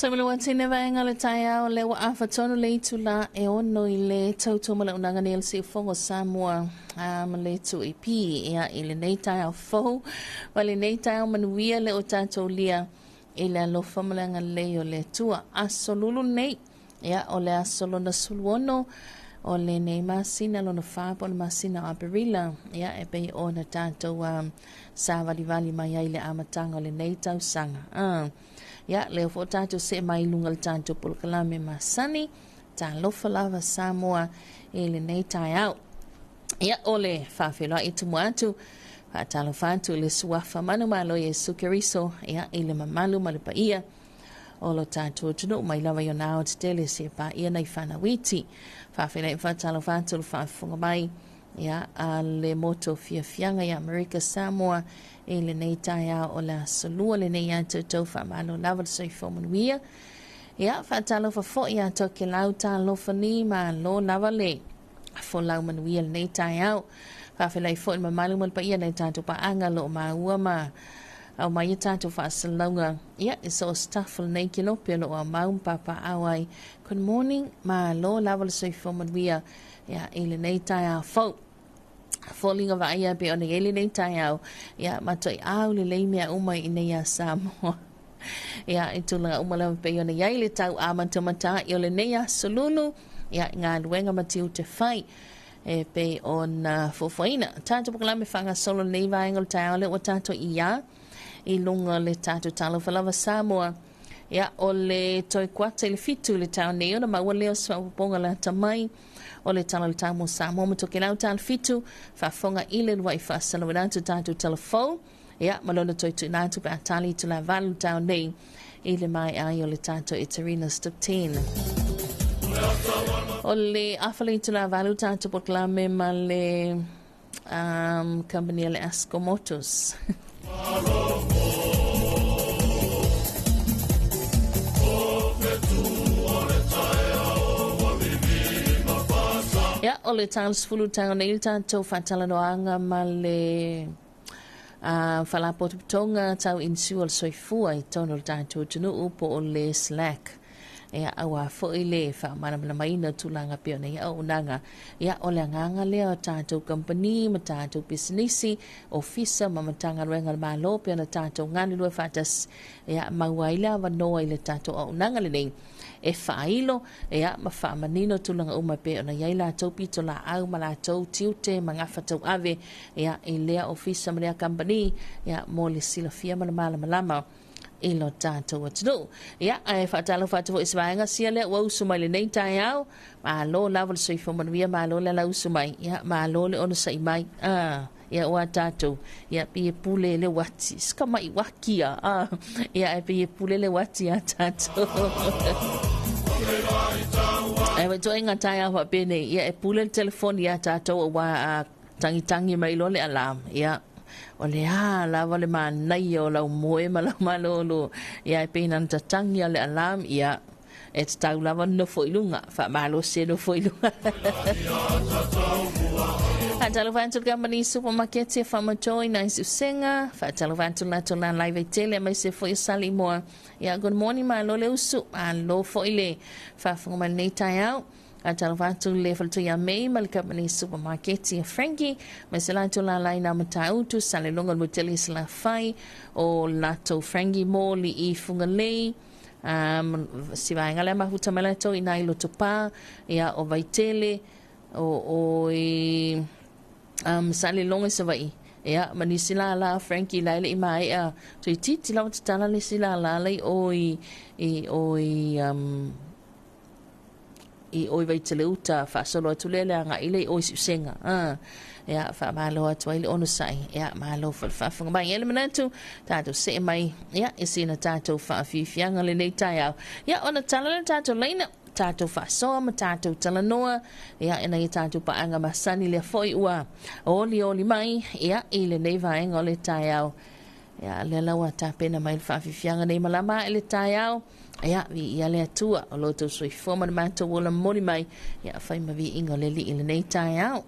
Samalawa tina vaenga le taia le wa afatonu le tula e ono I le tautoma le unanga ni elsi fongo Samoa le tu e pi ia I le nei taia fo wa le nei taia manuia le o tatou lia I le alofa malanga le o le tua asolulu nei ia o le asolo na suluono o le nei masina lona whāpo le masina a Berila ia e pei o na tatou sa vali mai ai le amatanga o le nei tau sanga Ya leo fo tatou se mai lunga le tatou polokalame masani ta lofa lava Samoa e le nei tai au. Ia ole whawheloa I tumu atu whaatalo whantu le suafa manu malo e sukeriso ia I le mamalu ma le paia o lo tatou tunu mai lava yo nao te tele se pa ia nei whanawiti. Whawhela I whaatalo whantu le whaafunga mai ia a le moto fianga I America Samoa e le nei tai o la solua le nei atu tau whamalo lava le soi whomanuia. Ia whaatalo whafo ia to ke lau ta lofa ni ma lo lava le fo lau manuia le nei tai au. Whawhelai fo I mamalu malpa ia nei tātou pa anga lo ma ua ma au mai tātou whaasalaunga. Ia so staff le nei kilope lo a maum papa awai. Good morning ma lo lava le soi whomanuia ia e le nei tai au fo. Falling of Aya be on the alien tile, ya matoi au le mea umai in a Samoa. Ya itula umala be on the yaili tau amantamata, yolenea solulu, ya ngad wenga matiu te fai, be on fofaina. Tato proclame fanga solo neva angle tile, what tato ia, ilunga le tato talo falava Samoa. Ya ole toi quate le fitu le tau neo, na mawaleo swabonga la tamai. O le tala le tamo Samoa ma toke lau tal fitu whafonga ile lua I whaasalawinatu tātou telefon ia malona toi tu nātu pe atali tu la valu tau nei ile mai ai o le tātou Eterina Stuk 10 o le awhali tu la valu tātou poklame ma le company le Asco Motors Ya ole tals fulu tau nei tātou whatalanoanga ma le whalapoto tonga tau insu al soifua I tono tātou tunu upo o le Slack. Ia awa fo I le whaamana maina tulanga pio nei au unanga. Ia ole anganga lea o tātou company ma tātou businessi ofisa ma matanga ruenga le malo pio na tātou ngani lua whatas. Ia mauaila wa noa I le tātou au unanga le nei. E whailo, e a ma whaamanino tulanga uma pe o na iai la tau pito la au ma la tau tiute ma ngawha tau ave e a e lea ofisa ma lea company e a mo le sila fia ma la malama e lo tātou atunu. E a e whaatalo whaatavo iswaenga sia lea wa usumai le nei tai au ma lo lava le soifo manuia ma lo le la usumai e a ma lo le ono sa imai ia o tātou ia pie pule le wati ska mai wakia ia e pie pule le wati a tātou e wa toi ngatai a whapene ia e pule le telefoni a tātou wa tangi mai lo le alarm ia o le lava le manai o lau moe ma lau malolo ia e pena tatangi le alarm ia e te tau lava no foilunga wha malo se no foilunga Atalo vantu company supermarket se famatoi na Susenga. Atalo vantu la tola live tele mai se foi sali moa. Ya good morning ma lo le usu lo foi le fa funga nei tai au. Atalo vantu le falto ya mai mal company supermarket se Frankie mai se la tola lai na matau tu sale longa moteli sla fai o lato Frankie mo li I funga lei. Si vai ngale mahuta malato ina ilo topa ya o vaitele o sale longa se vai ya manisila la Frankie laile mai to titi la tala le sila la lai oi vai tele uta fa solo tulele nga ile oi senga ya fa malo atu ile onu sai ya malo fa funga mai ele manatu tato se mai ya isina tato fa fianga le nei tai ya ona tala tato leina tato fa so ma tato talanoa ya ina I tato pa anga masani le foi ua oli mai ya ile nei vai ngole tai au ya le lawa ta pena mai fa fianga nei malama ele tai au ya vi ya le tua o loto soi forma mato wola moni mai ya fai ma vi ingole li ile nei tai au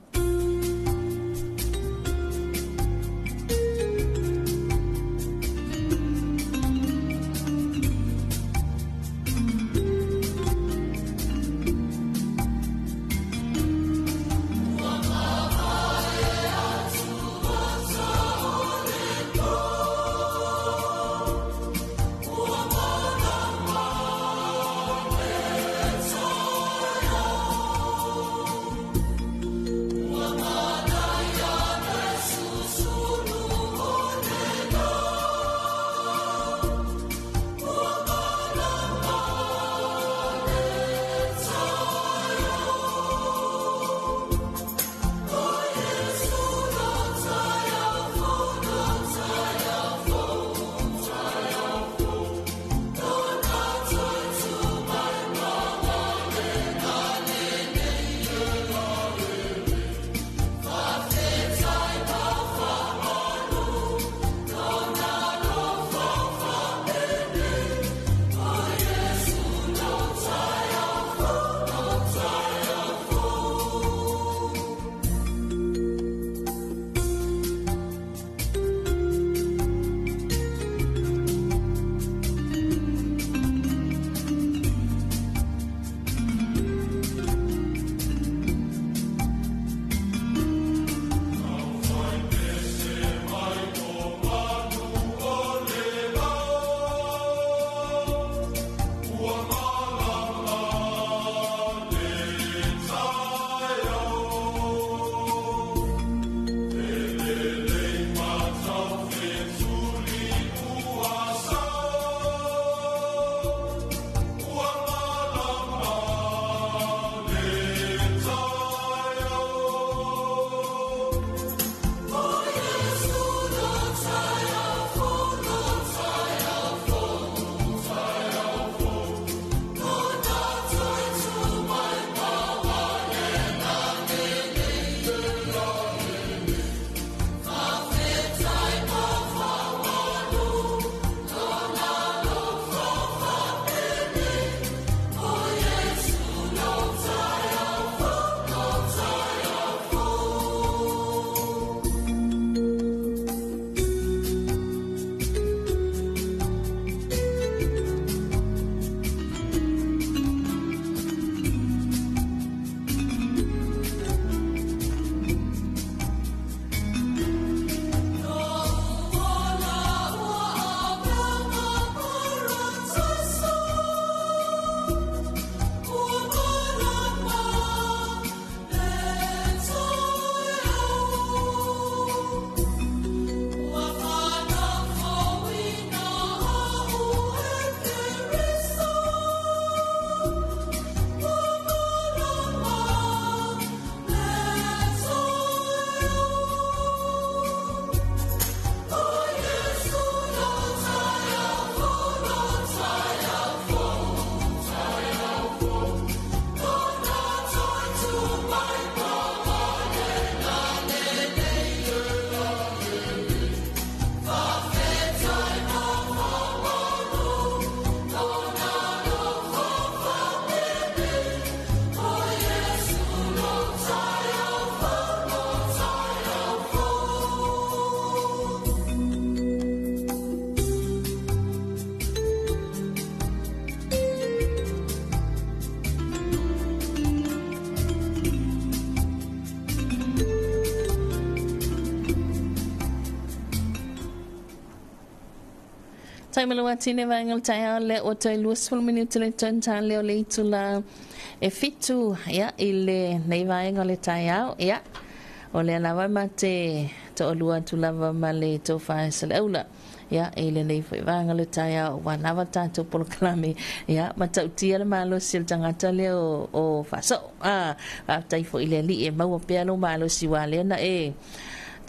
Tai malua tine vangal tai au le o tai luas ful minutu le ton ta leo le itula e fitu ia ile nei vaenga le tai au ia o le lava mate to lua tu lava male to fa sele ula ia ile nei foi vanga le tai au wa lava tato por klami ia mata utia le malo sil tangata le o fa so tai fo ile li e mau pe lo malo si wale na e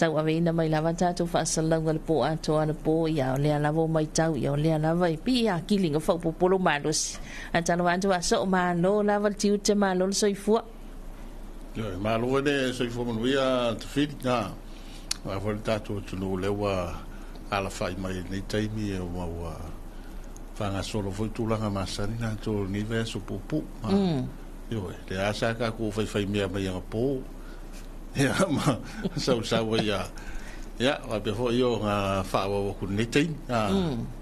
tau aveina mai lava tatou faasalauga le po atoa na po ia o lea lava o maitau ia o lea lava i pi a kiliga faupopolo malosi atalo atu aso malo lava le tiu te malo le soifua malo le soifua manuia tafili na afa le tatou tunu leua ala fai mai nei taimi e maua fagasolo foi tulaga masani na to nive so pupu yo le asa ka ko fai mea mai nga po ya ma sau ya wa be fo yo nga fa wa ku netin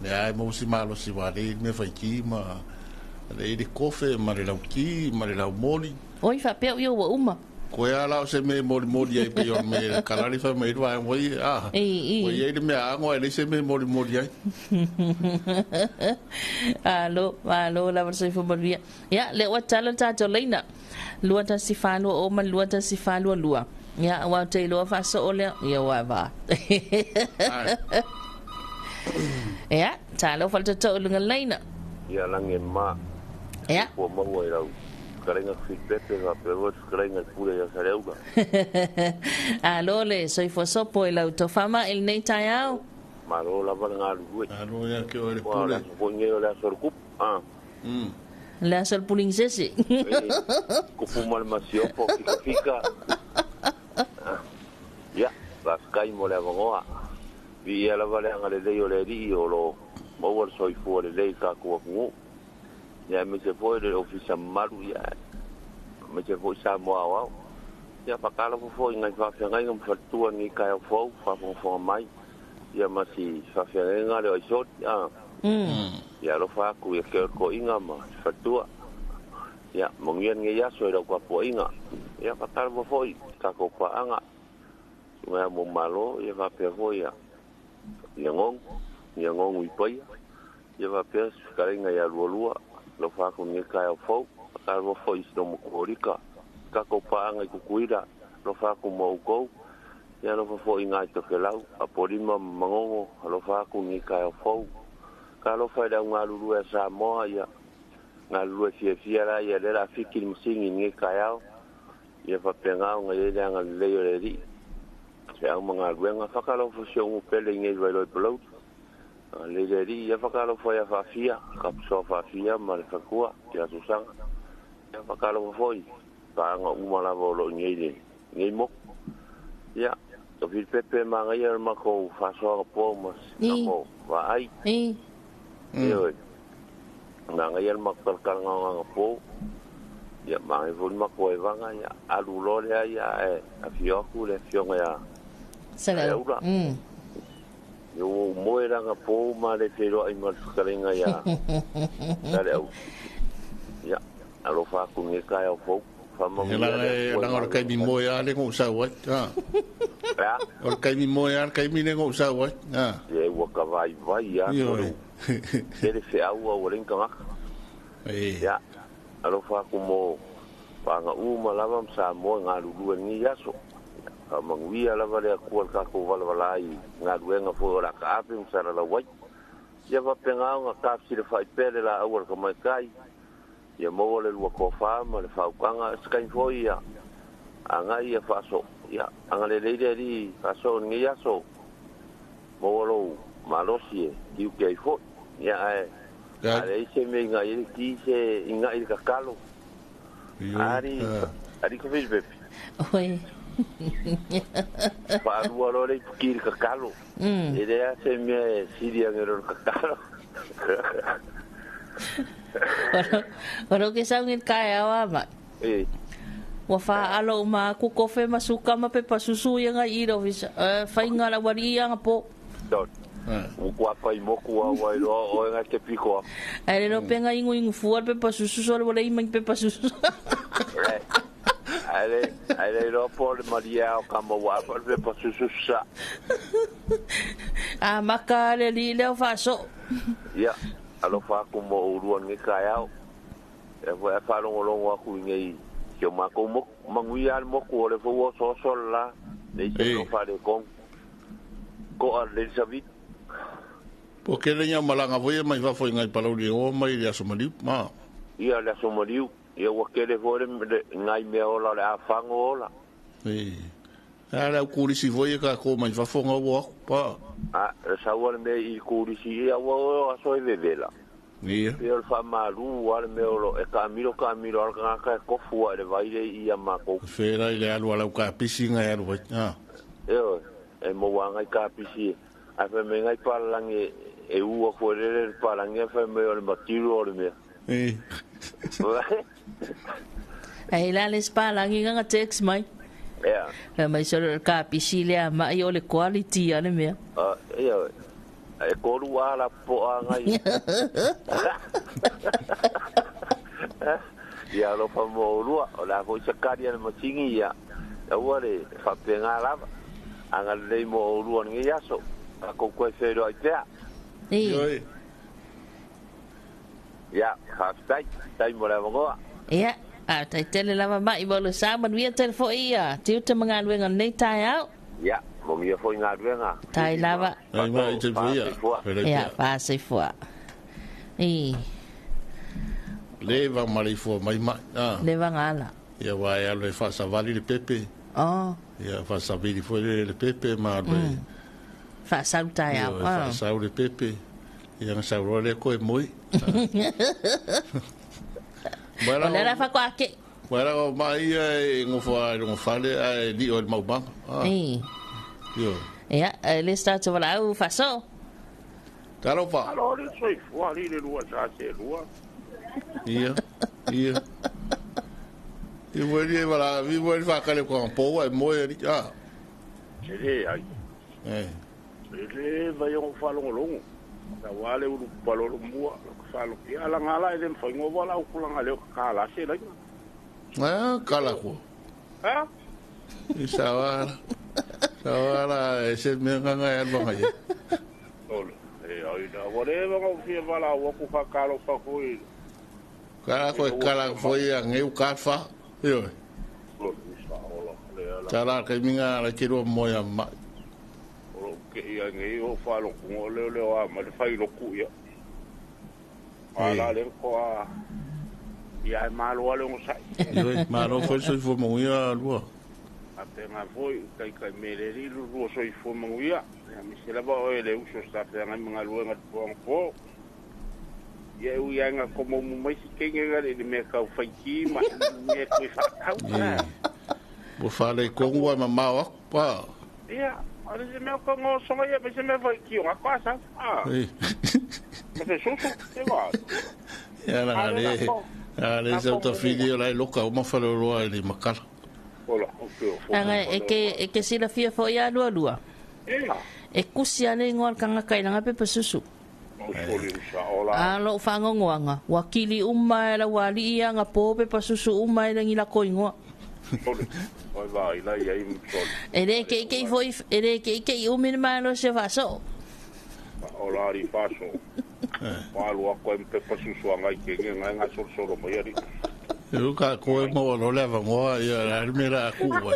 ya mo si malo si wa le me fa ki ma le de kofe ma le lauki ma le lau moli oi fa pe yo wa uma ko ya la se me moli ai pe yo me kalali fa me wa mo ya o ye de me a ngo le se me moli ai alo la verso fo maria ya le wa talo tato leina lua ta si falu o ma lua ta si falu lua ya wa te lo fa so ole ya wa va ya talo falta to lunga leina ya lange ma ya po mo wa ra karenga feedback ga pero karenga pura ya sareuga alo le soy fo so po el auto fama el nei tayao maro la van nga lu alo ya ke ole pura po ngeo la sorkup la sol puling sesi ko fumal masio po fika ya las kai mo le bongoa vi ala vale ngale de yo le di o lo mo war soy fu le le ka ko ku ya me se foi de ofisa maru ya me se foi sa mo wa ya pa kala fo ngai fa fa ngai ngam fatua ni ka fo fa fo mai ya ma si fa fa ngai le o shot ya lo fa ku ya ke ko inga ma fatua ya mongien nge ya so do ko po inga ya pa kala fo ka ko pa anga nga mo malo ya va pe ho ya ngong wi pai ya va pe karenga ya luolua lo fa ko ni ka fo ka vo fo is do mo korika ka ko pa anga ku kuira lo fa ko mo ko ya lo fo inga to ke lau a porima mangongo lo fa ko ni ka fo ka lo fa da nga lulu sa mo ya nga lulu fie la ya le la fikir msingi ni ka ya va pe nga nga le yo le di ya mga luenga fakalo fo se un pele nge lo blot le deri ya fakalo fo ya fafia kapso fafia mal fakua ya susang ya fakalo fo pa nga umala volo nge mo ya to vil pepe manga ya mako faso po mas ko wa ai yo nga ya makal kal nga po ya mai vol mako evanga ya alulo ya afio ku le fio ya sala yo moera nga po ma le fero ai mal karenga ya dale au ya alo fa ku ni ka ya fo fa ma la ngor kai mi moya le ngo sa wa ya or kai mi moya kai mi le ngo sa wa ye wa ka vai ya ele fe au o ren ka ya alo fa ku mo pa nga uma lava sa mo nga lu ni ya so mangwia la vale ko ka ko valai nga duenga fo la ka apim sara la wai ya va penga nga ka si le fai pele la awal ka mai kai ya mo le lu ko fa ma le fa kanga skai fo ya anga ya fa so ya anga le le di fa so ni ya so mo lo malosie ki ke fo ya ale se me nga ye ki se inga il ka kalo ari ko vis bepi oi pa ruolo le kir ka kalo idea se me siria ngero ka kalo oro ke sa ngin kaya wa ma wa fa alo ma ku kofe masuka ma pe pasusu yang ai ro visa fa inga la waria ngapo dot u kwa pa i moku wa wa o nga te piko ai no penga ingu fuar pe pasusu so le mai pe pasusu ale ro por Maria o kama wa por pe pasusu sa maka le li le fa so ia alo fa ko mo uruan nge kaya e fa longo aku ngai ke ma ko mo mangui al mo ko le fo so la le se no fa de ko le savit porque le nya malanga voye mai va foi ngai palo le o mai le asomaliu ma ia le asomaliu ia wa ke le fo ngai me ola le afango ola Ara kurisi voye ka ko mai va fonga wo pa. Sa wale me I kurisi ia wo so e vela. Ia. Ia fa malu wale me olo e kamilo al ka ko fu ale vai ia ma ko. Fera ile alu ala ka pisinga ya ro. Eo e mo wanga ka pisi. A fe me ngai palange e u fo le palange fe me ole matiro ole me. Ai la les palange nga text mai. Yeah. Mai so ka pisilia mai ole quality ane me. Yeah. E ko ala po ngai. Ya lo fa mo lu la ko sakari ane machingi ya. Awale fa penga la. Anga le mo lu ngi yaso. Ko ko fe do ita. Ya, ha stai mo la mo. Ya. Tai tele lava mai bolo sa man via telefo ia tiu te mga luenga nei tai au ya mo mia foi nga luenga tai lava ai mai te via ya pa se fo leva mali fo mai mai leva ngala ya vai alo fa sa vali le pepe ya fa sa vali fo le pepe ma fa sa tai au fa sa le pepe ya sa ro le ko moi Bueno, la fa kwa ke. Bueno, mai ngo fale di o mau bang. Yo. Ya, le sta to la u fa so. Talo fa. Alo le soi fu ali le lua sa se lua. Ia. E voi voilà, vi voi fa kale ko po e mo e ah. Ele ai. Ele vai on fa longo. Ta wale u palo mua. Falo ia la ngala e fa ngo wala u kula le kala se la. Kala ko. Isawala. Sawala ese me nganga ya lo ngai. Ole. Ai da wale ngo fi wala u ku fa kalo fa ko. Kala foi a ngeu kafa. Yo. Tala ke minga la kiro moya ma. O ke ia ngei o falo ko le wa ma fai lo ku ia. Ala le ko ia malo ale un sai. Malo foi so fo mo ia lua. Apenas foi kai mereri lu so fo mo ia. Mi se la ba o le uso sta fe nga mga lua nga po. Ia u ia nga como mo si kenga le me ka fai ki ma me ko fa tau. Bo fale ko ngwa mama pa. Ia, ale se me ko ngo so ia me se me fai ki nga kwasa. Mas é igual. Ale se auto filho lá loca uma falou loa ele macala. Olha, é que se la fia foi a lua. E kusia le ngol kanga kai nga pe pasusu. Alo fango ngoanga. Wakili umai la wali ia nga po pe pasusu umai la ngila koingo. Oi vai lá e aí me sol. Ele que foi, ele que o minimalo se faço. Ola ri paso. Palu ako em pe pasusu ngai ke ngai nga solo mo yari. Eu ka ko mo lo leva mo ia la mira ku wa.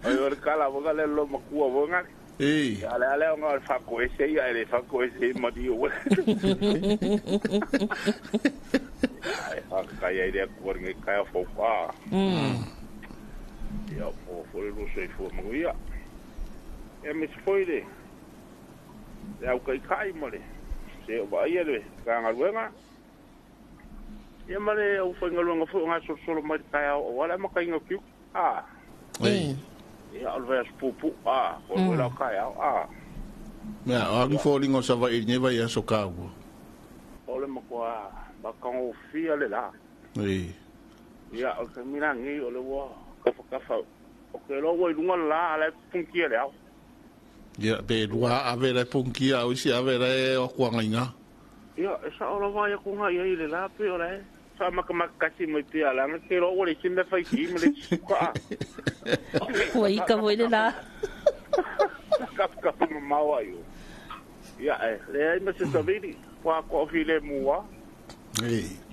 Ai or kala mo gale lo mo ku wa nga. Ale nga fa ko ese ia ele fa ko ese mo di o. Ai kai ide ko ngai kai fo pa. Ya fo lo sei fo mo ia. Me foi de o kai mole se vai ele kanga luenga e male o foi ngalo foi nga solo mai kai o wala ma kai ngokiu e alves pupu o la kai a fo lingo sa vai ni vai so ka wo ole ma ko ba kan o fia le la ya o que mira ngi ole wo ka fa o que lo wo lunga la ala punki le Ya be lua avera punkia o si avera o kuangainga. Ya esa ora vai ko nga ia ile la pe ora sa makasi mo pia la nga ke ro le simbe fai ki me le ka. Oi ka voi le la. Ka ma wa yo. ia le ai ma se savili wa ko file mua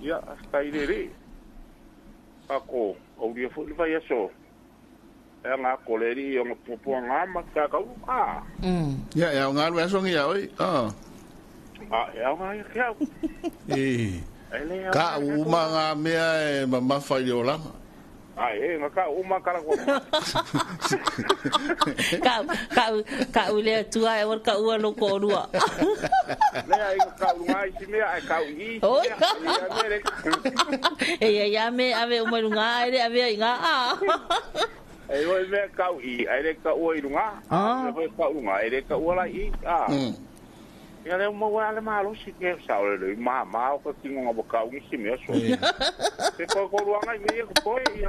ia stai le ako o dia fu le vai aso e nga ko le ri o popo nga ma ka ka ia nga lu aso ngia oi ia nga ia ka uma nga mea e mama fai o langa nga ka uma kala ko ka ule tua e ka ua lo ko rua le ai ka lunga i me ai ka i ya me ave o lunga ire ave nga e o me ka i ai ka ua i lunga e ka lunga ire ka ua la i ia le mo wala malo si ke sa le ma o ka tingo nga boka un si me so se ko ruanga me ko poi ia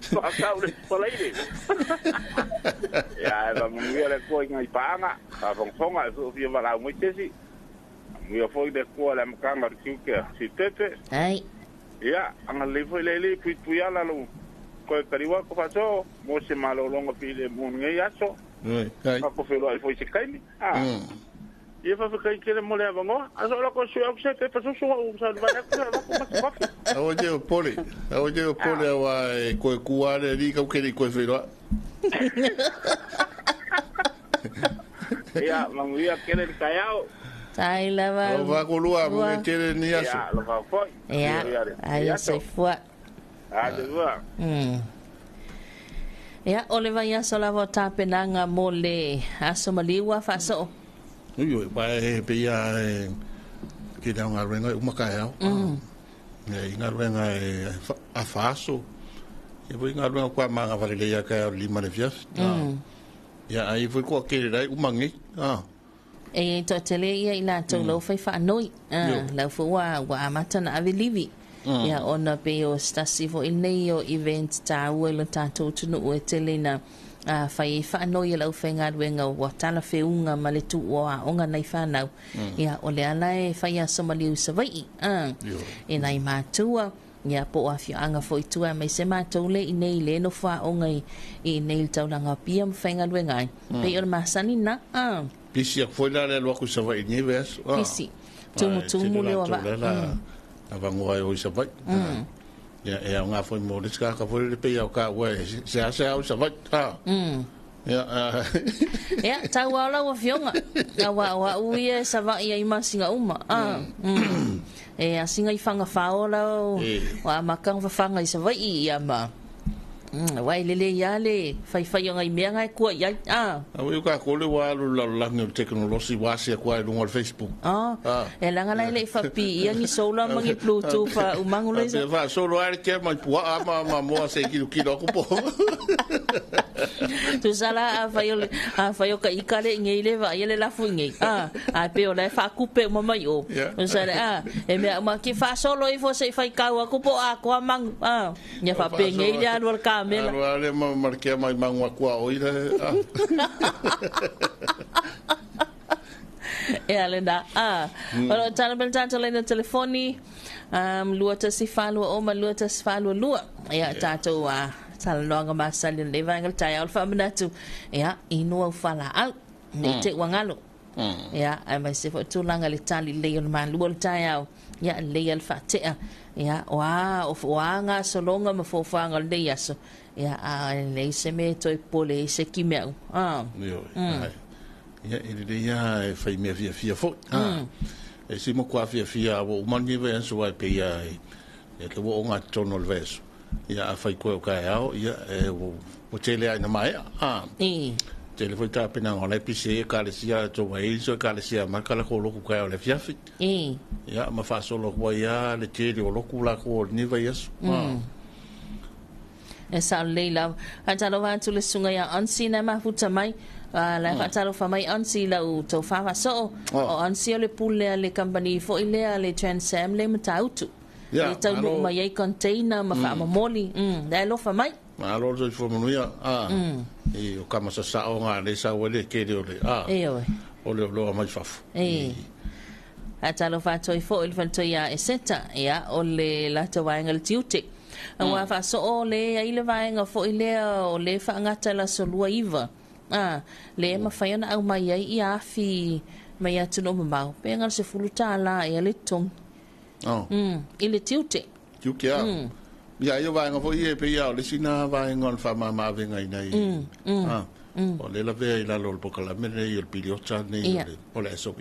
pa ka le pala ide ia ba mo ia le ko ngai panga a fonga so fi va la mo tesi mo foi de ko la mkanga ki si tete ai ia anga le foi le pu ya la lo ko kariwa ko fa so mo se malo longa fi le mo ngai aso ko fe lo foi se kai ia fa kai kele mo le avango aso la ko sua se te paso so o sa va ko ko o pole wa ko kuare ri ka ke ko fe lo ia manguia kele kayao tai lava o va ko lua mo kele ni aso ia lo va foi ia ai se foi de va ia ole vai aso lava tapenanga mo le aso maliwa fa so Ui, vai pe ia que dá uma renga uma cael. E na renga a faço. E vou na renga com a manga vale ia que lima de fias. E aí foi com aquele daí uma ngi. E to tele ia ila to lo fai fa noi. La fo wa mata na avilivi. Ia ona pe o stasivo il nei event ta uelo ta to no tele na fai fa no ia lau fenga wenga wa tala feunga maletu wa onga nei fa nau ia ole ala e fai aso maliu savai e nei matua ia po afia anga foi tua mai se matou le i nei le no fa onga i nei taulanga pia fenga wenga pe o masani na pisi foi la le lo ku savai ni ves pisi tumu le wa avangoa o savai ya nga foi mo ska ka foi le pe ka wa se o savai ya ta wala wa fionga wa uie sava ia imasinga uma e asinga i fanga faola wa makang fanga i savai ia ma wa lele ya le fai ngai mea ngai ko ya o ka ko le wa la teknologi wa se ko ai no Facebook e langa le fa pi ia ni sola mangi bluetooth fa umangule se fa solo ar ke ma pua ma mo se kilo ko po tu sala fa yo ka ikale ngai le va ile la fu ngai a pe o le fa kupe mo mai o sala e me ma ki fa solo i fo se fa ka ko po a ko mang ya fa pe ngai le al ka mela ale marke mai mangwa kwa oira e alenda pero tala bel tala na telefoni luata si falu o ma luata si falu lua ya tato tala longa masali le vangal tai alfa manatu ya ino fala al ne te wangalo ya ai mai se fo tulanga le tali le yon man luol tai ya le alfa te ya wa nga solonga ma fo fanga le yaso ya le se me to pole se kimeu ya ile ya fai me fia fo e si mo kwa fia o mani ve so wa pe ya e ke wo nga tono le veso ya fai ko ka ya o tele na mai tele foi ta pena ona pise ka le sia to wa iso ka le sia ma ka le ko lo ku ka le fia fi ya ma fa solo ko ya le tele o lo ku la ko ni ve yeso e sa leila atalo va tu le sunga ya ansi na ma futa mai la atalo fa mai ansi la u to fa so o ansi le pule le company fo ile le transam le matautu le tau no mai container ma fa moli da lo fa mai ma lo so fo mo ya e o kama sa o nga le sa o le ke le o le lo mai fa atalo fa to fo il fa to ya eseta ya o le la to va ngal tiute wa fa so o le ai le vaenga fo ile o le fa ngata la solua iva le mawhai ana au mai ai I afi mai atu no mamau. Pe ngal se fulu tāla e ale tong. I le tiute. Tiuke a. Ia ia vai ngafo I e pe ia o le sina vai ngon whamama venga I nei. O le la vea I lalo le pokala mene I le piliota nei o le SOP.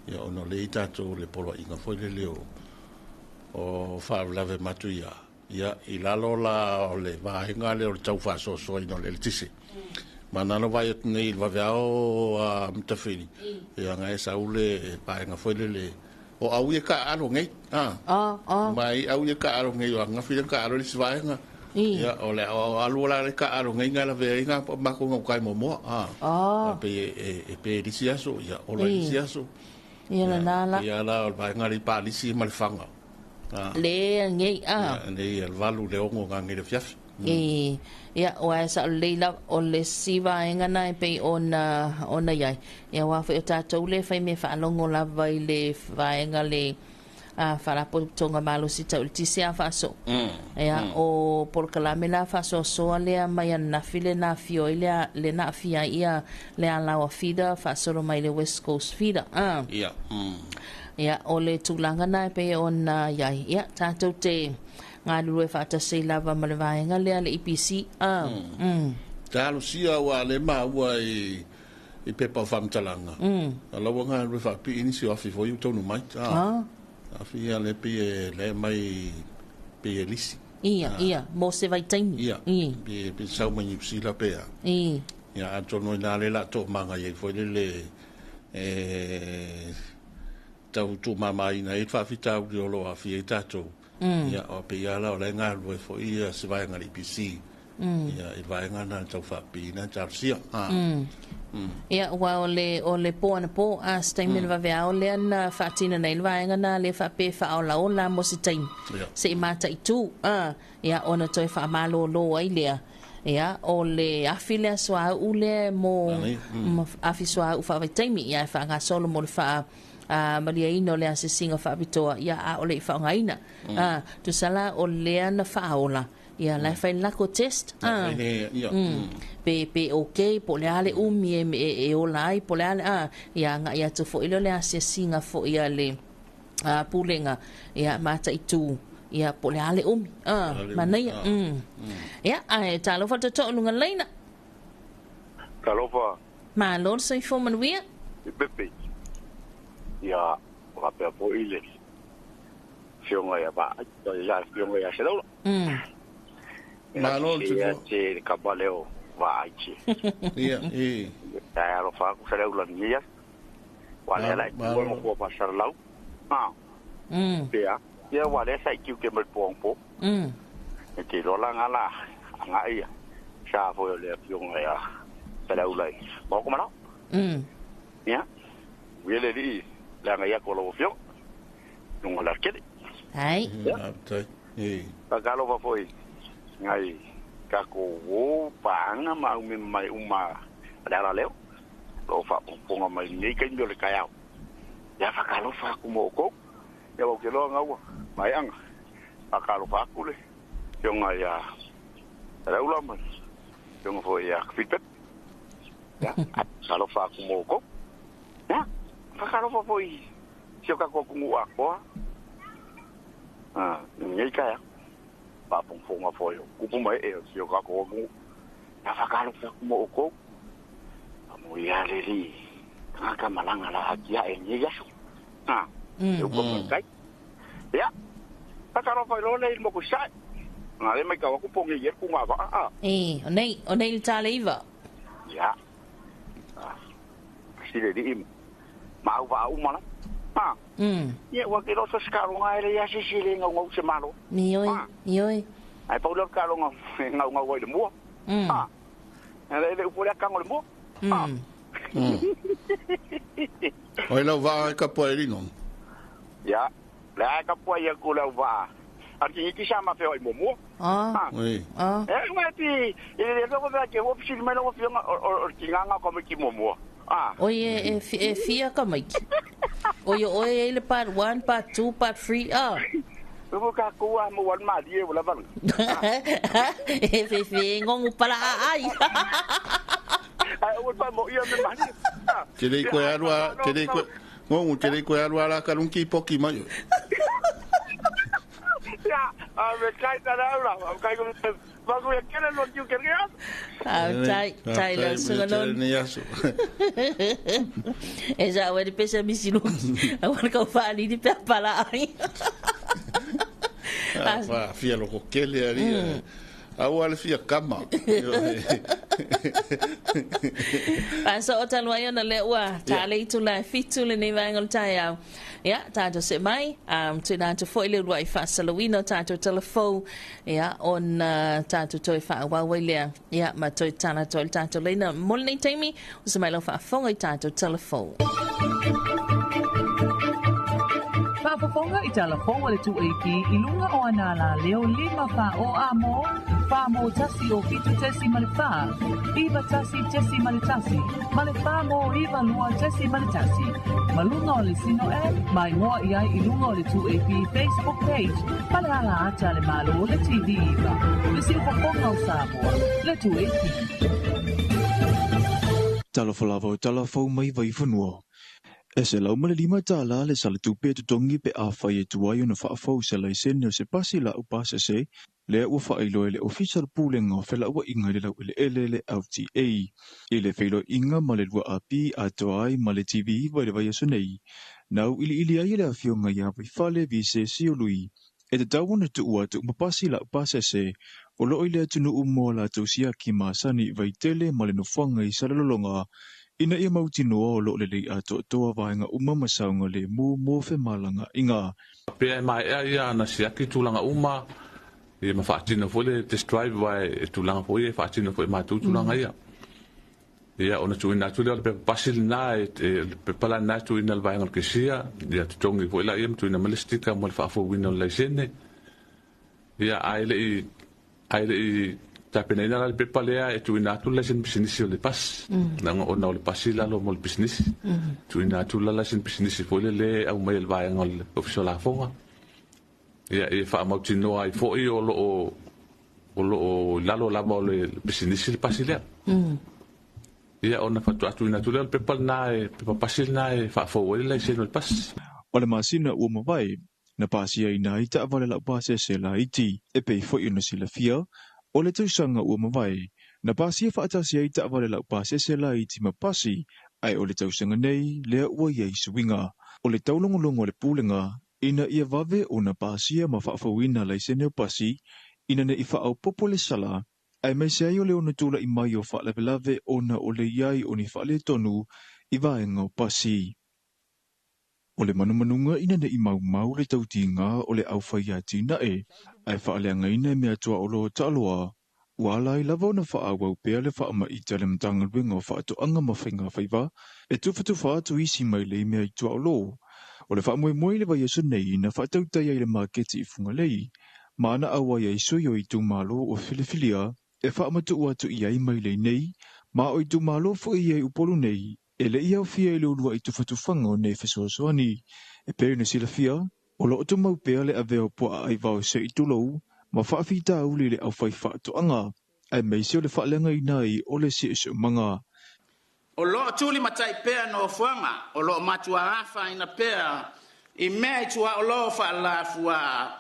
Ia ono le I tatou le polo inga foi le leo o whaarulave matu ia. Ia I lalo la o le vahenga le o le tau whaasoso ino le tise. Manano vai atu nei il vaveao a mtawhiri. Ia ngai sa ule vahenga foi le o au ia ka aro ngai. Mai au ia ka aro ngai o ngawhira ka aro le si vahenga. Ia o le alu la le ka aro ngai ngala vea inga mako ngau kai momoa. Pe risi aso ia o la risi aso. Ia la nala. Ia la o vahenga li pa risi malifanga. Le ngai Nei el valu le ongo ngangi le fiafi. Ia o ai sa leila o le siva engana pe ona yai. Ia wa fe tatou le fai me fa longo la vai le vaenga le fara po tonga malo si tau ti se fa so. Ia o por kalame la fa so so le mai na file na fio le na fia ia le ala o fida fa so mai le West Coast fida. Ia o le tūlanga nai pe ona iai. Ia tātou te ngā lue whata se lava ma le vaenga lea le IPC. Tālo sia wa le maua I pepa o whamtalanga. Alawa ngā lue whapi inisi o afi fo iu tonu mai. Afi ia le pe le mai pe lisi. Ia, mo se vai taimi. Ia, pe sau mai ipsi la pea. Ia, atono ina le la tō manga iei fo le tau tu mama ina e whawhita uri o loa fi e tātou. Ia o pe ia la o le ngā rue fo ia se vai ngā IPC. Ia e vai ngā nā tau whapi ina tārusia. Ia wa o le po ana po a staimena va vea o le ana whaatina nei le vai ngā le whape whaola o la mo se taim. Se I mata I tū. Ia ona toi whaamalo lo ai lea. Ia o le afi lea soa u le mo afi soa u whaavaitaimi. Ia e wha ngā solo mo le wha Maria ino le ase singa whaapitoa ia a o le I whaongaina tu sala o lea na whaola ia lai whai lako test pe ok po le ale umi e o lai po le ale ia nga ia tu fo ilo le ase singa fo ia le pulenga ia mata I tū ia po le ale umi manaya ia ai talofa te toa lunga leina talofa ma lor sai fo manuia Pepe ia wa pe po ile fionga ia ba ia fionga ia selo Malo te kabaleo va aichi ia ta ro fa ku sele ulan ia wala la ko ko pasar lau ia wala sai ki ke mal pong te ro la ngala nga ia sa fo le fionga ia sele ulan mo ko mano ia wele di la nga ya ko lo fio nung la kele ai ka galo va foi ngai ka ko wo pa nga ma mi mai uma la leo lo fa ponga mai ni ke ndio le kaya ya fa ka lo fa ku mo ko ya wo ke lo nga wa mai ang ka lo fa ku le yo nga ya la ula ma yo nga foi ya fitpet ya ka lo fa ku mo ko ya Fakaro fa foi. Se ka ko ku ako. Ngai kaya. Pa pong fonga foi. Ku pu mai e se ka ko ku. Ya fakaro fa ku mo ko. Amo ya le ri. Ka malanga la akia e ni ya. Yo ko kai. Ya. Fakaro fa lo le mo ku sai. Ngale mai ka ku pong ye ku ma ba. Onei taliva. Ya. Sile di im. Mau va umana ye wa ke lo so skaro ngai le ya sisile ngau se malo ni oi ai pa lo karo ngau le mo ele le pole ka ngol mo oi lo va ka po elino ya la ka po ye ku lo va aki ki chama fe oi mo oui ma ti ele lo va ke wo psi me lo fi o kinga ko me ki mo Oye, fia ka mai. Oye, ele part 1, part 2, part 3. Ko ka ko mo wan ma die wala bang. Fe ngongu pala ai. Ai o pa mo ia me mani. Tele ko alwa, tele ko ngongu tele ko alwa la kalunki poki mai. Ya, me kai tarala, kai ko ba ko kele lo tiu kerga. Tai la sunganon. Esa wa di pesa misinu. Awan ka fa ni di pala ai. Fa fia lo kokele ali. Awal fia kama. Pasa o talwa yo na lewa. Ta le tu la fitu le ne vangol taya. Ya, tato se mai, tuna to foi le roi fa salawino tato telefo, ya, on tato toi fa wawelea, ya, ma toi tana toi tato leina molne taimi, usmai lo fa fonga tato telefo. Whaapafonga i telefonga le tueiki I lunga o anala leo 5 wha o amo, wha mo tasi o fitu tesi male wha, iwa tasi tesi male tasi, male wha mo iwa lua tesi male tasi. Malunga o le sino mai ngoa iai I lunga o le tueiki Facebook page, pale ala ata le malo le TV iwa, le silfafonga o Samoa, le tueiki. Talafalava o talafau mai vai whanua. E se lau male 5 tala le sala tupe tutongi pe a whai e tuai o na whaafau se lai sene o se pasi la upasa se, lea ua whaailoe le official pooling o whela ua inga le lau ele LTA. I le whailo inga ma le lua api a toai ma le TV vai le vai aso nei. Nau ili ai le awhio ngai a vai whale vi se sio lui. E te tau na tu ua tu mapasi la upasa se, o loo ile atunu umoa la tausia ki maasani vai tele ma le nuwhanga I salalolonga, ina ia mauti noa o loo lelei a toa vaenga umama saunga le mo fe malanga inga. Pea mai ia na siaki tulanga uma, ia mawhaatina fole test drive vai e tulanga fo ia whaatina fo ma tulanga ia. Ia ona tuina tuina pe pasil na pe pala na tuina vaenga ke sia, ia tutongi fo ila ia tuina malestika mo fo wino la sene. Ia aile I tapena ina le pepalea e tuina tu la sin business le pas na ona le pasila lo mo business tuina tu la sin business fo le au mai le vai ngol official la fonga ia e fa mo tino ai fo I o lo la mo le business le pasila ia ona fa tuina tu le pepal na e pasil na e fa fo le sin le pas Ole masina o mo vai na pasia ina ita vale la pase se la iti e pe fo ina sila fia o le tausanga ua mawai, na pasia whaatasi ai ta wale lau pase se la iti mapasi, ai o le tausanga nei, lea ua iei suinga. O le taulongolongo o le pūlenga, ina ia vave o na pasia ma whaafawina lai se neo pasi, ina ne I whaau popo le sala, ai mai se ai o le ona tula I mai o whaalavelave o na o le iai o ni whaale tonu, I vaenga o pasi. O le manumanunga ina ne I mau le tautinga o le au whaiati na ai whaaleanga ina mea tua o lo taloa, wala I lava na whaawau pea le whaama I tale mtanga luenga o whaatoanga mawhainga whaiva, e tufatu whaatu isi mai le mea I tua o lo. O le whaamoe le vai aso nei na whaatautai ai le maketi I funga lei, maana awa ia iso yo I tu malo o Filifilia, e whaamatu uatu I ai mai le nei, ma o I tu malo fo I ai upolu nei, e le iau fia I le ulua I tufatu whanga o ne fesoasoani, e pere na sila fia, o lo tu mau pea le aveo poa ai vau se I tulou, ma whaafita uli le au whai whaatoanga, ai meisi o le whaalenga I nai o le si iso manga. O lo tuli matai pea no fuanga, o lo matua afa ina pea, I mea tua o lo whaalafua,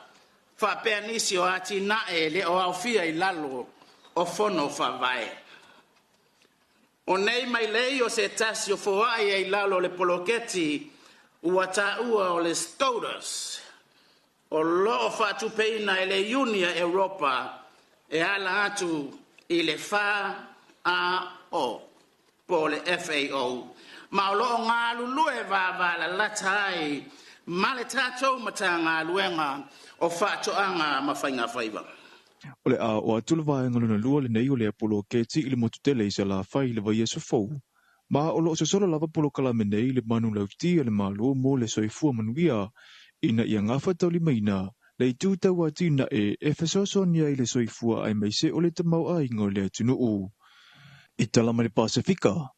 whapea nisi o ati nae le o au fia I lalo o fono whavae. O nei mai lei o se tasi o foai ai lalo le poloketi, ua ua o le Stouders, o loo whatu peina e le Unia Europa, e ala atu I le FAO, po le FAO, ma o loo ngā lulue vāvala latai, ma le tātou mata ngā luenga o whatoanga mawhainga whaiva. O le a o atula vaenga luna lua le nei o le poloketi I le motutele I se la whai le vai aso fau. Ma o lo se solo lava polo kalame nei le manu lauti le malo mo le soifua manuia ina ia ngafa tau lima ina le itu tau atina e fesoasonia I le soifua ai maise o le tamau a ingo le atunu u. I talama le Pasifika.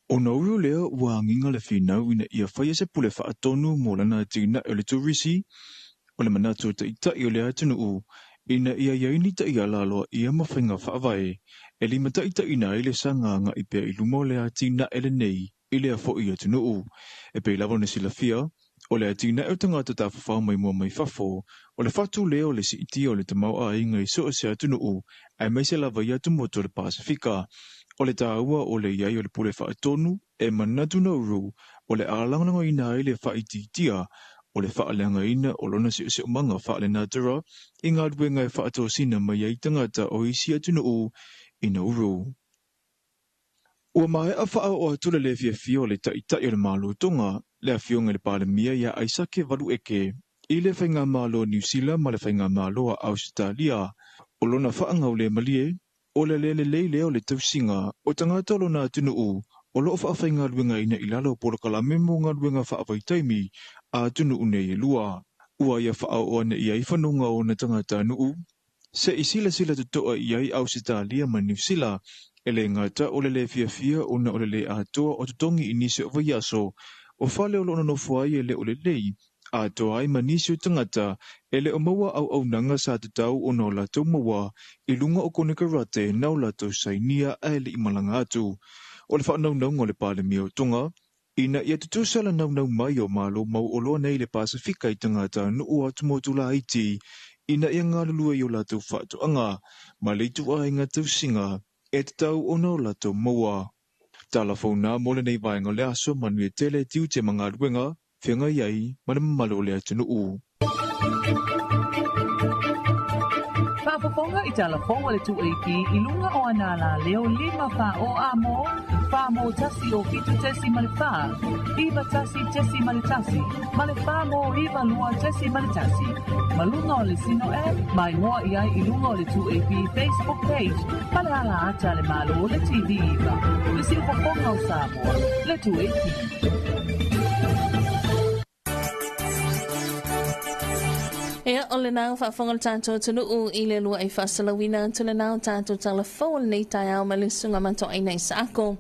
O na uru lea ua anginga le finau ina ia whai se pule whaatonu mo lana atina e le turisi O le manatu ta itai o le atunu ina ia yaini ta ia lalo ia mawhainga whaavai. E lima ta itai na ile sanga nga ipea ilumo le atina ele nei ile a fo ia atunu. E pe lavo na sila fia, o le atina e tangata ta whawhau mai mua mai whafo, o le whatu leo le si iti o le tamau a inga i so se atunu ai mai se lava ia tumoto le Pasifika. O le tāua o le iai o le pule whaatonu e manatu na uru o le alangango ina ile whaititia o le whaaleanga ina o lona si o manga whaale natara i ngā ruenga e whaatosina mai ai tangata o isi atunu ina uru. Ua mai a wha o atula le fia o le taitai o le malo tonga le a fionga le pāle mia ia aisake valu eke i le whainga malo New Zealand ma le whainga malo a Australia o lona whaangau le malie o le leo le tausinga o tangata lona atunu o loo whaawhainga ruenga ina ilalo porokala memo ngā ruenga whaawhaitaimi a atunu nei e lua. Ua ia whaao ana ia i whanonga o na tangata nuu. Se isila sila tutoa ia i Australia ma New Zealand ele ngata o le fia o na o le atoa o tutongi inisi o vaiaso o whale o lona nofuai ele o le lei a toa ai manisi o tangata ele o maua au nanga sa tatau o na o lato maua i lunga o kone karate na o lato sainia a ele i malanga atu. O le whanau o le pāle mia o tonga, ina ia tutusala nau mai o malo mau o loa nei le Pasifika i tangata nuu atu motula Haiti, ina ia ngā lulua i o lato whaatoanga, ma leitu a inga tausinga e tatau o na o lato maua. Talafona mo le nei vaenga le aso manu e tele tiu te mga ruenga, whianga iai mana malo le atu nuu. Whaapoponga i talafonga le tuaiki i lunga o anala leo 5 wha o amo, wha mo tasi o fitu tesi male wha, iwa tasi tesi male tasi, male wha mo iwa lua tesi male tasi. Malunga o le sino e, mai ngoa i ai i lunga o le tuaiki Facebook page, pale ala ata le malo o le TV iwa, le silpoponga o Samoa, le tuaiki. Ea o le nau whaafonga tātou tunu i le lua i whasalawina tu le nau tātou talafou le nei tai au ma le sunga manto aina i saako.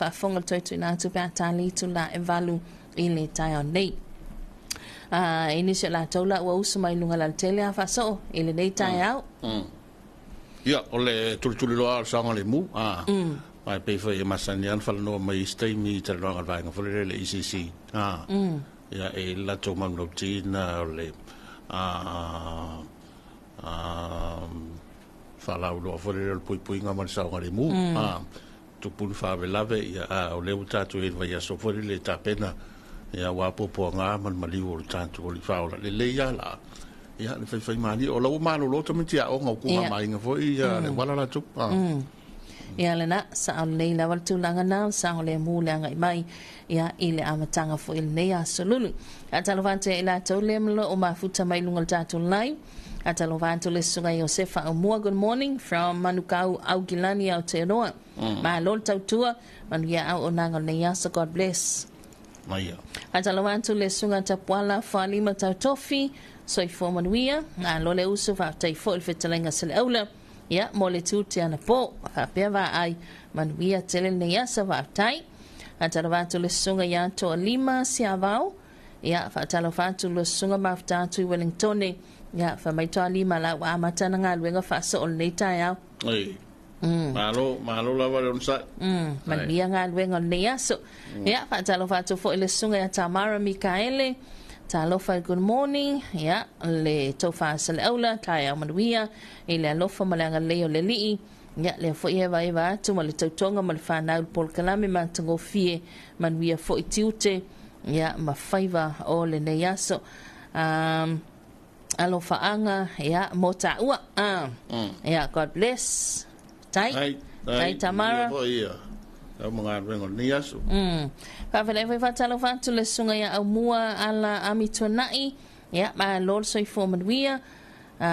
Whaafonga toitu i nātu pēr tāli tu la e valu i le tai au nei. Inisi la taula ua usu mai lunga la tele a whasoo i le nei tai au. Ia, o le tuli loa sanga le mu. Mai peifa i masani an whalanoa mai steimi i tarananga vaenga whalere le ICC. Ia e lato mamno tina o le falau lo fore el pui nga marsa ngare mu tu pun fa velave ya o le utatu e vai so fore le tapena ya wa popo nga man mali o tanto o li fa le ya la ya le fai mali o lo malo lo to mitia o nga ku mai nga foi ya le wala la tu ia lena sa le la wal tu langa na sa le mu langa mai ia ile amatanga fo il nei asolulu atalovante ila tole mlo o mafuta mai lungal tatu lai atalovante le sunga Josefa o mua good morning from Manukau au Gilani au Teroa ma lol tautua man ia au onanga nei asa God bless mai atalovante le sunga tapwala falima tautofi so ifo manuia na lole usu fa tai fo il fetalenga sele aula ia mo le tuti ana po fa peva ai manuia tele nei asa va tai atalovante le sunga ya to lima siavao ia fa talovante le sunga mafta tu Wellington ia fa mai to lima la wa matana nga luenga fa so le tai au ai malo la va on sa man ia nga luenga nei aso ia fa talovante fo le sunga ya Tamara Mikaele talofa good morning ia le tofa sele aula tai au manuia ile alofa malanga leo le lii ia le fo ia vai tu mal tautonga mal fana pol kalame mantango fie manuia fo itiute ia ma faiva o le neiaso alofa anga ia mota ua ia God bless tai Tamara mga rengo niasu fa vele fa talo fa tu le sunga ya amua ala amitonai ya ma lord so for manuia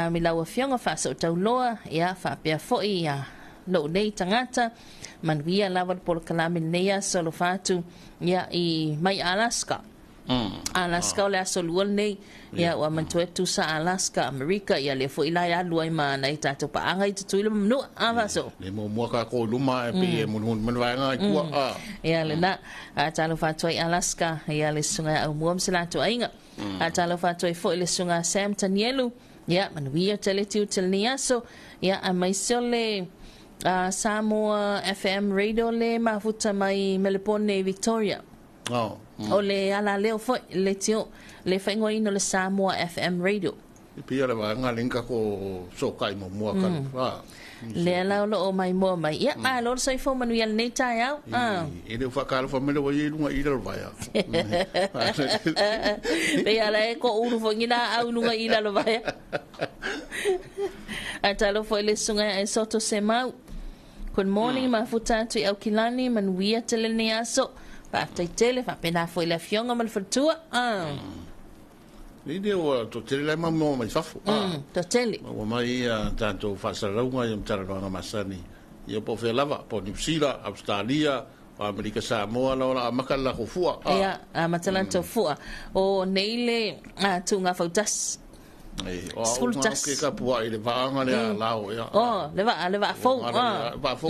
mi lawa fionga fa so tauloa ya fa pe foi ya lo nei tangata manuia lava por kalame nea solo fatu ya i mai Alaska Alaska o le asolual nei ia ua mantua tu sa Alaska Amerika ia le fo ila ya luai ma na ita to pa anga itu tu le mnu ava so le mo ka ko luma e pe mo va nga ku ia le na talo fa toi Alaska ia le sunga au muam sila to ainga talo fa toi fo le sunga Sam Tanielu ia manuia tele tiu tel nia so ia a mai sole Samoa FM radio le mafuta mai Melbourne Victoria o le ala leo foi le tio le faingo ino le Samoa FM radio pia le nga linka ko so kai mo ka le ala o mai mo mai ia ma lo so fo manu yal nei tai au e le fa kala fa mele wo lunga ila lo vai pe ala e ko uru fo ngina au lunga ila lo vai atalo fo le sunga e soto se mau good morning mafuta tu au kilani manuia tele ni aso pa tai tele fa pena fo le fionga mal fatua ni de o to tele ma mo mai fafu to tele o mai tanto fa sa runga yum tara nga masani yo po fe lava po New Zealand Australia Amerika Samoa la makala ko fua ia matalanto fua o neile tunga fautas Sfultas ke ka pua ile vaanga le lao ya le va fo va fo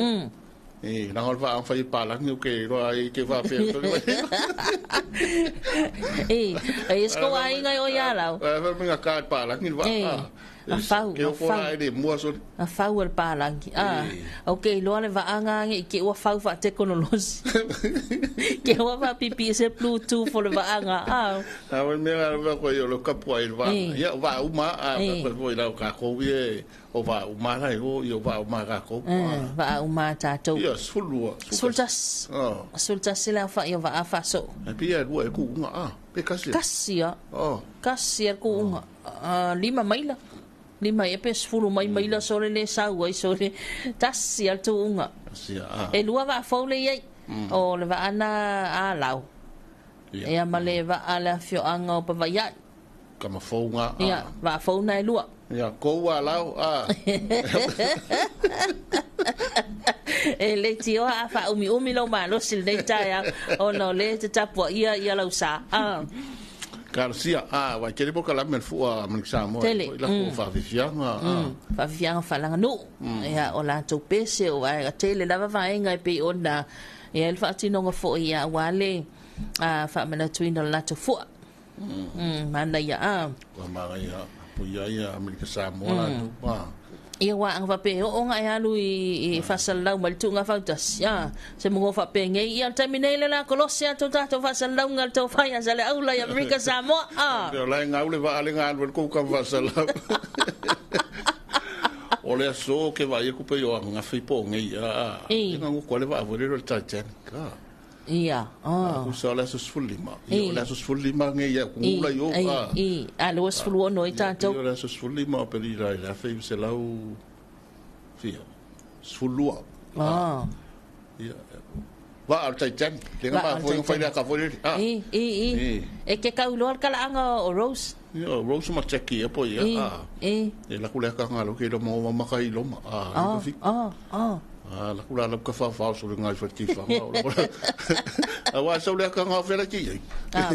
na ngol va fa pa la ni ke ro ai ke va fe to sko ai ngai o ya lao va minga ka pa la ni va ke o fora ele mo so a fau el palangi okay lo le vaanga ke o fau fa teknologi ke o va pipi se bluetooth for le vaanga a me va ko yo lo kapo il va ya va uma ko voi la ka ko ye o va uma la yo va uma ka ko va uma ta to ya sultas la fa yo va fa so pia do e ku nga pe kasia ku nga lima maila lima e pe sfulu mai la sore le sau ai sore tasi al tu unga e lua va faule ye o le va ana a lau e male va ala fio anga pa va ya kama fonga ya va fauna e lua ya ko wa lau e le tio a fa umi lo malo sil de ya o no le te tapo ia lau sa Garcia wa kere po kala men fu a Samoa la ko fa fianga fa langa no ya o la to pese o a tele lava va inga pe ona e el fa tino ngo fo ya wale fa mena twino la to fu mana ya wa ma ya po ya Amerika Samoa la to pa ia wa ang va pe o nga ya lu I fasal lau mal tu nga fa tas ya se mo fa pe ngai ia terminale la kolosia to ta to fasal lau ngal to fa ya sale aula ya Amerika Samoa yo la ngaule va ale ngal ko ka fasal lau ole so ke va ku pe yo nga fi po ngai nga ko le va vo le ta chen ka ia ku so la so fulima yo la so fulima ngai ya ku la yo lo was fulu no ita to yo la so fulima pe la fe se lau fia fulua ia va al tai chen le nga fo fa ka fo e ke ka ulo kala anga o Rose yo Rose ma cheki e po ia e la ku le ka nga lo ke lo mo ma ka i lo ma la kula la ka fa so ngai fa ti fa wa so le ka nga fa la ki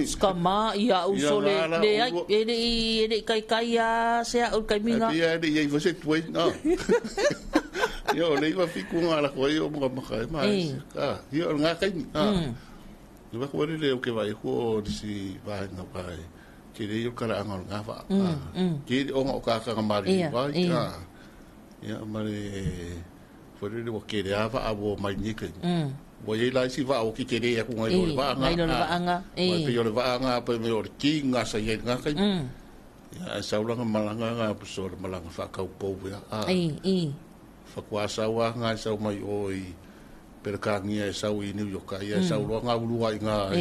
skama ia u so le e kai ya se o kai minga ia de ye fa se tu no yo le va fi ku nga la ko yo mo ma ka ma yo nga kai yo va ko le ke va ko si va na pa ki le yo kala nga nga fa ki o nga ka mari va ya mari Pwede wa kere ava abo mai nike. Wa ye lai si va o ki kere ya ku ngai lo va nga. Ngai lo va nga. Wa pe yo va nga pe me or ki nga sa ye nga kai. Ya sa ula nga malanga nga so malanga fa ka po ya. Fa kwa sa wa nga sa mai oi. Per ka ngia sa wi ni yo ka ya sa ula nga ulu wa nga.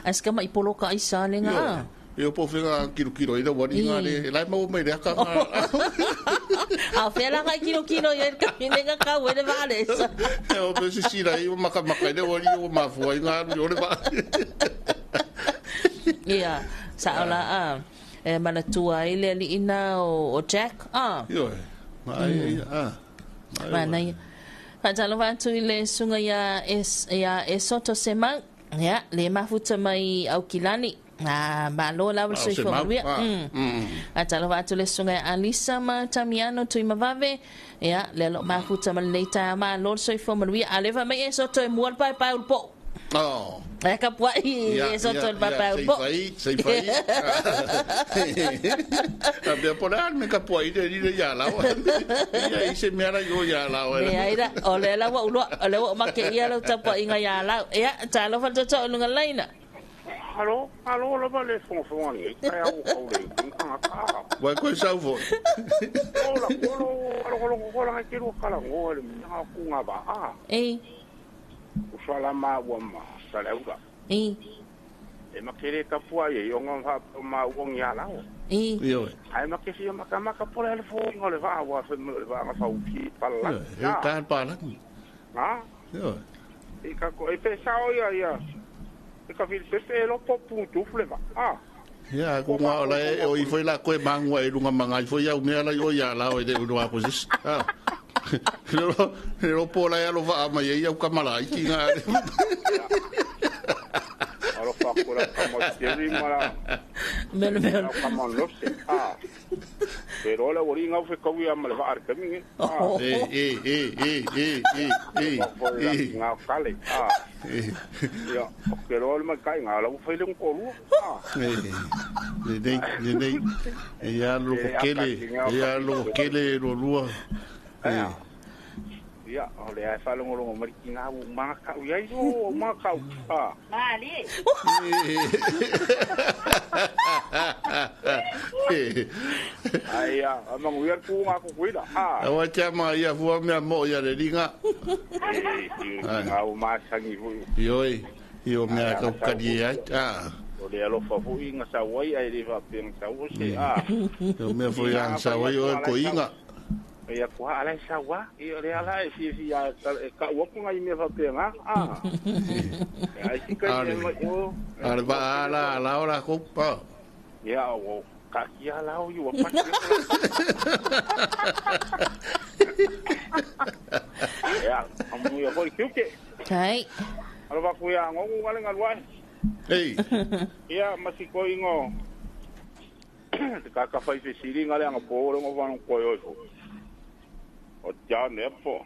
Aska mai polo ka isa le nga. Yo po fenga kilo ida wa nga le lai mo me de ka. A fela ka kilo yo ka minga ka we de vale. O pe si la yo maka de wa yo ma fo nga yo le va. Ia sa ala mana tua ile li ina o Jack yo mai mana ka talo va tu ile sunga ya soto sema ya le mafuta mai au kilani Malo la so fo maluia. Atalo va le sunga Alisa ma Tamiano tu mavave. Ya le lo ma futa ma leita ma lo so fo maluia. Aleva me so to mual pai pai po. Oh. Ka puai so to pai po. Sei fai. Abia porar me ka puai de ya la. Ya ise me ara yo ya la. Ya ira ole la wa ulo ole wa ma ke ya lo tapa inga ya la. Ya talo fa to lunga laina. Halo, lo vale fon ni. Kai au ko le. Wa ko sa fo. Ola ke ro kala ngol na ku nga ba. Usala ma wa ma sala uga. E makere ka pua ye yo nga ma wong ya la. Yo. Ai makere ma ka por el fo ngol va wa fe va nga fa uki pala. Ka pala. Ha? Yo. E ka ko e pe sa o ya. Ka fil se lo po punto fleva. Ya, ko ma la o I foi la ko mangwa e lunga manga foi ya me la yo ya la o de no a cosis. Lo po la ya lo va ma ya ka mala ki nga. Alo fa ko la como tiene mala. Mel. Como no sé. Pero la oringa fe ko ya mal va ar kami. Nga kale. Ya, pero el me cae nga la fe le un colu. Nei. Ya lo kele lo lua. Ya, ole ai fa longo marikina u maka u ya yo maka. Mali. Ai amang uer ku nga ku kuida. Awa chama ya fu me mo ya le ringa. Nga u ma sangi fu. Yo me ka kadia. Ole alo fa fu inga sa wai ai ri fa peng sa u se Yo me fu yang sa wai o ko inga. Ya ku ala sawa le ala si ya ka wo ku ngai me fa penga ai si ka yo ala ora ko pa ya wo ka ya la yo pa ya amu yo ko kiuke tai ala ba ku ya ngo ngale ngalwa ya masiko ingo ka fa se siri ngale ngo po ngo va ngo yo o ja nepo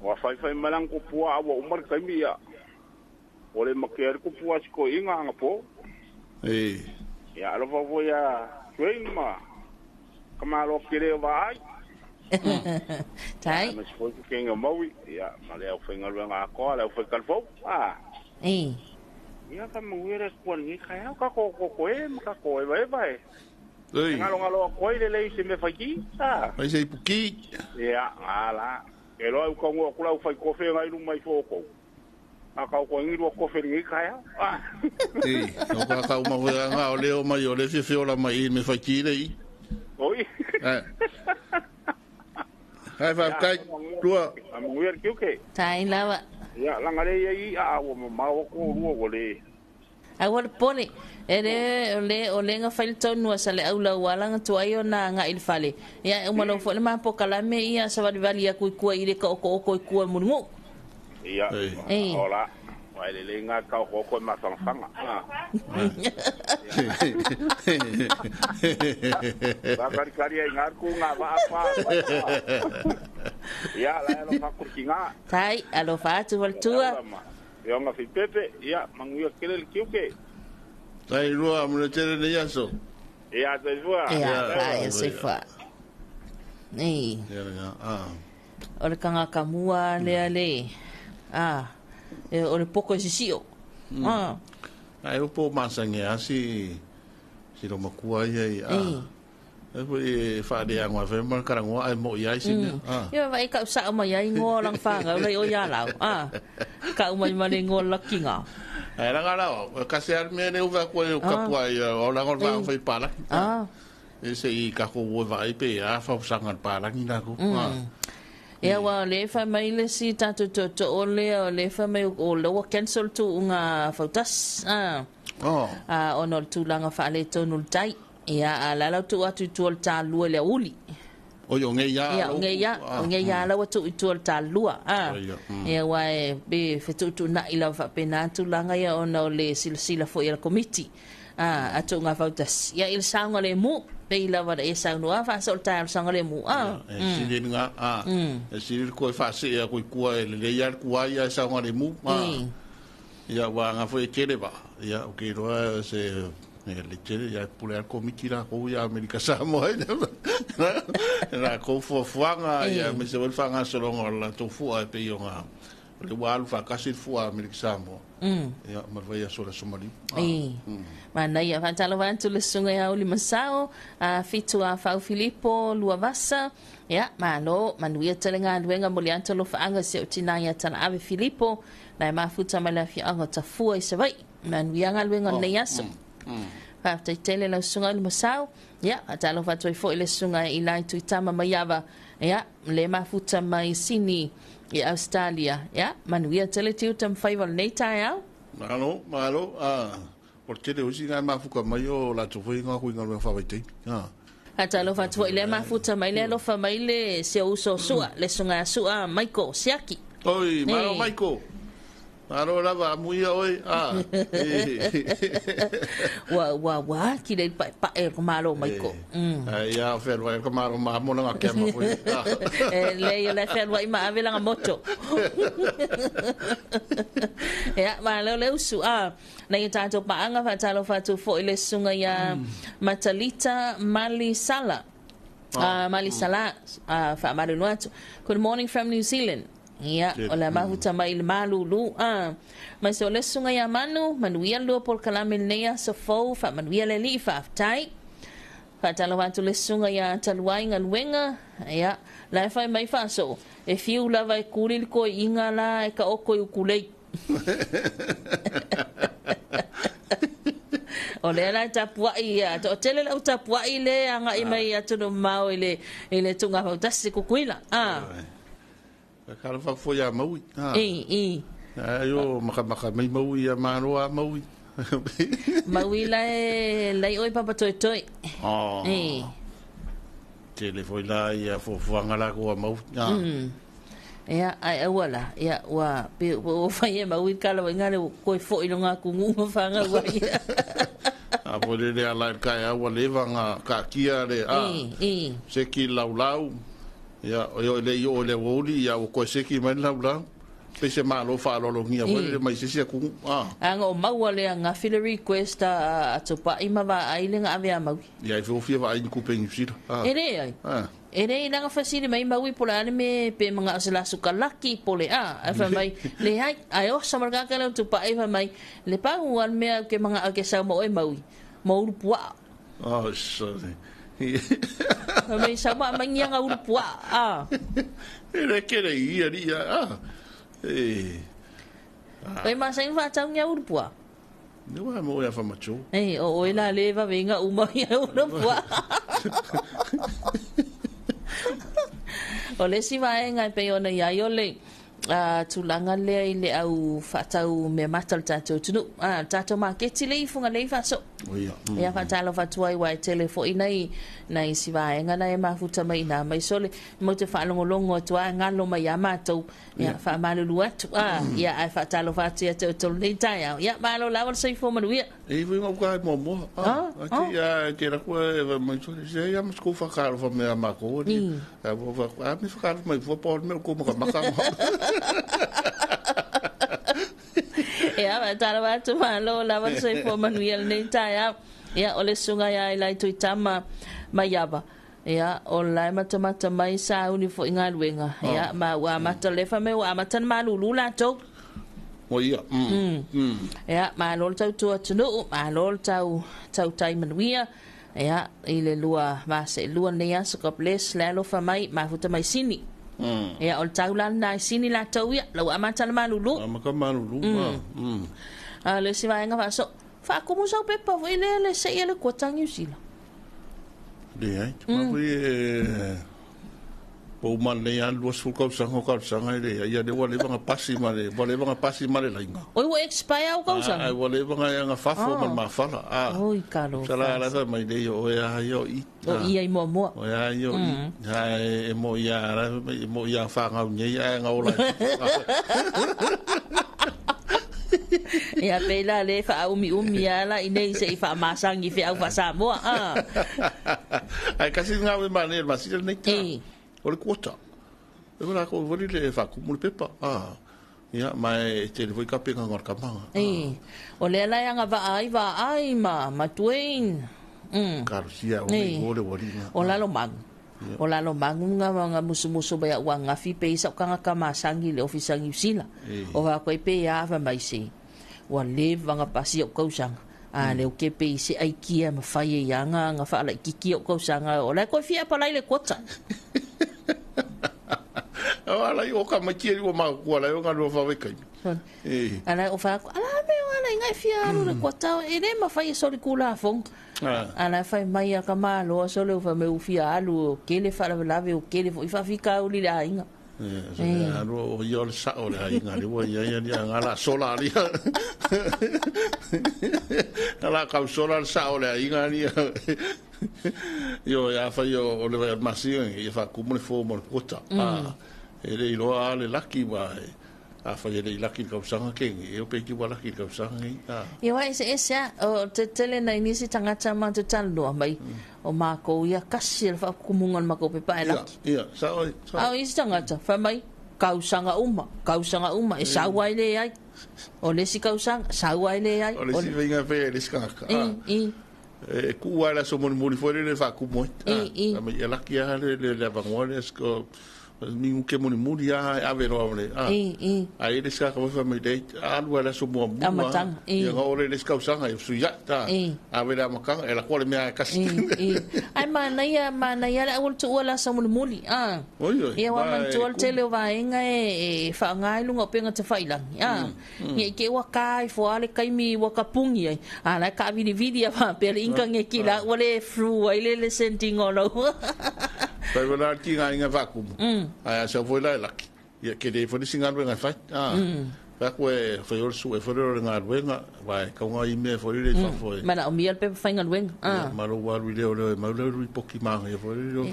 wa fai malang ko pua wa umar kamia ole maker ko pua ko inga nga po ya lo vo ya twema kama lo kire vai tai mas foi que nga maui ya male o fenga lo nga ko la foi kan fo ya ka muere ko ni kaya ka ko vai Ngalo ko ile se me faki. Ai sei puki. Ya, ala. Elo ko ngo kula fai ko fe ngai lu mai foko. Aka ko ngi ro ko fe ngi kaya. No ka uma nga o leo mai o le fe ola mai me faki dei. Oi. Hai va kai tua. Amu yer kiuke. Tai lava. Ya, langale yi o ma ko ruo le. Awal pone ole nga file ton wa sale aula wala nga to ayo na nga ilfale ya umalo fo le ma po kala me ia sa vali ya ku ile ka ko ku mungu ya hola wa le nga ka ko ma fanga ba kari ngar ku nga ba apa ya la lo fa kurkinga tai alo fa tu wal tua yo nga fi pepe ya mangu kele kiuke tai lua mo tere de yaso ya te lua ya se fa ore kanga kamua le ore poko sisio ai o po masange asi si lo makua ia e fa de angwa fe mar karango ai mo ia sin ia vai ka sa ma ia ngo lang fa ga le o ya la ka uma ma le ngo la kinga ai la gala o ka se ar me le o va ko ka pua ia o la ngol va fa pala e se I ka ko vai pe a fa sangan pala ni na ko ia wa le fa mai le si ta to o le fa mai o le wa cancel tu nga fautas onol tu langa fa le tonul tai ia ala la tu atu tu ta lu le uli O yo ngai ya. Ia ngai ya la watu itu ta lua ia wai be fetu na ila fa pena tu langa ia ona le silsila fo ia committee atu nga fautas ia il sanga le mu pe ila wa e sa no fa sol ta sanga le mu sili nga sili ko fa se ia ko ku le ia ku ia sanga le mu ia wa nga fo e kele ba ia o ke ro se le tele ya pule al committee la ko ya Amerika Samoa na ko fo fanga ya me se vol fanga solo la to fu a pe yo nga le wal fa kasi fu a Amerika Samoa ya ma vai ya sola somali mana ya fantalo vantu le sunga ya uli masao fitu a Fau Filipo Luavasa ya malo manuia telenga duenga molianto lo faanga se utina ya tana ave Filipo na mafuta malafi anga tafua isavai manuia ngalwenga ne yaso After tele la sunga le masao ya atalo fatoi fo ile sunga ila tu tama mayava ya le mafuta mai sini ya Australia ya manuia tele tu tam faival neta ya malo por tele usi ga mafuka mayo la tu foi nga ku nga fa vai atalo fatoi ile mafuta mai le lo fa mai le se uso sua le sunga sua Michael Siaki oi malo Michael Aro lava muia oi wa ki le pa e ko malo Michael ya fer wa ko malo ma mo nga ke mo le fer wa ma ave la moto ya malo le usu na ita to pa anga fa talo fa tu fo ile sunga ya Matalita Malisala fa Maluatu. Good morning from New Zealand. Ya, ola mahuta mai malulu mas ole sunga ya manuia lo por kalamel nea so fo fa manuia le li fa tai fa talawatu le sunga ya talwai ngal wenga ya la fa mai fa so e fiu la vai kuril ko inga la e ka oko ukulei ole la tapua ia to tele la tapua ile anga imai atu no mau ile tunga fa tasi kukuila Kala fa fo ya maui ayo maka mai maui ya maroa maui maui lai oi papa toi tele foi la ya fo ngala ko mau ya ai wala ya wa pe o fa ye maui kala ngale ko fo ilonga ku ngu fa nga wa a pole le ala ka ya wa leva nga ka kia le se ki laulau ya yo le woli ya ko se ki man la pe se malo fa lo ngia le mai se ku anga o mawale nga file request a to pa ima va ai le nga ave mau ya fo fia va ai ku pe ni sira ere nga fasile mai mau pola me pe mga asala sukalaki pole fa mai le ai o samarga ka le to pa ima mai le pa wan me ke mga ke sa mo e mau pua sorry Mai sama mangyang urupwa Era kere ia Kai masang fa chang nya urupwa Ne wa mo ya fa macho o ila leva venga uma ya urupwa Ole si vai ngai pe ona ya yo le tulanga le ile au fatau me matal tato tunu tato market le funga le fa so ya fatalo fatuai wa telefo inai nai si vai ngana e mafuta mai na mai sole mo te fa longo to ngalo mai ya mato ya fa malu atu ya ai fatalo fatia to le tai ya malo la sai fo manu ya e vi mo ka mo ati ya que era ko e mo se ya mo ko fa kar fo me ma ko ni vo fa mi fa kar mai fo por me ko mo ka ma ya va tu malo la va sai fo manuel nei tai ya ole sunga ya ila tu tama mayaba ya olai mata mai sa uni fo inga luenga ya ma wa mata lefa me wa mata malulu la to ya ya ma lol tau tu ma lol tau tai manuia ya ile lua va se lua nei so koples la lo fa mai ma futa mai sini ya ol taulan na sini la tau ya lo amata malulu le si va nga fa so fa como so pe pa le se ele ko tang yusila de ai ma foi po man le an luas fu kau sanga ile ia de wale banga pasi male lainga o expire o kau sanga ai wale banga nga fafo man ma fala oi kalo sala la mai de yo ya yo i o ia i mo o ya yo i mo ya fa nga nye ya nga ola ia pela le fa umi ala inei se fa masangi fe au fa Samoa ai kasi nga we mane mas ile nei o le kuota. E wala ko wali le fa ku mul pepa. Ia mai te le voi ka penga ngor kamanga. O le la nga va ai ma tuin. Karusia o le wali. O la lo mang. O la lo mang nga musu ba wa nga fi pe sa ka kamasangi le ofisangi sila. O va ko pe ya va mai se. Wa le va nga pasi o kausang. Le o ke pe se ai kia ma fai yanga nga fa la kiki o kausanga o la ko fia pa lai le kota. Ala yo ka machi o ma ko la yo nga lo fa we kai. Ala o fa ala me ala ngai fia lo ko ta e le ma fai so le kula fong. Ala fai mai ka ma lo so le fa me u fia alu ke le fa la ve o ke le fa fika u li la inga. Ro yo le sa o le inga le wo ya ngala sola li. Ala ka sola sa o le inga ni. Yo ya fa yo o le masio e fa como le fo mo kota. Ele lo ale laki ba a fa ele laki ka usanga ke e o pe ki wala ki ka usanga yo ese o te tele na inisi tangata ma te talo mai o ma ko ia kasi fa kumungan ma ko pe pa laki ia sa o isi tangata fa mai ka usanga uma e sa wai le ai o le si ka usanga sa wai le ai o le si venga pe le ska e ku wala so mo fo le fa ku mo ma ia laki a le vangole sko ni un ke moni ya ave no ave ai le ska ko fa me de alwa la so mo ya ore le ska usanga su ya ta ave la maka e la kwale me ka ai mana ya la ul tu wala so moni ia wa man tu tele va inga e fa ngai lunga penga te failang ye ke wa kai fo ale kai mi wa kapungi ai ala ka vidi va pe inga nge kila wale fru ai le senting olo Pai wala ki nga inga vakum. Ai sa foi la laki. Ia ke de foi singa nga fai. Pa ko e foi o su e foi o nga wenga, vai ka nga ime foi le fa foi. Mana o miel pe fai nga wenga. Ma lo wa ri le ma lo ri poki ma e foi lo.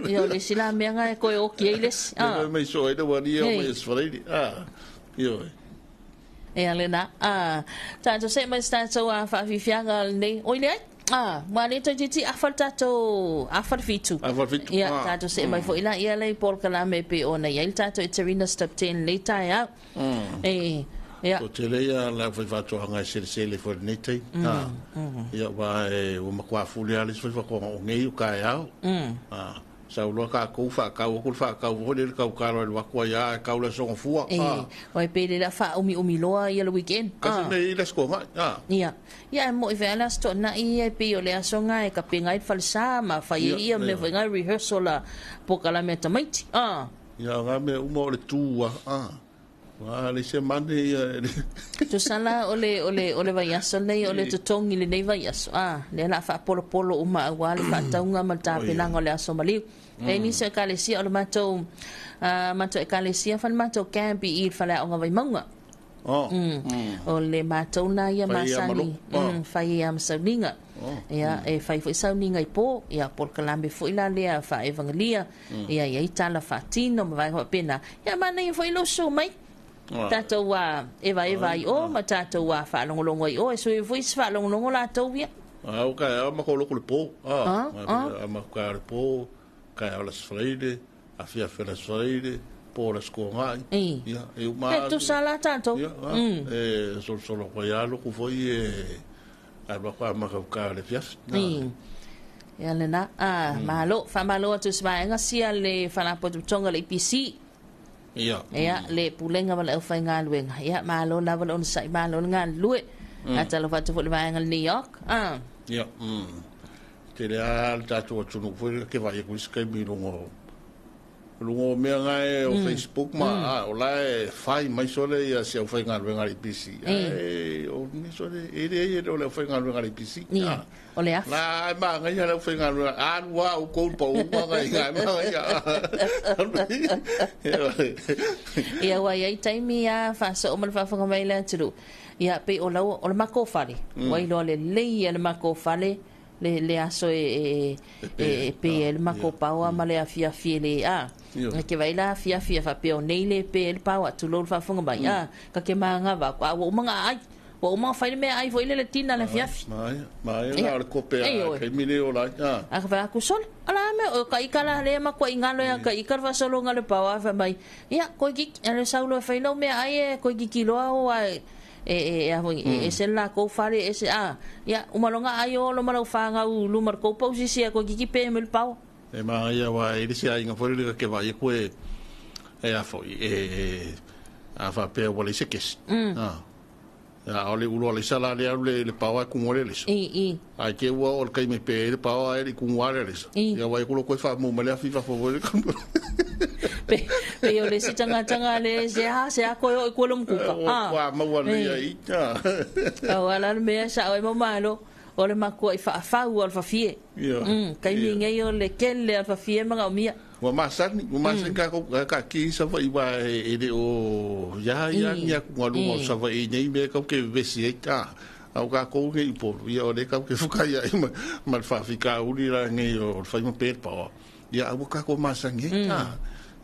Ia le sila me nga ko o ki eles. Me so e de wa ri o me foi. Io. E alena tanto se mai sta so a fa fianga nei. Oi le ma le titi afal fitu ia tato se mai fo ila ia le por kala me pe ona ia tato eterina step 10 later ya ia to tele ia la foi fato nga sele for nete ia va o makwa fuli ali foi ko ngei ka ya sa lo ka ko fa ka o fa ka o le ka ka lo wa ya ka lo so fu o pe le la fa umi loa ia le weekend ka se le sko ia mo i vela sto na ia pe o le asonga e ka pinga i falsa ma fa ia me venga rehearsal la po kala me tamaiti ia nga me mo le tua wa le se mande ia to sala ole vai aso nei ole to tongi le nei vai aso le la fa polo uma wa le fa taunga ma ta pelanga le aso mali e ni se kalesia ole mato e kalesia fa mato campi i fa la nga vai manga o le mato na ia masani fa ia msaninga ia e fa sauninga i po ia por kalambe fo ila le fa evangelia ia ia tala fatino ma vai ho pena ia mana ia fo ilo so mai tato wa eva i o ma tato wa fa longo i o e so e voice fa longo la to via o ka ma ko lo po ma ka po ka ala sfreide a fia fela sfreide por as ko ngai ia e ma tu sala tato solo ko ya lo ko foi a ba ka ma ka le fias ia le na malo fa malo tu sma nga sia le fa na po tonga le PC ia le pulenga wala fa nga luenga ia malo la wala on sai malo nga lue ata lo fatu le vai nga New York ia te le al tatu tu no foi que vai ku ska mi no lungo mea ngai o Facebook ma o lai fai mai sole ia se o fai ngari PC o ni sole e le fai ngari PC o le af la ma ngai ia le fai ngari wa o ko po ngai ma ia ia wa ia taimi ia fa so o mal fa fa mai la tru ia pe o lau o le mako fale wai lo le le le mako fale le aso pe el mako paua ma le afia fiele ke vai la fia fa pe o nei le pe el paua tu lo fa funga mai ka ke manga va kwa o manga ai o ma fa me ai foi le tina la fia mai la ko pe ke mine o la a va ku sol ala me o ka ikala le ma ko ingalo ya ka ikar va solo ngale paua fa mai ia ko gi ele saulo fa lo me ai ko gi kilo o ai se la ko fare ese ya umalonga ayo lo malo fanga u lu mar ko posisi ko ki pe mel pau e ma ya wa e disi ai nga fore ke va ko e a fo a fa pe wala se kes ya ole ulo le sala le pau ku ngore le ai ke wa o kai me pe le pau ai ku ngore le ya wa ko ko fa mo mele a fifa fo pe yo le si tanga le se a ko lo mkuka wa ma wa le ai wala me sa o mo malo o le mako i fa o fa fie kai mi ngai o le kele fa fie ma mia wa ma san ka ki sa va i wa e de o ya ku ngolu mo sa va i nei me ka ke vesi ta au ka ko ke po ya o le ka ke fuka ya ma fa fika uri la ngai o fa mo pe pa ya au ka ko ma san ngai ta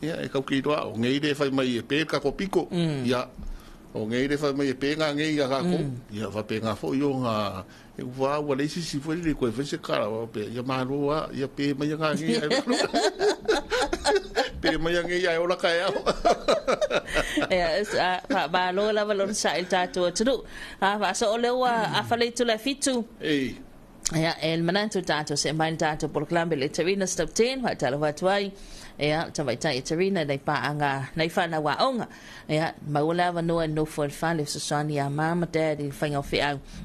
ya e ka ki doa o ngai de fa mai pe ka ko piko ya o ngai de fa mai pe nga ngai ka ko ya fa pe nga fo yo nga e wa wa le si fo le ko fe se kara pe ya ma ro ya pe mai nga ngai pe mai ngai ya o la ka ya pa ba lo la valon sa il tato tu va so le wa a fa le tu la fitu ya el mananto tato se mai tato por clambe le terina stop 10 va talo va tuai ta vai tai terina dai pa anga nei fa na wa onga maula va no for fale so sani ya mama daddy fai of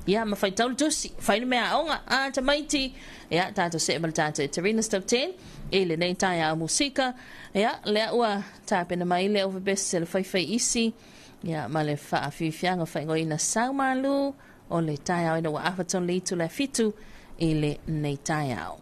ya ma fai tau jusi fai me onga ta maiti tato se mal tato terina stop 10 ele nei tai a musika le wa ta pe na mai le over best sel fai isi ma le fa fi fianga fai ngoina sau malu o le tai au ina wa afaton le tu la fitu ele nei tai au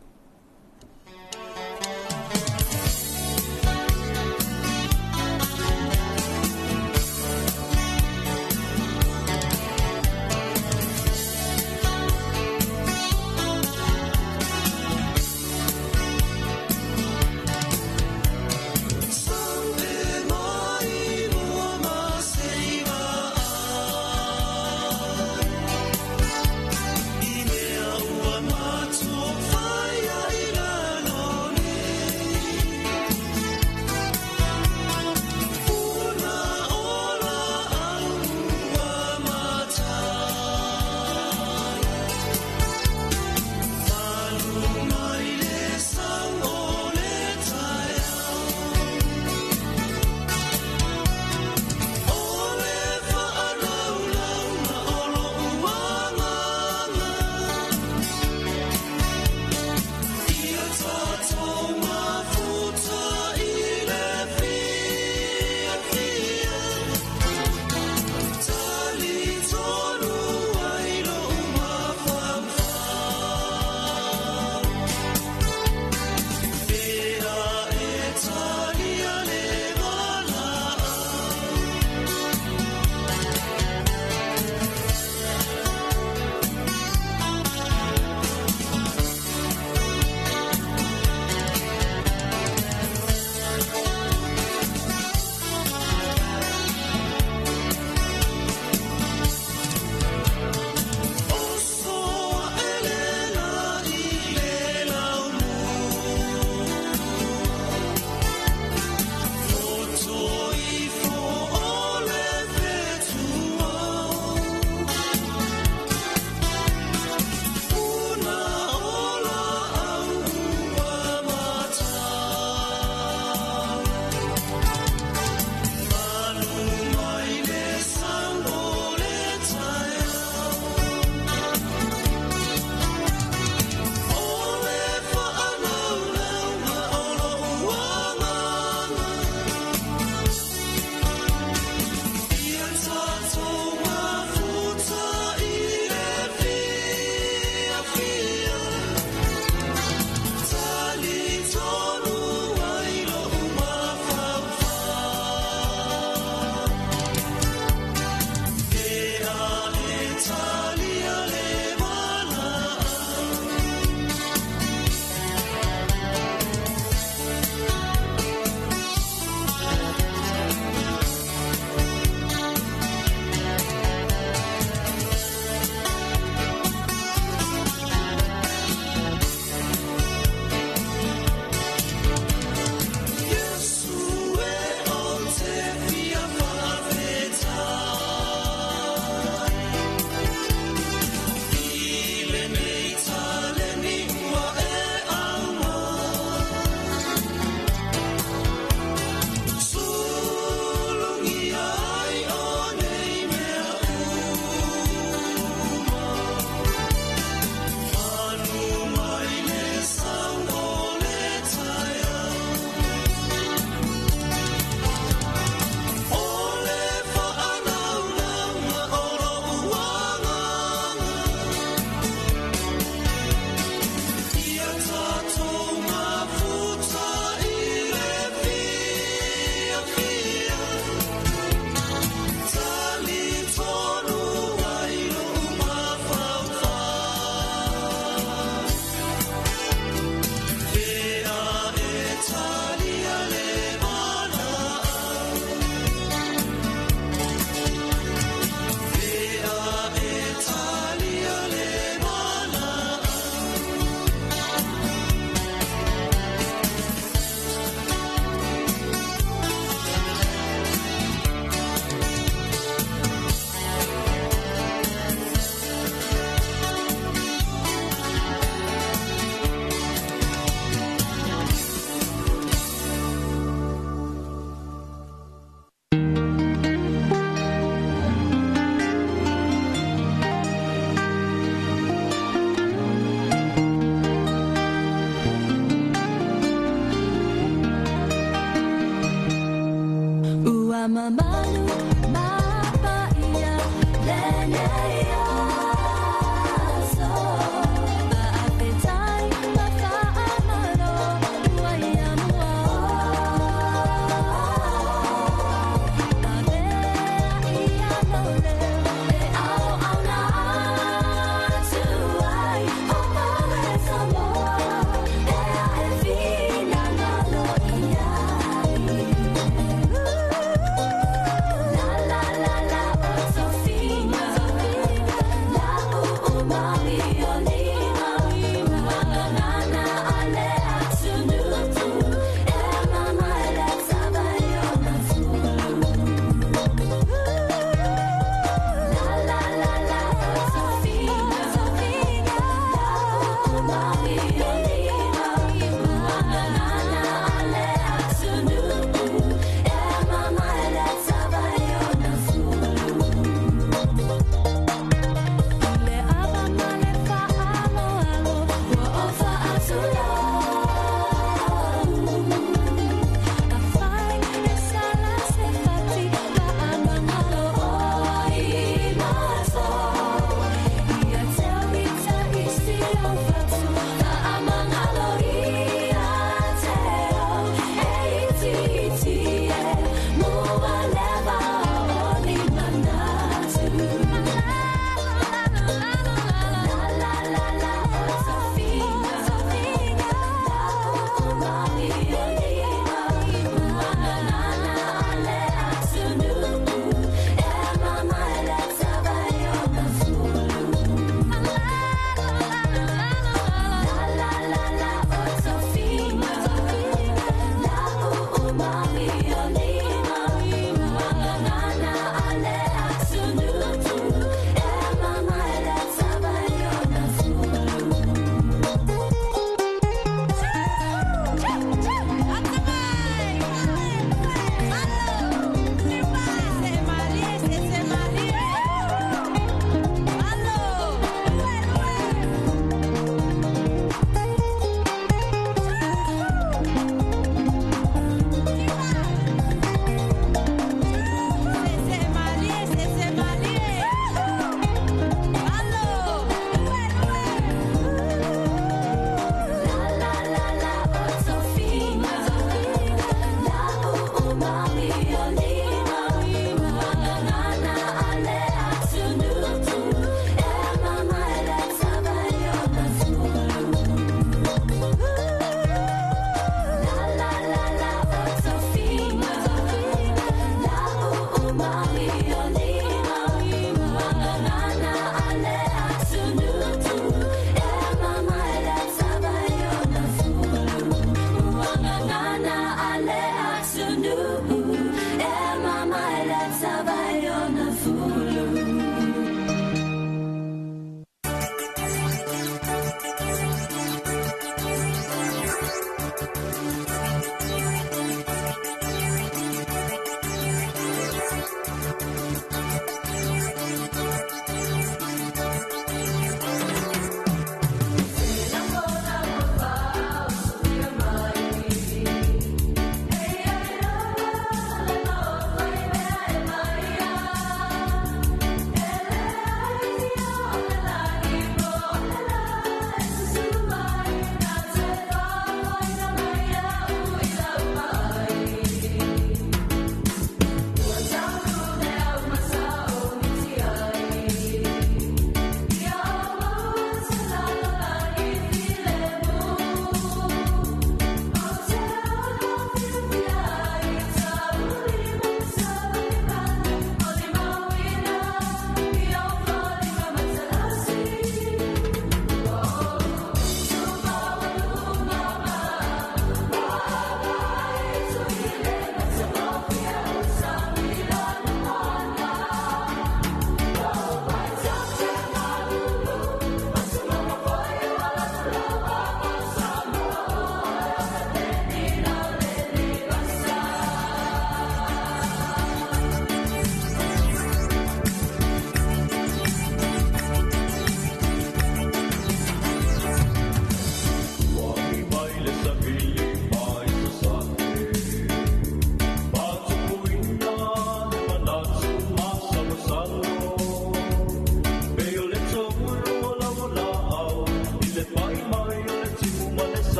Fight!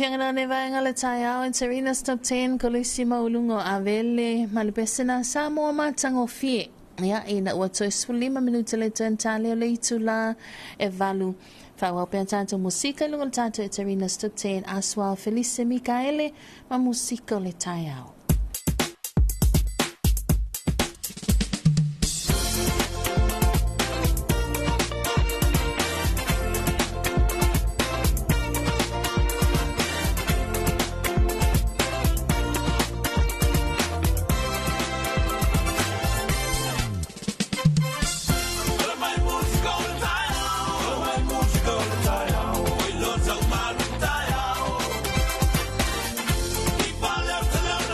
Hiangana ne vaenga le taiao en Serena's Top 10 kolisi maulungo avele malipesena Samoa matango fie. Ya ina wato sulima minuta le tentale le itula e valu. Fawa pe tanto musika lungo tanto Serena's Top 10 aswa Felice Micaele ma musika le taiao.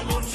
Go to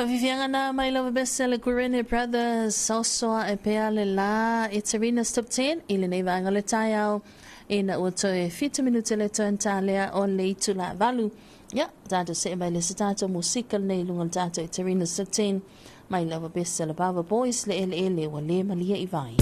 Vivianga na mai lava bestseller Guarani Brothers Sosoa e pea le la It's Arena's Top 10 i le nei vanga le tai au e na ua toe 50 minute le toe ntalea o le itu la valu ia tātou se mai le se tātou musika nei lunga le tātou It's Arena's Top 10 mai lava bestseller Bava Boys le ele wa le malia i vai.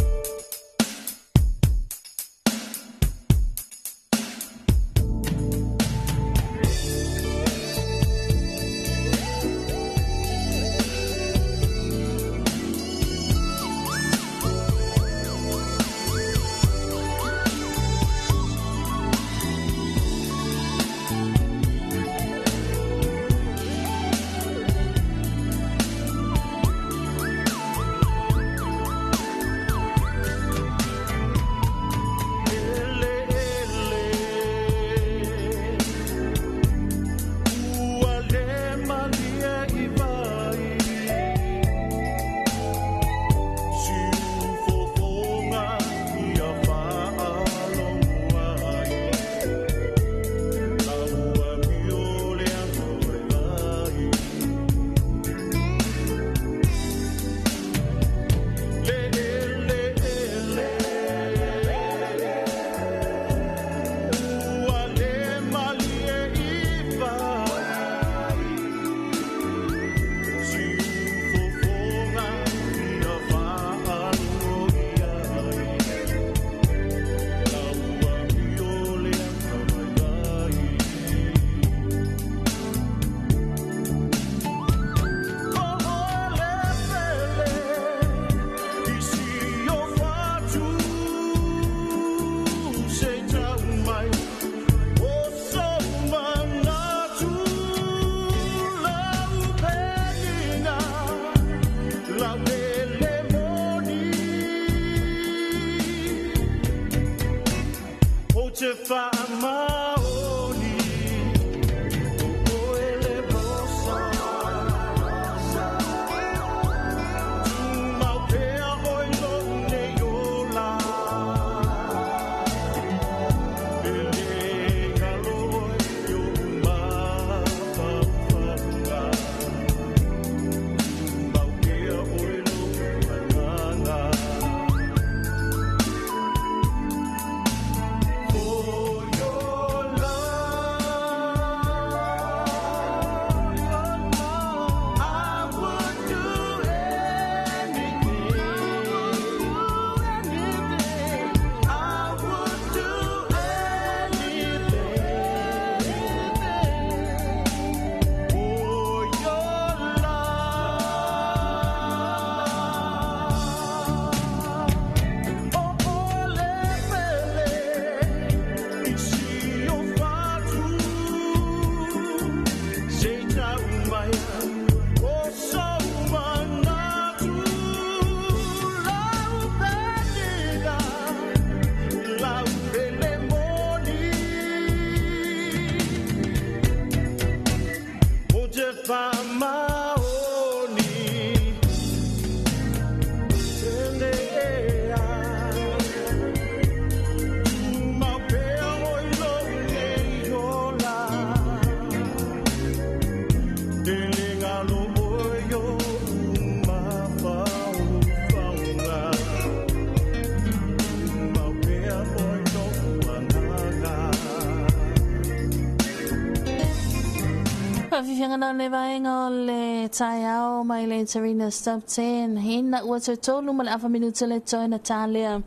fiangana le vaenga le taiao mai le Serena Stop 10 hina ua tolu ma le afa minuta le toi Natalia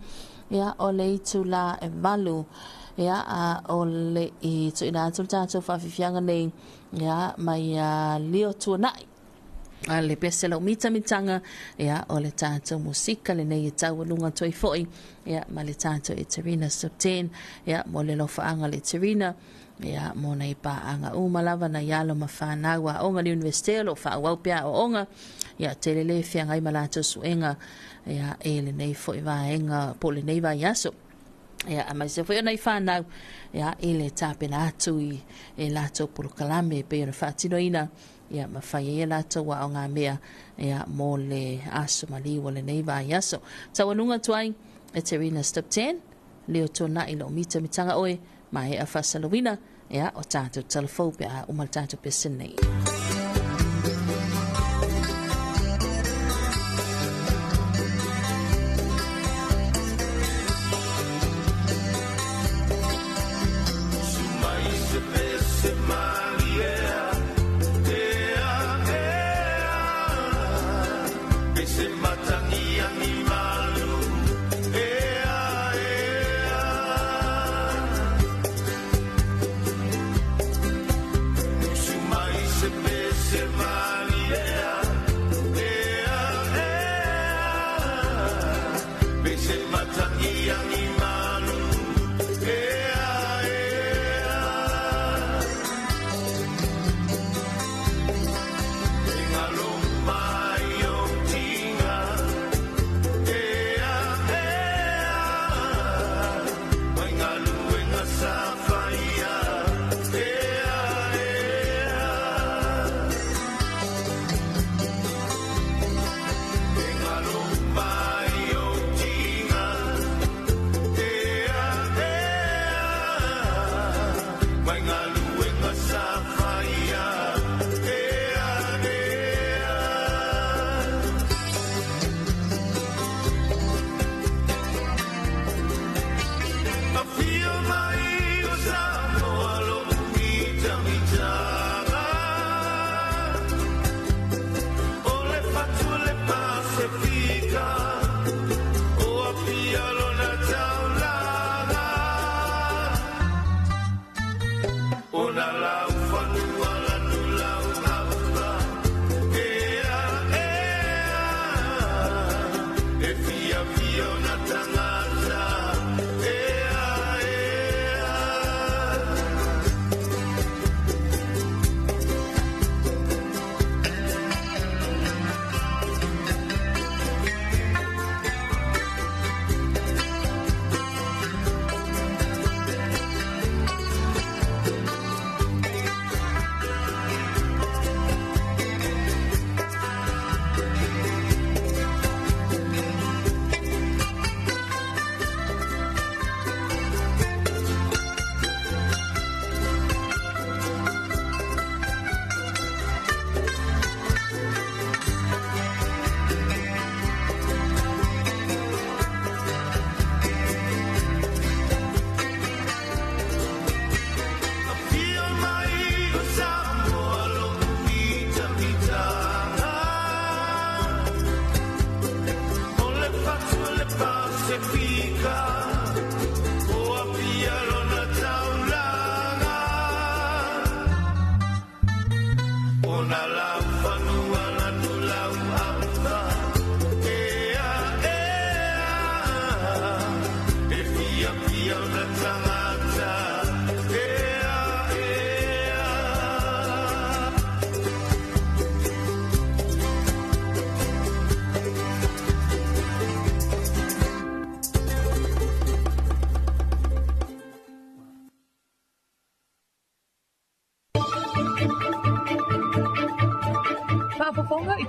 ia o le itu la e valu ia a o le i tu ina tu tato fa fianga nei ia mai leo tuanai a le pese la mita mitanga ia o le tato musika le nei tau lunga toi foi ia ma le tato e Serena Stop 10 ia mo le lofaanga le Serena ia mo nei pa anga umalava na yalo mafana wa onga ni universite lo fa wa pia o onga ia telele fianga i malato suenga ia ele nei foi va enga pole nei va yaso ia ama se foi nei fana ia ele tapena atu i e lato por kalame pe na fatino ina ia mafai e lato wa onga mea ia mo le aso mali wale nei va yaso tawanunga tuai e Serena Stop 10 leo tona ilo mita mitanga oe mai a fasalowina ia o tātou telefou pe a umal tātou pe sinei.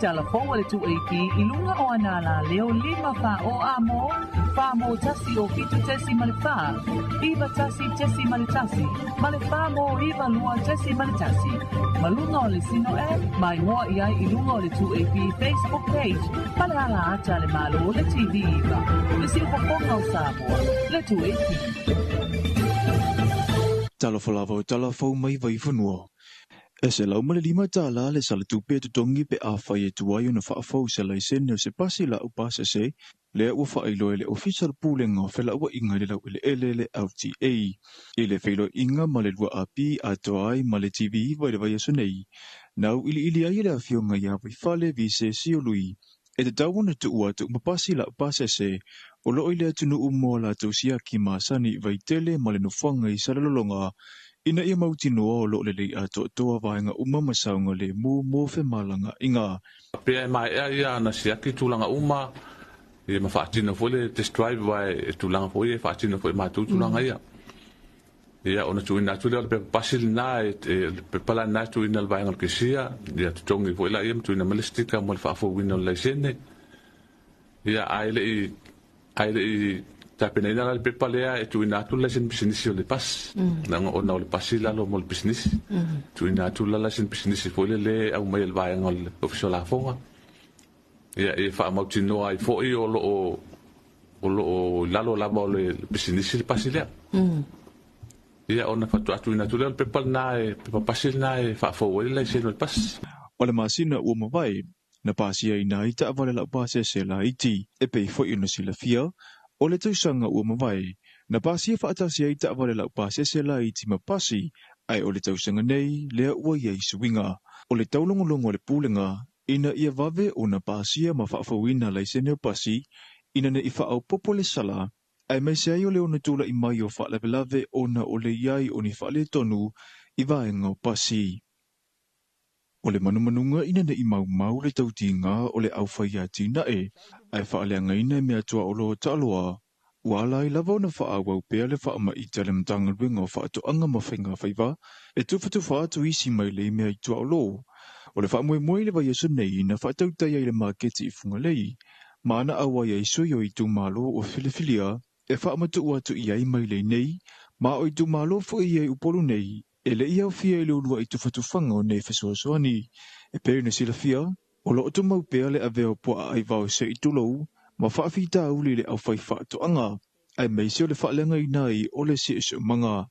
Telefon le tu AP ilunga o anala leo 5 fa o amo fa mo tasi o fitu tesi malifa iba tasi tesi malitasi malifa mo iba lua tesi malitasi malunga o le sino e mai ngoa ia ilunga o le tu AP Facebook page palala ata le malo le TV iba le silpoponga o Samoa le tu AP Talafalavo talafau mai vai fanua E se lau male lima ta la le sala tupe tutongi pe a whai tu wai una whaafau se lai sene o se pasi la upasa se le ua whailo ele official pooling o whela ua inga le lau ele LTA. I le whailo inga male lua api a toai male TV vai le vai aso nei. Nau ili ai le awhio ngai a vai whale vi se sio lui. E te tawana tu ua tu mapasi la upasa se o loo ile atunu umoa la tau sia ki maasani vai tele male nuwhanga I salalolonga ina ia mauti noa o loo lelei a toa vaenga umama saunga le mo fe malanga inga. Pea mai ia na siaki tūlanga uma, e ma whaatina fwele test drive vai e tūlanga fwele, whaatina fwele mātou tūlanga ia. Ia ona tuina tūlea pe pasil na e pe pala na tuina vaenga ke sia, ia tutongi fwele ia tuina malestika mo le whaafo wina o leisene. Ia aile I tapena ina le pepa lea e tuina atu laisen business o le pas. Nanga ona o le pasi lalo mo le business. Tuina atu la laisen business fwele le au mai el vaenga o le official a fonga. Ia e wha amauti noa I fwoi o lo lalo lama o le business le pasi lea. Ia ona whatu atu ina atu lea le pepa na e pepa pasi na e wha fwoi laisen o le pas. O le masina ua mawai, na pasi ai na ita avale la pasi se la iti e pei fwoi una sila fia, o le tausanga ua mawai, na pasi e whaatasi ai ta avale la pasi se la iti mapasi, ai o le tausanga nei lea ua iei suinga. O le taulongolongo o le pūlenga, ina ia vave o na pasi ma whaafawina laisene o pasi, ina ne I whaau popo le sala, ai mai se ai o le ona tula I mai o whaalavelave o na o le iai o ni whaale tonu I vaenga o pasi. O le manumanunga ina ne I mau le tautinga o le au whaiati na ai whaaleanga ina mea tua o lo taloa, ua I lava ona whaawau pea le whaama I tale mtanga luenga o whaatoanga mawhainga whaiva, e tufatu whaatu isi mai le mea I tua o lo. O le whaamue le vai aso nei na whaatautai ai le maketi I funga lei, maana awa ia iso yo I tu malo o Filifilia, e whaamatu uatu I ai mai le nei, ma o I tu malo fo I ai upolu nei, e le ia o fia I le ulua I tufatu whanga o nei fesoasoani, e peri na sila fia, o lo otu mau pea le aveo poa ai vau se I tulou, ma whaafita uli le au whai whaatoanga, ai meisi o le whaalenga I nai o le si iso manga.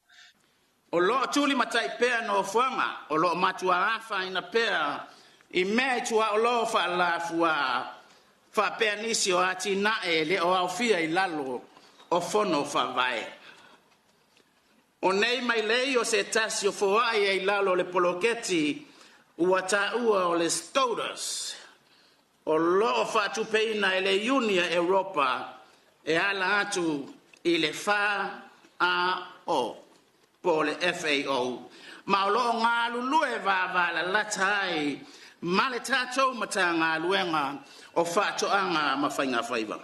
O lo tuli matai pea no fuanga, o lo matua afa ina pea, I mea tua o lo fa la fa pea nisi o ati na le o au fia I lalo o fono fa vai. O nei mai lei o se tasi o foai ai lalo le poloketi ua ta ua o le stodas. O lo fa tu peina e le Unia Europa e ala atu I le fa a o po le FAO. Ma o lo ngā lulue va la latai ma le tātou mata ngā luenga o whaatoanga mawhainga whaiva.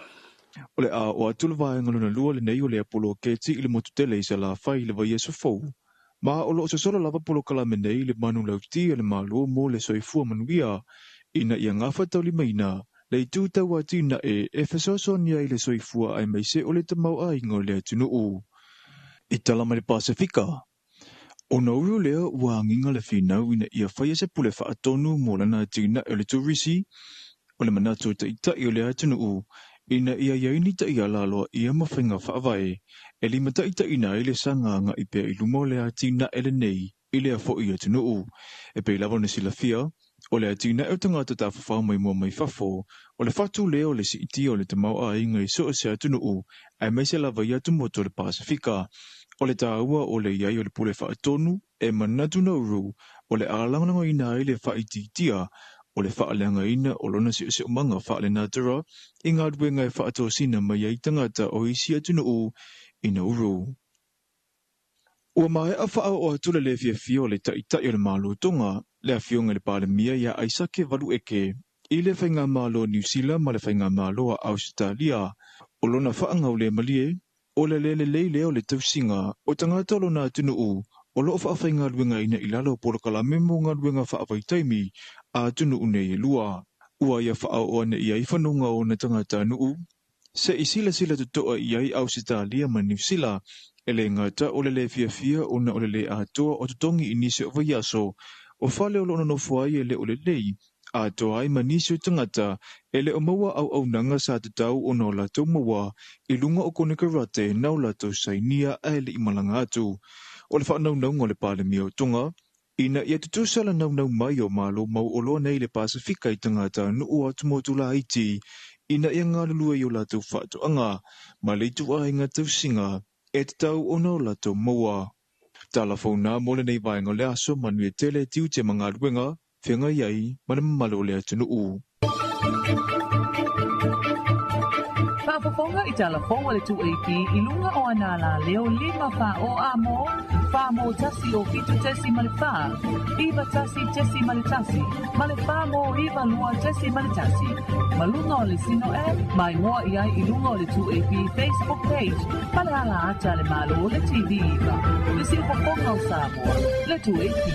O le a o atulu vaenga luna lua le nei o le apolo keti I le motutele I sa la whai le vai esu fau. Ma o lo o solo lava polo kalame nei le manu lauti le malo mo le soifua manuia ina ia ngafa tau li maina le I tūtau atina e fesoasonia I le soifua ai maise o le tamau a ingo le atunu u. I talama le Pasifika. O nauru lea ua anginga le whinau ina ia whai se pule whaatonu mo lana tina o le turisi o le manatu ta itai o le atunu u. Ina ia iaini ta ia laloa ia mawhainga whaavae, e lima ta ita ina ele sanganga I pea I lumo le atina ele nei, I le afo ia tunu u. E pei lava na sila fia, o le atina e tangata ta whawha mai mua mai whafo, o le whatu leo le si iti o le tamau a inga I so se atunu u, ai mai se lava ia tumoto le Pasifika, o le tāua o le iai o le pule whaatonu, e manatu na uru, o le alangango ina ele whaititia, o le whaaleanga ina o lona si o manga whaale natara, I ngā ruenga e whaato sina mai ai tangata o isi atunu u ina uru. Ua mai a whaau o atula le fia o le taitai o le malo tonga, le a fionga le pāle mia ia aisake valu eke, I le whainga malo New Zealand ma le whainga malo a Australia, o lona whaangau le malie, o le leo le tausinga, o tangata lona atunu u, o loo whaawhainga ruenga ina I lalo polokala memo ngā ruenga whaawhaitaimi a tunu une I lua. Ua ia whaau o ane ia I whanonga o na tangata nuu. Se I sila tutoa ia I Australia ma New Zealand, ele ngata o le fia o na o le atoa o tutongi I nisi o vaiaso, o whale o lona no fuai ele o le lei, a toa ai ma nisi o tangata, ele o maua au nanga sa tatau o na o lato maua, I lunga o kone karate na o lato sainia a ele I malanga atu. O le whanau o le pāle mia o tonga, Ina ia tutusala nau mai o malo mau oloa nei le Pasifika I tangata nuu atu motula Haiti. Ina ia ngalulua I o latou whaatoanga, ma le tua inga tausinga, e te tau ona o latou maua. Talafona mole nei vaenga le aso manu e tele tiu te mga luenga, whianga iai, mana malo le atu nuu. Whaapafonga I talafonga le tuaiki I lunga o anala leo 5 wha o amo, wha mo tasi o fitu tesi male wha, iwa tasi tesi male tasi, male wha mo iwa lua tesi male tasi. Malunga o le sino mai ngoa iai I lunga o le tuaiki Facebook page, pale ala ata le malo le TV iwa, le silpafonga o Samoa, le tuaiki.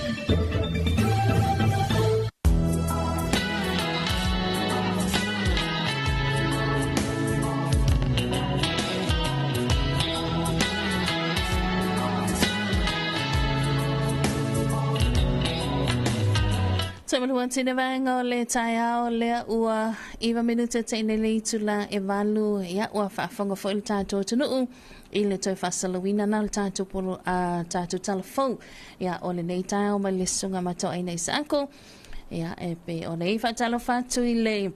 Tamalua tine vanga o le taia o lea ua iwa minuta teine le itula e walu ia ua whaafonga fo il tātou tunuu I le toi whasalawina na le tātou polo a tātou talafou ia o le nei taia o ma le sunga mato ai nei sako ia e pe o nei whatalo whatu I le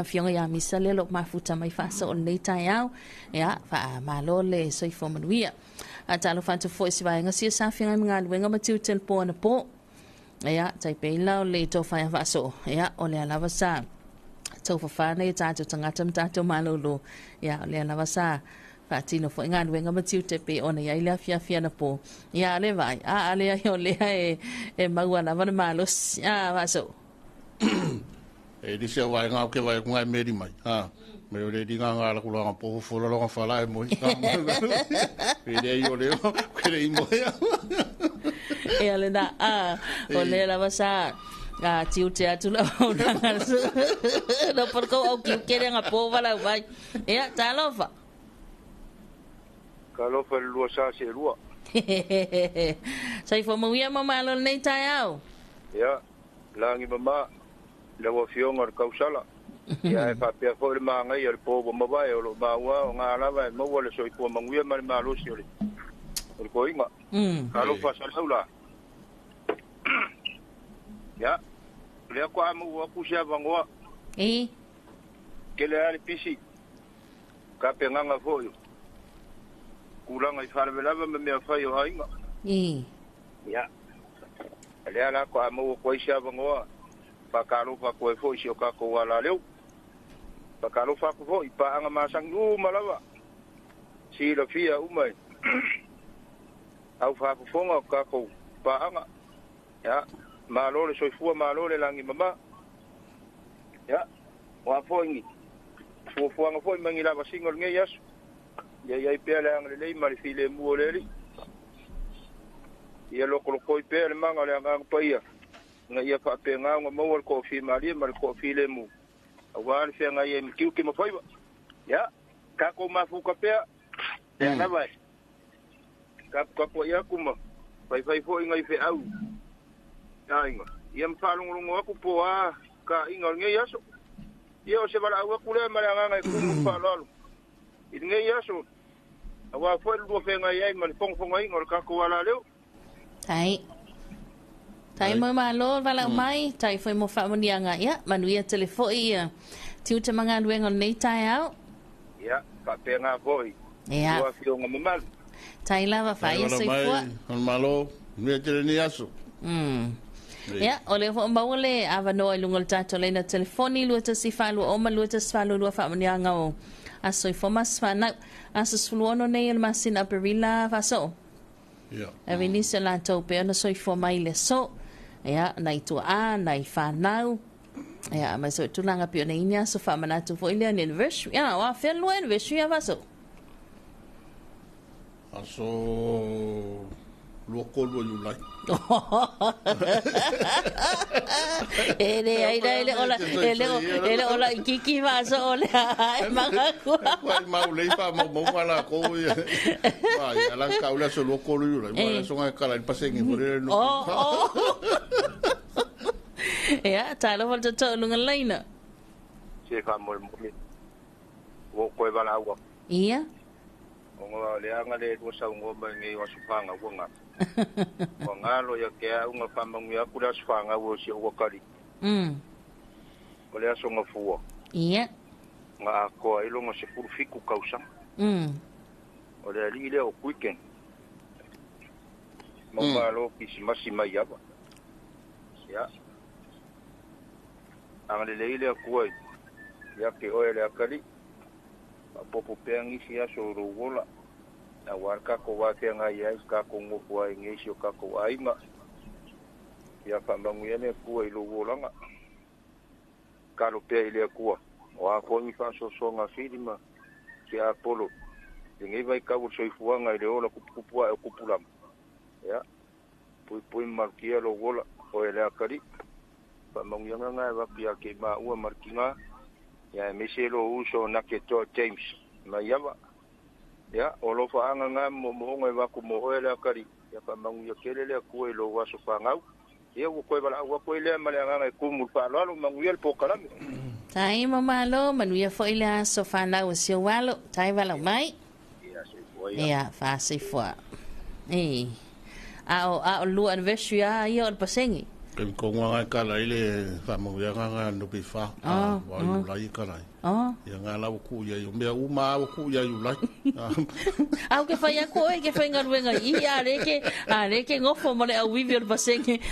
fionga ia misa le lo mafuta mai whasa o le nei taia ia wha malo le soifo manuia a talo whatu fo isi vaenga sia sa fionga mga luenga matiu telpo ana po ia taipei lau le tō whaia whaso ia o le alawa sa tō whawhana I tātou tangata mtātou malolo ia o le alawa sa whaatino fo inga nuenga matiu te pe ona ia ilea fia na po ia le vai a lea o lea e maua alawa na malos ia whaso e disi a wai ngau ke wai kungai meri mai me o le dinga ngā la kula ngā pohu fula longa whala e moi e le I o leo kere I moia e ale na o le la basa tiu te atu la ona no por ko o ki kere nga po wala vai e ta lofa ka lofa lua sa se lua sai fo mo ia mama lo nei tai au ya langi mama le wa fionga kausala ya e fa pe fo le manga ia le po mo vai o lo ba wa nga la vai mo le soi po manguia ma ma lo si o le ko inga ka lofa sa laula ya le ko amu wa pusia bangoa ke le ale pisi ka penganga foi kulanga I fara velava me fai o ainga ya le ala ko amu ko isia bangoa pa kalo pa ko foi si o ka ko wala leu pa kalo fa ko foi pa anga masang malawa si la fia umai au fa ko fonga ka ko pa anga ya malo le soifua malo le langi mama ya wa foingi fuanga foi mangi lava singol nge yasu ya pele ang le mali file mu le ya lo ko pele manga le ang paia nga ia fa pe nga mo ko fi mali mal ko fi le mu awan fe nga ye kiu ki mo foi ya ka ko ma fu ka pe ya na vai ka ko ya kuma fai foi nga fe au ainga ia mfalungulungu aku po ka inga nge yaso ia o se bala au ku le mala nga ku mfalalo I nge yaso awa foi lu fenga ia mal fong ai ngol ka ko wala leo tai mo malo wala mai tai foi mo fa monia nga ia manuia telefoi ia tiu te manga luenga nei tai au ia pa penga foi ia wa fionga mamal tai lava fa ia sei fo malo me te ni yaso ya ole fo mbawole ava no ilungol tato le na telefoni lu ta sifalu o ma lu ta sifalu lu fa manyanga o aso fo mas fa na aso suluono nei el masin aperila fa so ya ave ni se la to pe na so fo mai le so ya na itu na fa nau ya ma so tu langa pe na inya so fa mana tu fo ile anniversary ya wa fe lu anniversary ya va so aso Luoko lu you like. Ele ola kiki vaso ole ai manga ko. Wai mau lei pa mau wala ko. Wai ala ka ula so luoko lu you like. Wala so nga kala pasengi fore no. Ya, talo volta to lunga leina. Se ka mo mo. Wo ko wala wa. Ia. Onga le anga le do sa ngo ba ngi wa supanga wonga. Wonga lo ya ke unga pamangu ya kula supanga wo si wo kali. Ole aso nga fuwa. Ia. Nga ko ilo nga se fiku kausa. Ole ali le o weekend. Mambalo kisi masima yaba. Ya. Anga le ile ko ya ke oele akali. Popo pengi sia so rogola. Na warka ko wa ke nga ya ka ko ngo ko ai ngi sio ka ko ai ma. Ya pamangu ya ne ko ilo wolanga. Kalo pe ile ko wa ko ni fa so nga filima ke Apollo ngi vai ka wo soifua nga ile ola kupupua e kupulam ya pui markia lo gola o ele akari pa mangyanga nga va pia ke ma u markinga ya meselo uso na ke to James na yaba ya olo fa nga mo nga va ku mo ele akari ya pa mangya kelele ku lo wa so fa ngau ya wo ko bala wo ko ile mala nga ku mu pa lo mangya po kala Tai mamalo manuia foi la sofana o seu walo tai wala mai ia fa se foi a lu anniversary ia o pasengi ko nga kala ile fa mo ya nga no pe fa wa lu lai kala ya nga la ku ya yo me u ma ku ya yu lai au ke fa ya ko ke fa ngar wenga ia reke ngofo mo le a wivi o pasengi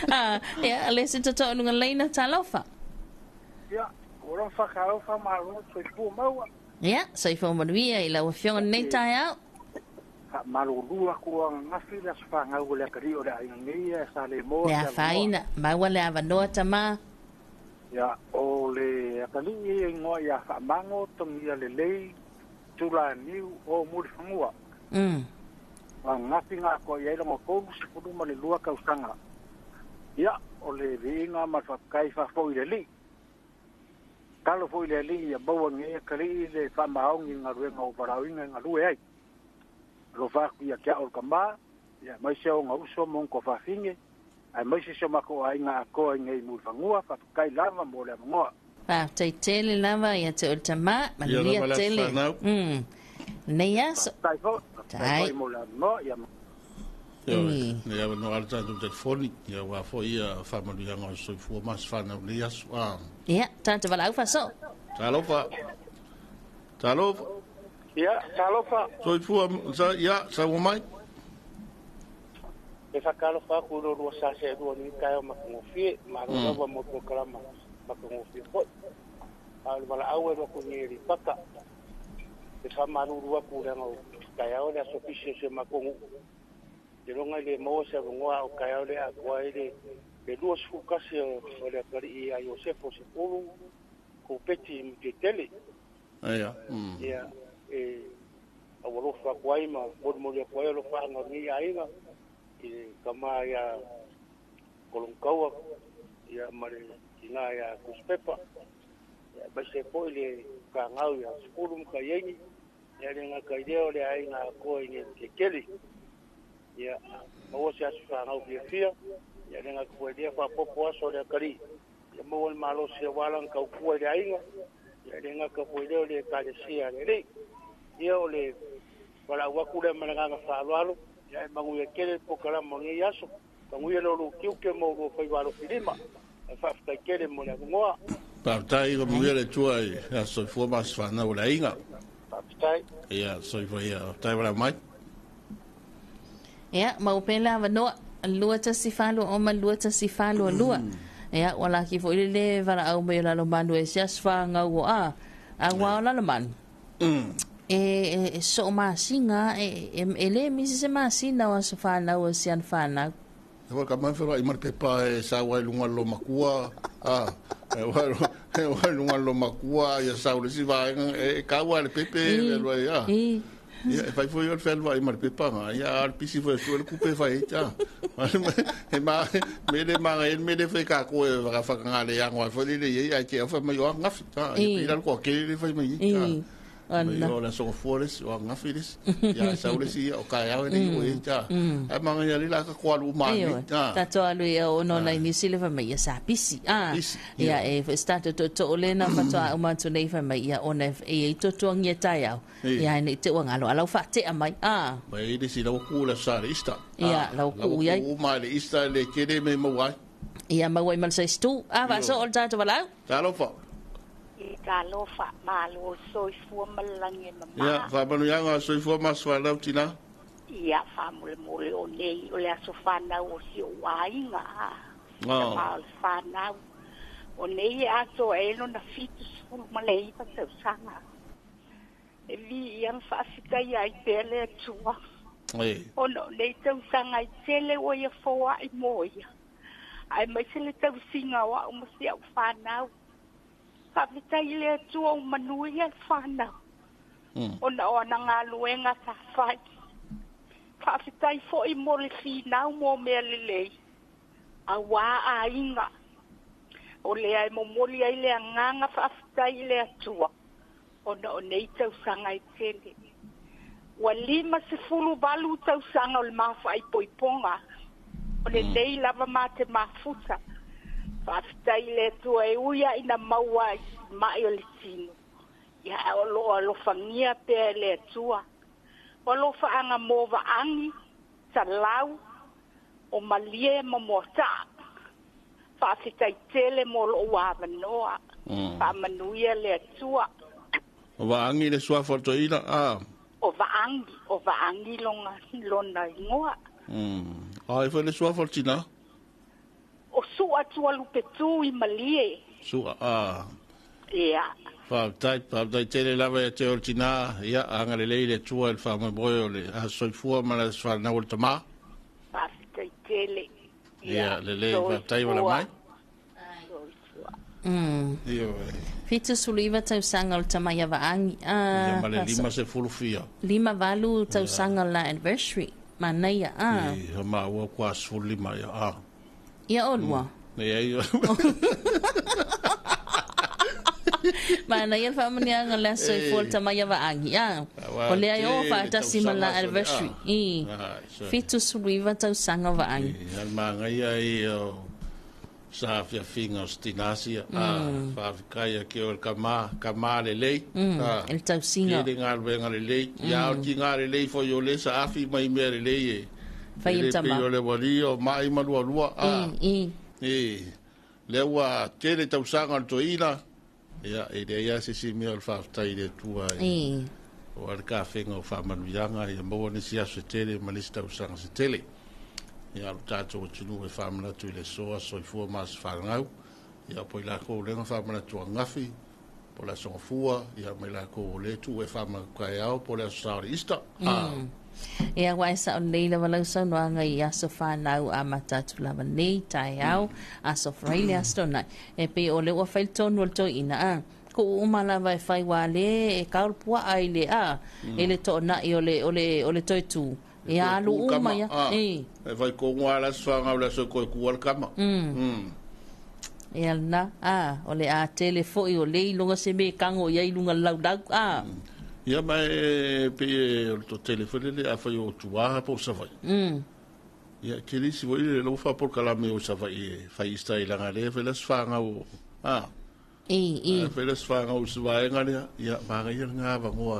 ya le se to nga leina talofa ya ora whakaro whamaro soifu maua. Ia, soifu manuia i lau whionga nei tai au. Marurua kua ngafi la swanga ule kari o le aingia sa le mo. Ia whaina, maua le awanoa tama. Ia, o le akali i ngoa ia whamango tongia le lei tula niu o muri whangua. Ngafi ngā koa iaila mo kōru se kuruma le lua kausanga. Ia, o le ringa matwakai whafoi le li. Kalo foi le li ya bawa nge kali le fa maong nga ruenga o parawinga nga lue ai lo fa ya kia o kamba ya mai se nga uso mon ko fa finge ai mai se ma ko ai nga ko nge mu fangua fa kai lava mo le mo pa te tele lava ya te ultima malia tele nei as tai mo la mo ya ya no alta do telefoni ya wa fo ia fa mo dia ngo so fu mas fa na ni as ja tante wala au fa so talofa ja talofa so fu sa ya sa mo mai e fa kalo fa ku ro sa se do ni ka ma ko fi ma ro ba mo ko kala ma ko fi ko al wala au ro ko ni ri paka e fa ma ru ku ra ngo ka ya o da so fi se ma ko de longa le mo se ngoa o ka ole a kwa ile de duas fukasi o le kari a Josefo se pulu ko peti de tele ya a wolo fa kwai ma bod mo le kwai lo fa ngi ainga kama ya kolonkaua ya mare ina ya kuspepa ya base ko ile ka ngau ya pulu ka yengi ya nga ka ideo le ainga ko ile kekeli ya mo se asufa ngau fia ya nga ko dia fa popo aso le kari ya mo el malo se walan ka ku le ainga ya nga ka po le ka de sia le ya ole para wa ku le mana nga fa lo ya mangu ya kele po kala mo ngi yaso mangu ya lo kiu ke mo go fa walo filima fa fa kele mo le ngoa pa tai go mo le tuai ya so fo mas fa na le ainga pa tai ya so fo ya tai wala mai ya mau pela vanoa lua ta sifalo o ma lua ta sifalo lua ya wala ki fo ile vara au me la lo manu e sia sfa nga wo a wa la lo man so ma singa ele mi se ma sina wa sfa na o sian fana ko ka man fa i mar pepa e sa wa lunga lo makua wa lunga lo makua ya sa le si va e ka wa le pepe lo ya ya fai foi o fel vai mar pepa ya al pisi foi o coupe fai ta e ma me de fe ka ko va fa nga le yang wa foi le ya ke fa ma yo nga fa e pira ko ke le fai mai Ana. O la so forest o ngafilis. Ya saulesi o ka ya ni o eta. E manga ya lila ka kwalu mai. Ta to alu e ono na ni sile fa mai sa pisi. Ya e start to olena fa to o man to nei fa mai ya ona e to to ngeta ya. Ya ni te wanga alo fa te mai. Mai de si lo ku la sa ista. Ya lo ku ya. O mai ista le kede me mo wa. Ya ma wai mal sa stu. Va so ol ta to wala. Ta lo fa. Kalau fa malu soi fu malangi mama. Ya, fa banu yang soi fu mas fa lau tina. Ya, fa mule o nei o le asofana o si o ainga. Al fana. O nei aso elo na fitu fu malei pa se sanga. E vi yang fa fika ya i pele tua. O no nei tau sanga i tele o ia foa i moia. Ai mai se le tau singa wa o mo si au fana. Kapitai le tua manui al fana. Ona ona ngā luenga sa whai. Kapitai fo i mole fina mo mea lelei. A wā a inga. O le ai mo moli ai le nganga kapitai le tua. Ona o nei tau sanga i tele. Wa 5 balu tau sanga o le mawhai poiponga. O le nei lava mate mafuta. Fafitai le tua e uia ina maua mai o le tino. Ia lo fangia pe le tua. O lo faanga mova angi, talau, o malie mamota. Fafitai tele mo lo wava noa. Fa manuia le tua. O vaangi le sua fotoina, O vaangi lona ingoa. Ai foi le sua fotina. O sua tua lupe tu i malie. Sua, Ia. Fa tai tele lava te ortina, ia anga le leile tua il fa mo le a soifua ma la fa na ultima. Fa tai tele. Ia le fa tai wala mai. Io. Fitu suliva tau sanga o tamaya vaangi. Ia ma le 5 fulufia. 5 valu tau sanga la anniversary. Manaya. Ia ma ua kwa sulima ia. Ia olua. Ia. Mana ia fa mania ngala so for tamaya vaangi. O le ai o fa ta simala anniversary. Fitu suliva tau sanga vaangi. Ia ma ngai ai sa fia finga stinasia fa kaya ke o kama le lei el tau singa ke ngal venga le lei ya o ki ngale lei fo yo le sa afi mai me le lei fa yitama yo le wali o mai malua lua le wa ke le tau sanga to ina ya e de ya se si me o fa tai de tua o al ka finga o fa manuanga ya mo ni sia se tele malista usanga se tele ia o tātou tunu e whamanatu i le soa soifua mas whanau ia po i lako o lenga whamanatu a ngafi po la songa fua ia mai lako o le tu e whamanatu kai au po le asauri ista ia wai sa o leila walau sa noanga i aso whanau a matatu lava nei tai au aso freile asto nai e pe o le ua whail tonu al to ina ko umala vai whai wale e kaulpua ai le e le to na i o le toi tu ia lu uma ia e vai ko ngala sanga la so ko ku kama ia na o le a telefo i o le lunga se me kango ia lunga laudag ia mai pe to telefone le a foi o tua po sa vai ia ke li si voi le lo fa por kala me o sa vai fai sta i langa le velas fanga o velas fanga o sa vai ngale ia ba ia nga va mo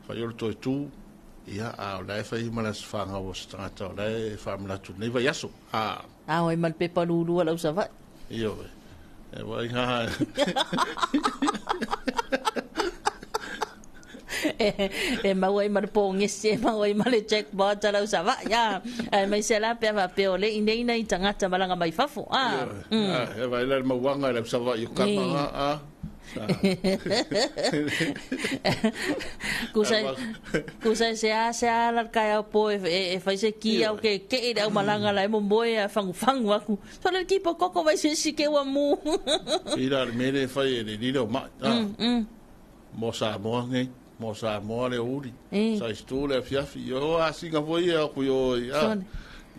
fai o to tu ia a la fa i malas fanga o strata la fa mala tu nei vai aso o i mal pepa lulu la usava io e vai ha e mau ai mar ponge se mau ai male check bot la usava ya mai se la pe va pe ole inei nei tangata malanga mai fafo e vai la mawanga la usava i kama kusa se ala kai po e fai se ki au ke au malanga la mo boe fangu aku so le ki po koko vai se ke wa mu ira mere fai e dilo ma mo sa mo le uri sa stule fiafi yo asinga foi e ku yo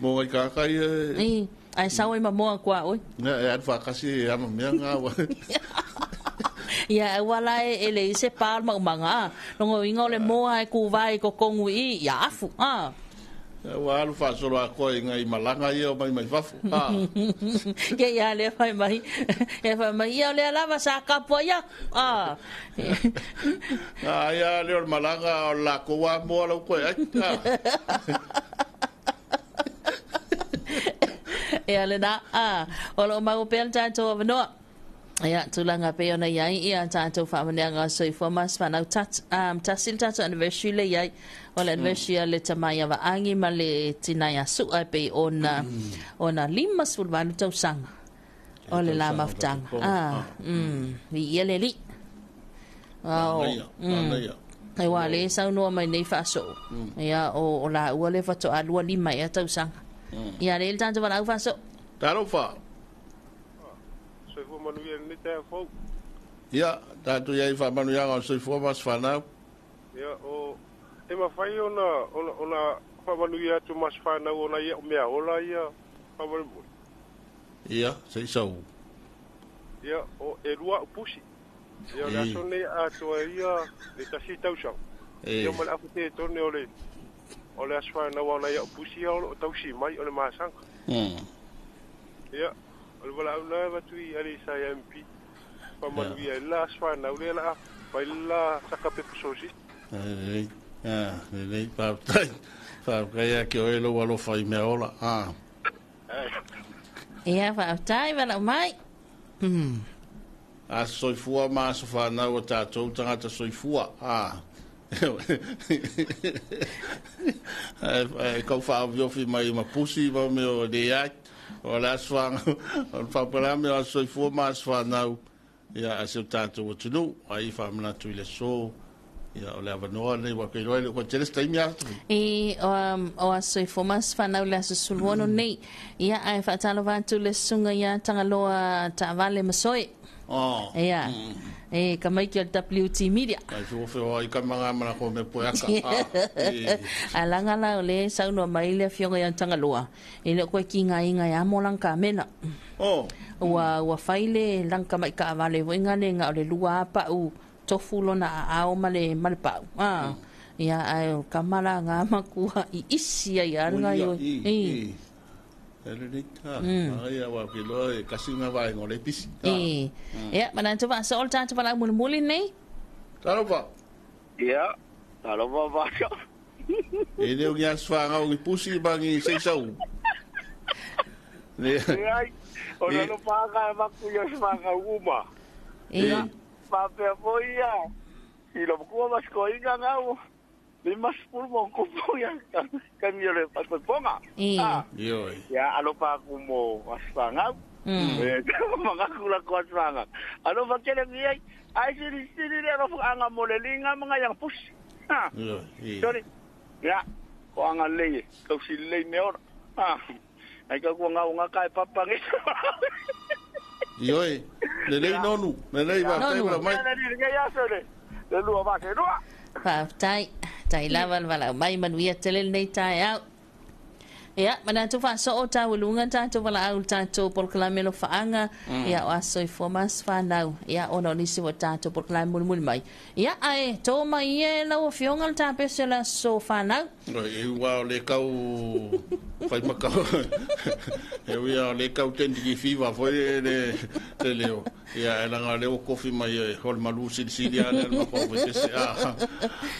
mo ai ka kai ai sa oi ma mo kwa oi e fa kasi ama menga Ia wala e le se pal manga. Longo ingo le moa e ku vai ko kongu I ia afu. Wa alu fa solo a ko ngai malanga ia mai fafu. Ke ia le fai mai. E fai mai ia le lava sa kapo ia. Ia le malanga la ko wa mo lo ko ai. Ia le na o lo mau pe tanto no ia tulanga pe ona ia ia tanto fa mananga so for mas fa na tasil tato anniversary le ia o le anniversary le tamaya va angi ma le tinaya su ai pe ona lima sulvanu tau sanga o le la maftanga ia le li ai wa le sa no mai nei fa so ia o la o le fa to alua lima ia tau sanga ia le tanto va au fa so taro fa so fo manu ia ni te fo ia tanto ia fa manu ia so fo mas fa na ia o e ma fai ona fa manu ia tu mas fa na ona ia me ola ia fa manu ia sei so ia o e rua pusi ia la so ne a to ia le tasi tau so ia ma la fute to ne ole asfa na wana ia pusi o tau si mai ole masang ia ole wala una batui ali sa MP pa manu ia la asfa na ole la pa la saka pe sosi le pa kaya ke ole walo fai me ola ia fa tai wala mai a soifua ma sofa na o tatou tangata soifua kau fa viofi mai ma pusi ma me o de ya o la swang o fa pala me o soifua ma sfa na ya a se tatou tunu ai fa mna tu le so ya o la vanoa nei wa ke roi ko teles tai mia o a soifua ma sfa na le so sulwono nei ya ai fa talo va tu le sunga ya tangaloa ta vale masoi ia ka mai ki WT Media ai fo ai ka manga mana ko me poaka alanga la le sa no mai le fionga ya tangaloa ile ko ki nga inga ya molang ka mena wa faile lang ka mai ka vale wenga ne nga le lua pa u tofulo na a o male pa ia ai kamala nga makua I isi ya nga yo ia wa ke loe kasinga vai ngole pisi ia mana tu va sol ta tu va muli nei taro va ia taro va e le ngia sfa nga o pusi bangi sei sau le ai o no paga va ku yo sfa nga uma ia pa pe foia I lo ku va sko inga nga le mas pulmo ko ya kan yo le pa ponga yo ya alo pa como asfanga mga kula ko asfanga alo ba kele ngi ai siri ro anga molelinga mga yang pus sorry ya ko anga le ko si le meor ai ka ko nga kai papa ngi yo le nonu le va te mai ya sole le lu ba ke ro pa tai lava wala mai manuia tele nei tai au ia mana tu fa so o ta ulunga ta tu wala au ta tu por klamelo faanga ia o aso I formas fa nau ia ono ni si ta tu por klam mul mai ia ai to mai e la o fionga ta pesela so fa nau e wa le kau fai makau e wi le kau tendi fiva foi le leo ia la nga le o kofi mai hol malu silsilia le ma ko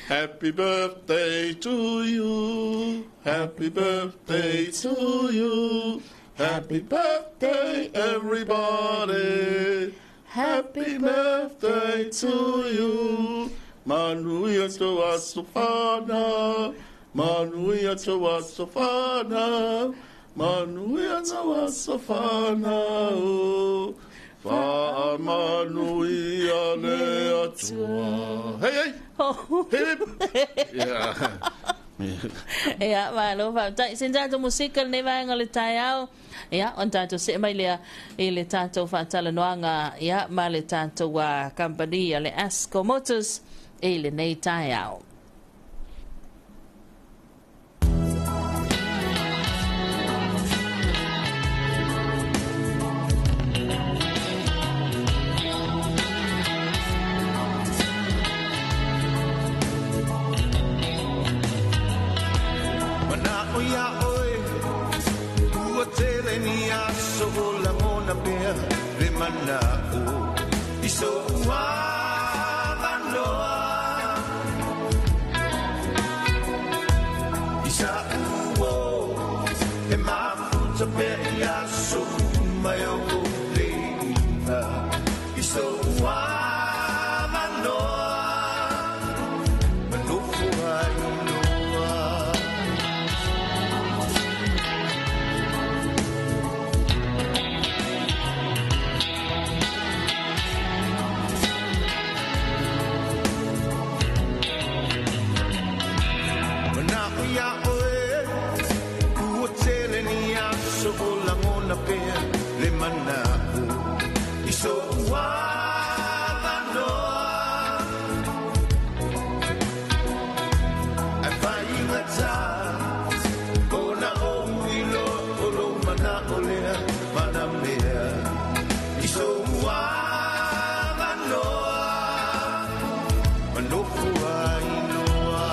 happy birthday to you happy birthday to you happy birthday everybody happy birthday to you manuia to asufana manuia to asufana manuia to asufana fa manuia le atua hey ia malo va tai sinja to musical ne va ngale tai au ia on tanto se mai le ele tanto fa tala noanga ia male tanto wa company le Asco Motors ele nei tai au ia oe ua tele ni aso o la ngona pea le mana o iso ua manoa isa uo e mafuta pea i aso mai o le ina iso ua le mana iso ua manoa ai fai ngata ona o wilo o lo mana o lea mana mea iso ua manoa manofu ai noa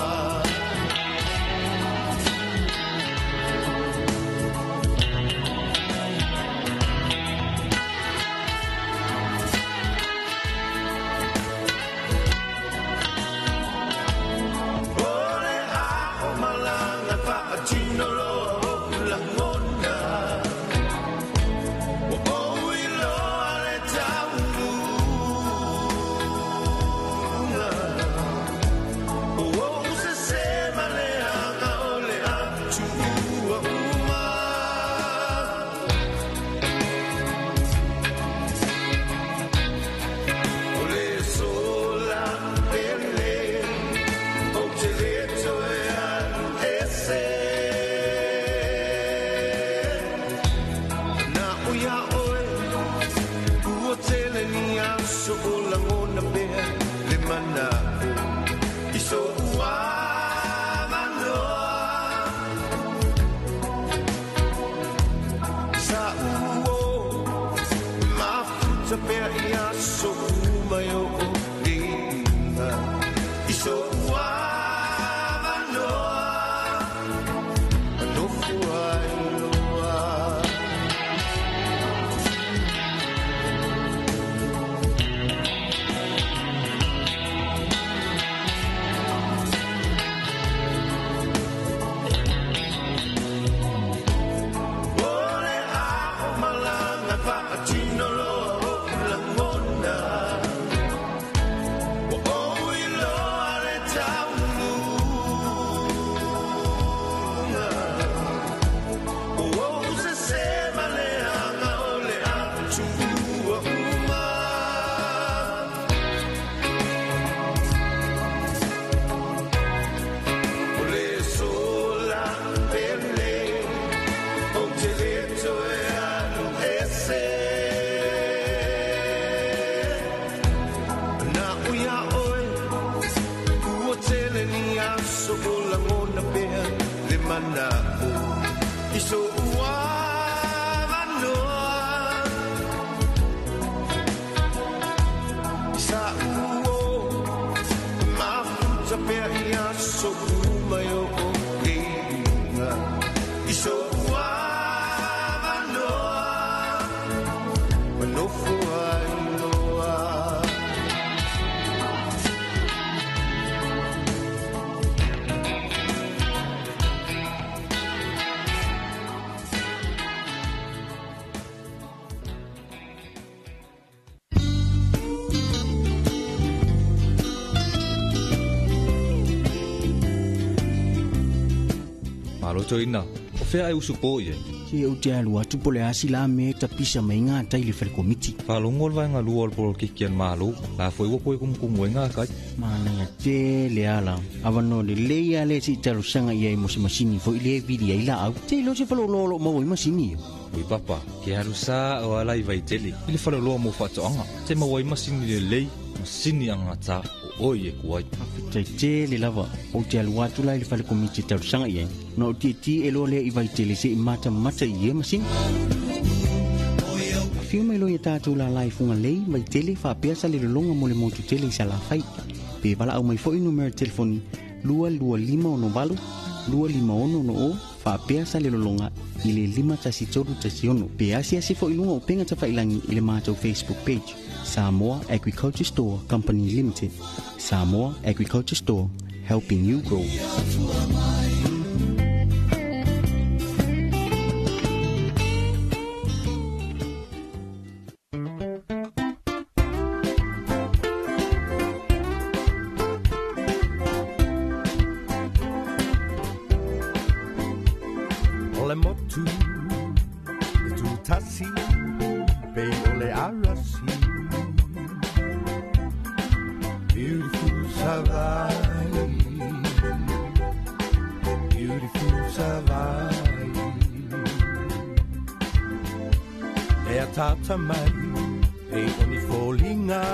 Ina o fea ai usu po ye si o te alu atu pole asila me tapisa mai ngā taile whare komiti whalongol vai ngā luol polo kikian malo la foi wapo e kumkumu e ngā kai mana te le ala awano le leia le si taru sanga ia i mosi masini fo ile vidi ai la au te lo se whalo lolo mau i masini ui papa ke haru sa o alai vai tele ile whalo loa mo whatoanga te mau i masini le lei masini anga ta o ye kuai te le lava o te alu atu la i le whale komiti taru sanga ia no ti e lo le i vai tele se i mata i e masini Fio mai loia tātou la lai funga lei mai tele whapea sa le longa mo le motu tele i sa la whai. Pe wala au mai fo i numero telefoni 225 ono valu, 251 ono o, Whaapea sa le lolonga i le 5-3-1 pe asi fo ilunga o penga tawhailangi i le mātou Facebook page Samoa Agriculture Store Company Limited. Samoa Agriculture Store, helping you grow. Ole motu, e tu tasi, pe ole arasi. Beautiful Savai, beautiful Savai. E a tata mai, e oni fōlinga,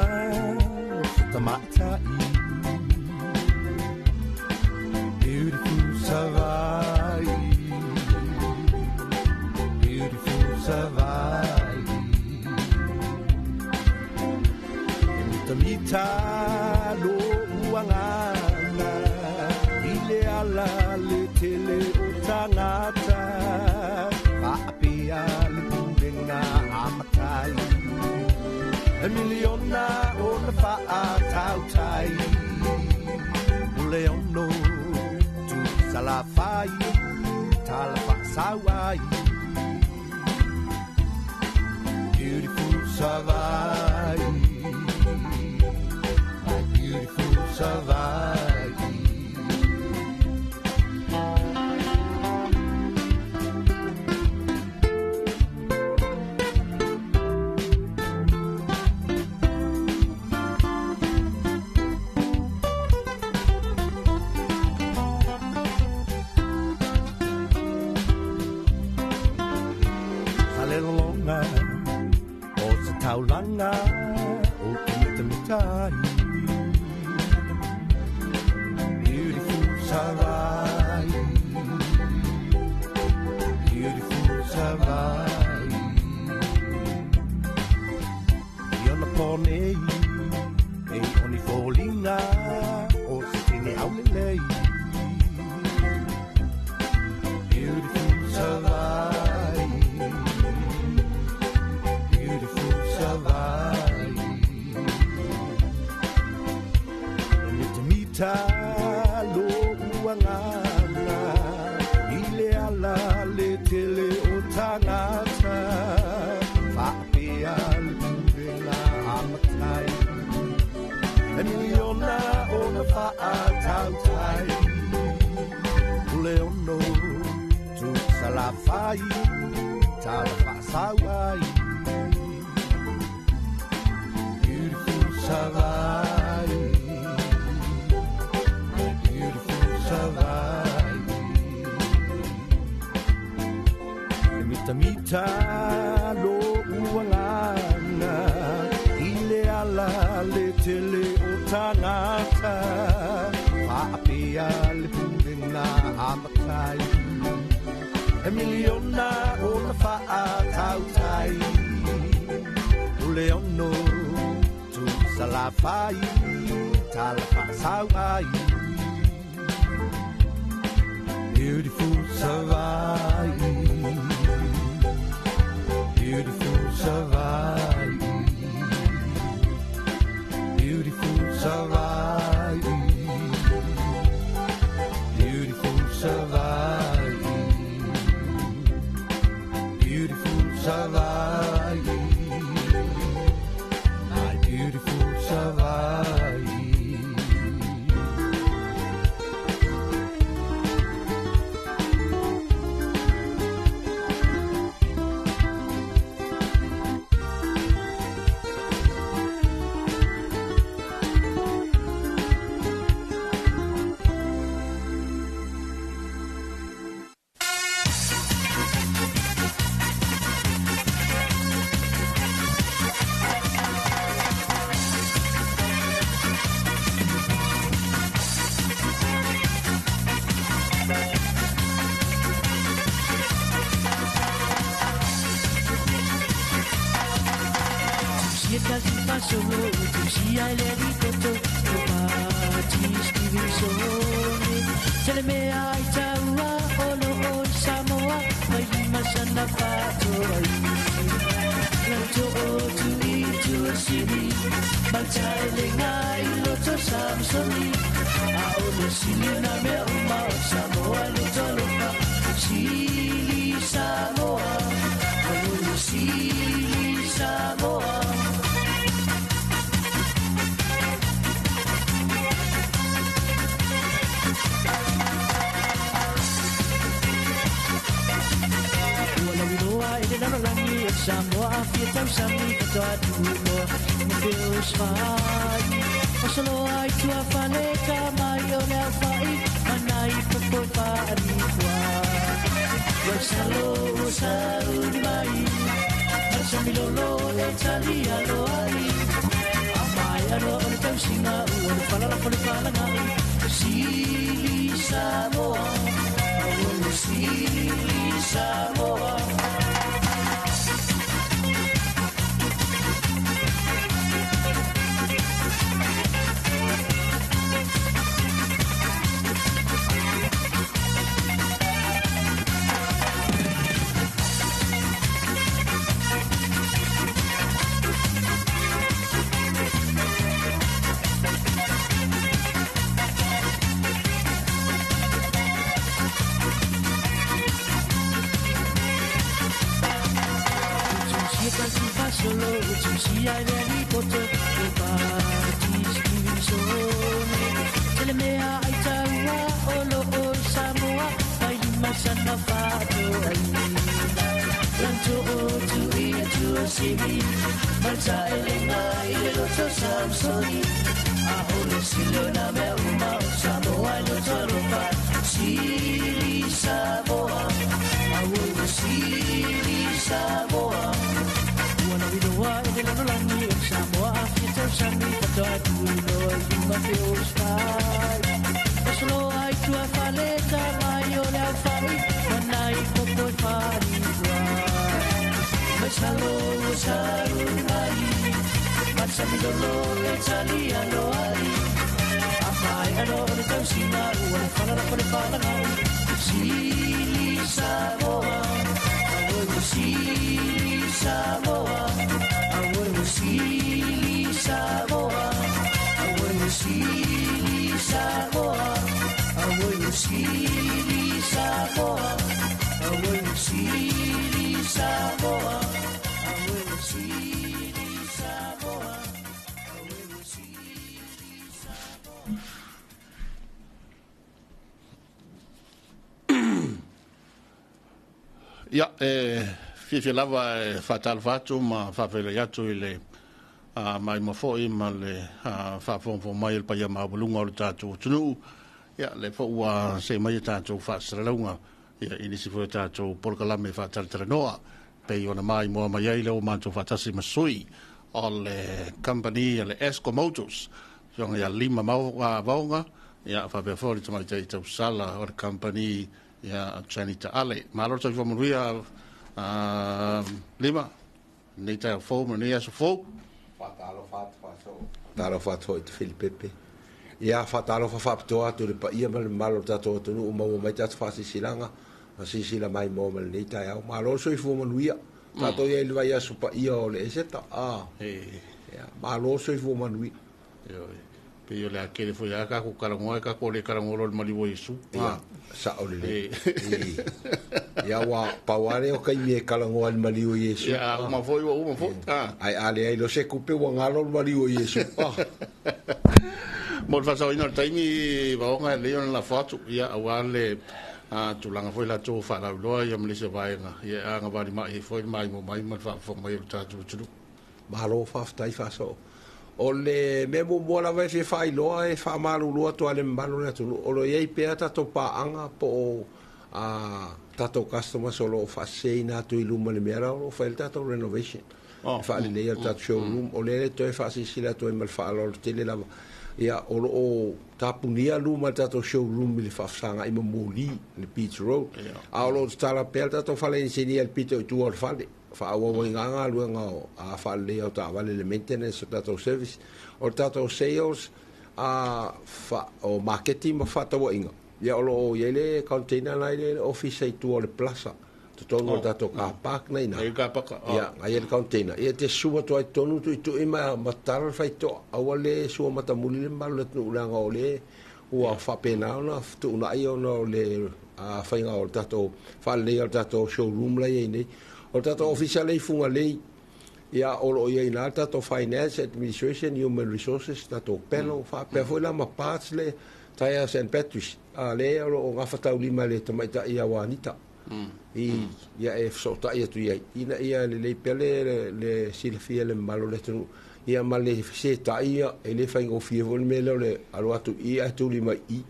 tamatai. Beautiful Savai, beautiful Savai. Tamita lo uangana, ile ala le tele o tangata, paapia le pungenga amatai. Emiliona o na faa tautai, uleono tu salafai, talafa sawai. Beautiful Savai, my beautiful Savai. Salelonga, o se taulanga, o kitamitai. Beautiful Savai, beautiful Savai. Iona ponei, e oni fōlinga, o se tine aulelei. Beautiful Savai, beautiful Savai. Mitamita lo uangana, ile ala le tele o tangata, whaapea le pūrenga amatai. Emiliona o na wha tautai, uleono tu salafai, talafa sawai. Beautiful Savai, beautiful Savai. Mitamita lo uangana, ile ala le tele o tangata, whaapea le pūrenga amatai. Emiliona o na wha tautai, uleono tu salafai, talafa sawai. Beautiful Savai, beautiful Savai, beautiful Savai, beautiful Savai, beautiful Savai, my beautiful Savai. Tell me I tell Mataelenga iloto Samsoni Aole silina me uma Samoa lutolopa Sili Samoa Aole Sili Samoa Samoa fieta sami katoa tulo Deus vai Osolo ai tua faleta mai ole fai manai popo pari kwa Wasalo saun mai Samilo lo e talia lo ai Amai aro o tau singa o fala fala ngai Sili Samoa O Sili Samoa Solo ucisi ai veri poto o partis divisone ele mea ai taua olo o Samoa ai masana fato ai lanto o tu i tu sibi malta elenga ile loto Samsoni a ole silona me uma Samoa lo toropa Sili Samoa a ole Sili Samoa Wa de la langi Samoa fieta sami katoa tulo ima Deus vai Oslo ai tua faleta mai ole fai manai popo fari kwa Masalo sarunai Masami dolo e talia lo ai Afai ano le tau sina ua fala ngai Sili Samoa Awo Sili Samoa Sili Samoa, abuelo Sili Samoa, abuelo Sili Samoa, abuelo Sili Samoa, abuelo Sili Samoa, abuelo Sili Samoa. Ya, fifi lava fatal fatu ma fafele yatu ile mai mafoi ma le fafon mai il paya ma bulunga o tatu tunu ya le fo wa se mai tatu fa sralunga ya ini si fo tatu porkalame fatal trenoa pe ona mai mo mai ile o manto fatasi masui o le company le Esco Motors so ya lima mau vaunga ya fa be fo le mai tatu sala o company ya Chanita Ale malo so fo muria lima nei tai fo mo nei aso fo Talo fato i Filipepe. Ia fatalo fa fapto atu le pa ia mal malo tato tu no mo mai tato fasi silanga. Asi sila mai mo mal nei tai au malo so i fu mo luia. Tato ia il vai aso pa ia o le eseta. Ia malo so i fu mo luia. Pe yo le akele fo ya ka ko karangoa ka ko le karangolo le maliwo isu. Sa o le. Ia wa paware o kai me kalangoa le maliwo Yesu. Ia ma foi o fo. Ai ale ai lo se kupe wa ngalo le maliwo Yesu. Mo fa sa ina taimi ba nga le on la foto ia awale tulanga foi la to fa la lo ia me se vai nga ia nga ba di mai foi mai mo mai ma fa fo mai ta tu tu. Malo fa tai fa so. O le memo mola vai fe fai loa e fa malu loa to ale mbalo na tu o lo ye pe ata to pa anga po tato customer solo fa sei na tu iluma le mera o fa el tato renovation fa le le tato showroom o le to fa si sila to mal fa lo tele la ya o tapunia luma tato showroom le fa sanga i moli le beach road a lo stala pe tato fa le insegni al pito tu or fa fa o nganga luenga a fa le o ta vale le maintenance tato service o tato sales fa o marketing ma fa to inga ya lo yele container line office ai tu o le plaza tonu o tatou kapak nei na e kapaka ia ai le container ia te sua to ai tonu tu ima matar fai to awale sua mata muli le malu tu langa ole ua fa pena na tu na io no le a fai nga o tatou fa le o tatou showroom la nei o tatou official e funga lei ia o ia ina tatou finance administration human resources tatou pelo fa pe foi la ma parts le taia St. Patrick's a le o ngafa tau lima le tamaita ia wanita ia e sota ia tu ia le pele le silfia le malo le tu ia male se ta ia e le fa ngofie vol mele le alo atu ia tu lima i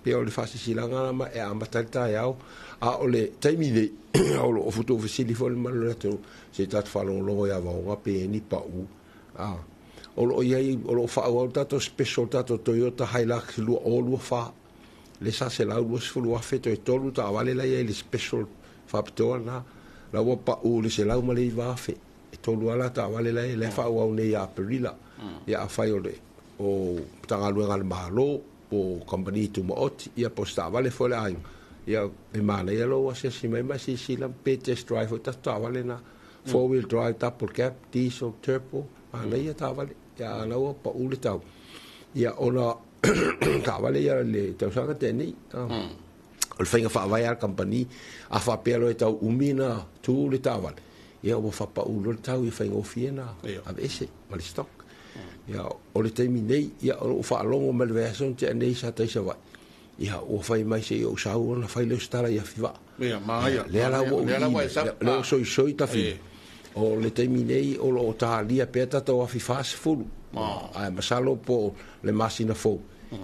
pe o le fasi silanga ma e ambatata ia a o le taimile o lo futu ofisili vol malo le tu se tat falo lo ia va pe ni pa u o lo ia o lo fa o tato special tato Toyota Hilux lu o lu fa le sa se la lu se lu afeto e tolu ta vale la ia le special fa ptona la wo pa u le se la ma le va fe e tolu ala ta vale la le fa o ne ya perila ya fa o le o tanga lu ngal malo o company tu mo ot ia posta vale fo le ai ia e mana ia lo se si mai ma si la pe test drive ta vale na four wheel drive double cab diesel turbo ana ia ta vale ya na o pa u le tau ia ona ka vale ia le tau sanga teni o fenga fa vai al company a fa pelo e tau umina tu le tau vale ia o fa pa u le tau i fenga ofiena a ese mal stock ia o le temi nei ia o fa longo mal version te nei sa tai sa vai ia o fai mai se o sa o na fai le stara ia fiva ia mai le ala le so ta fi o le temi nei o lo ta lia peta to a fi fast food ai masalo po le masina fo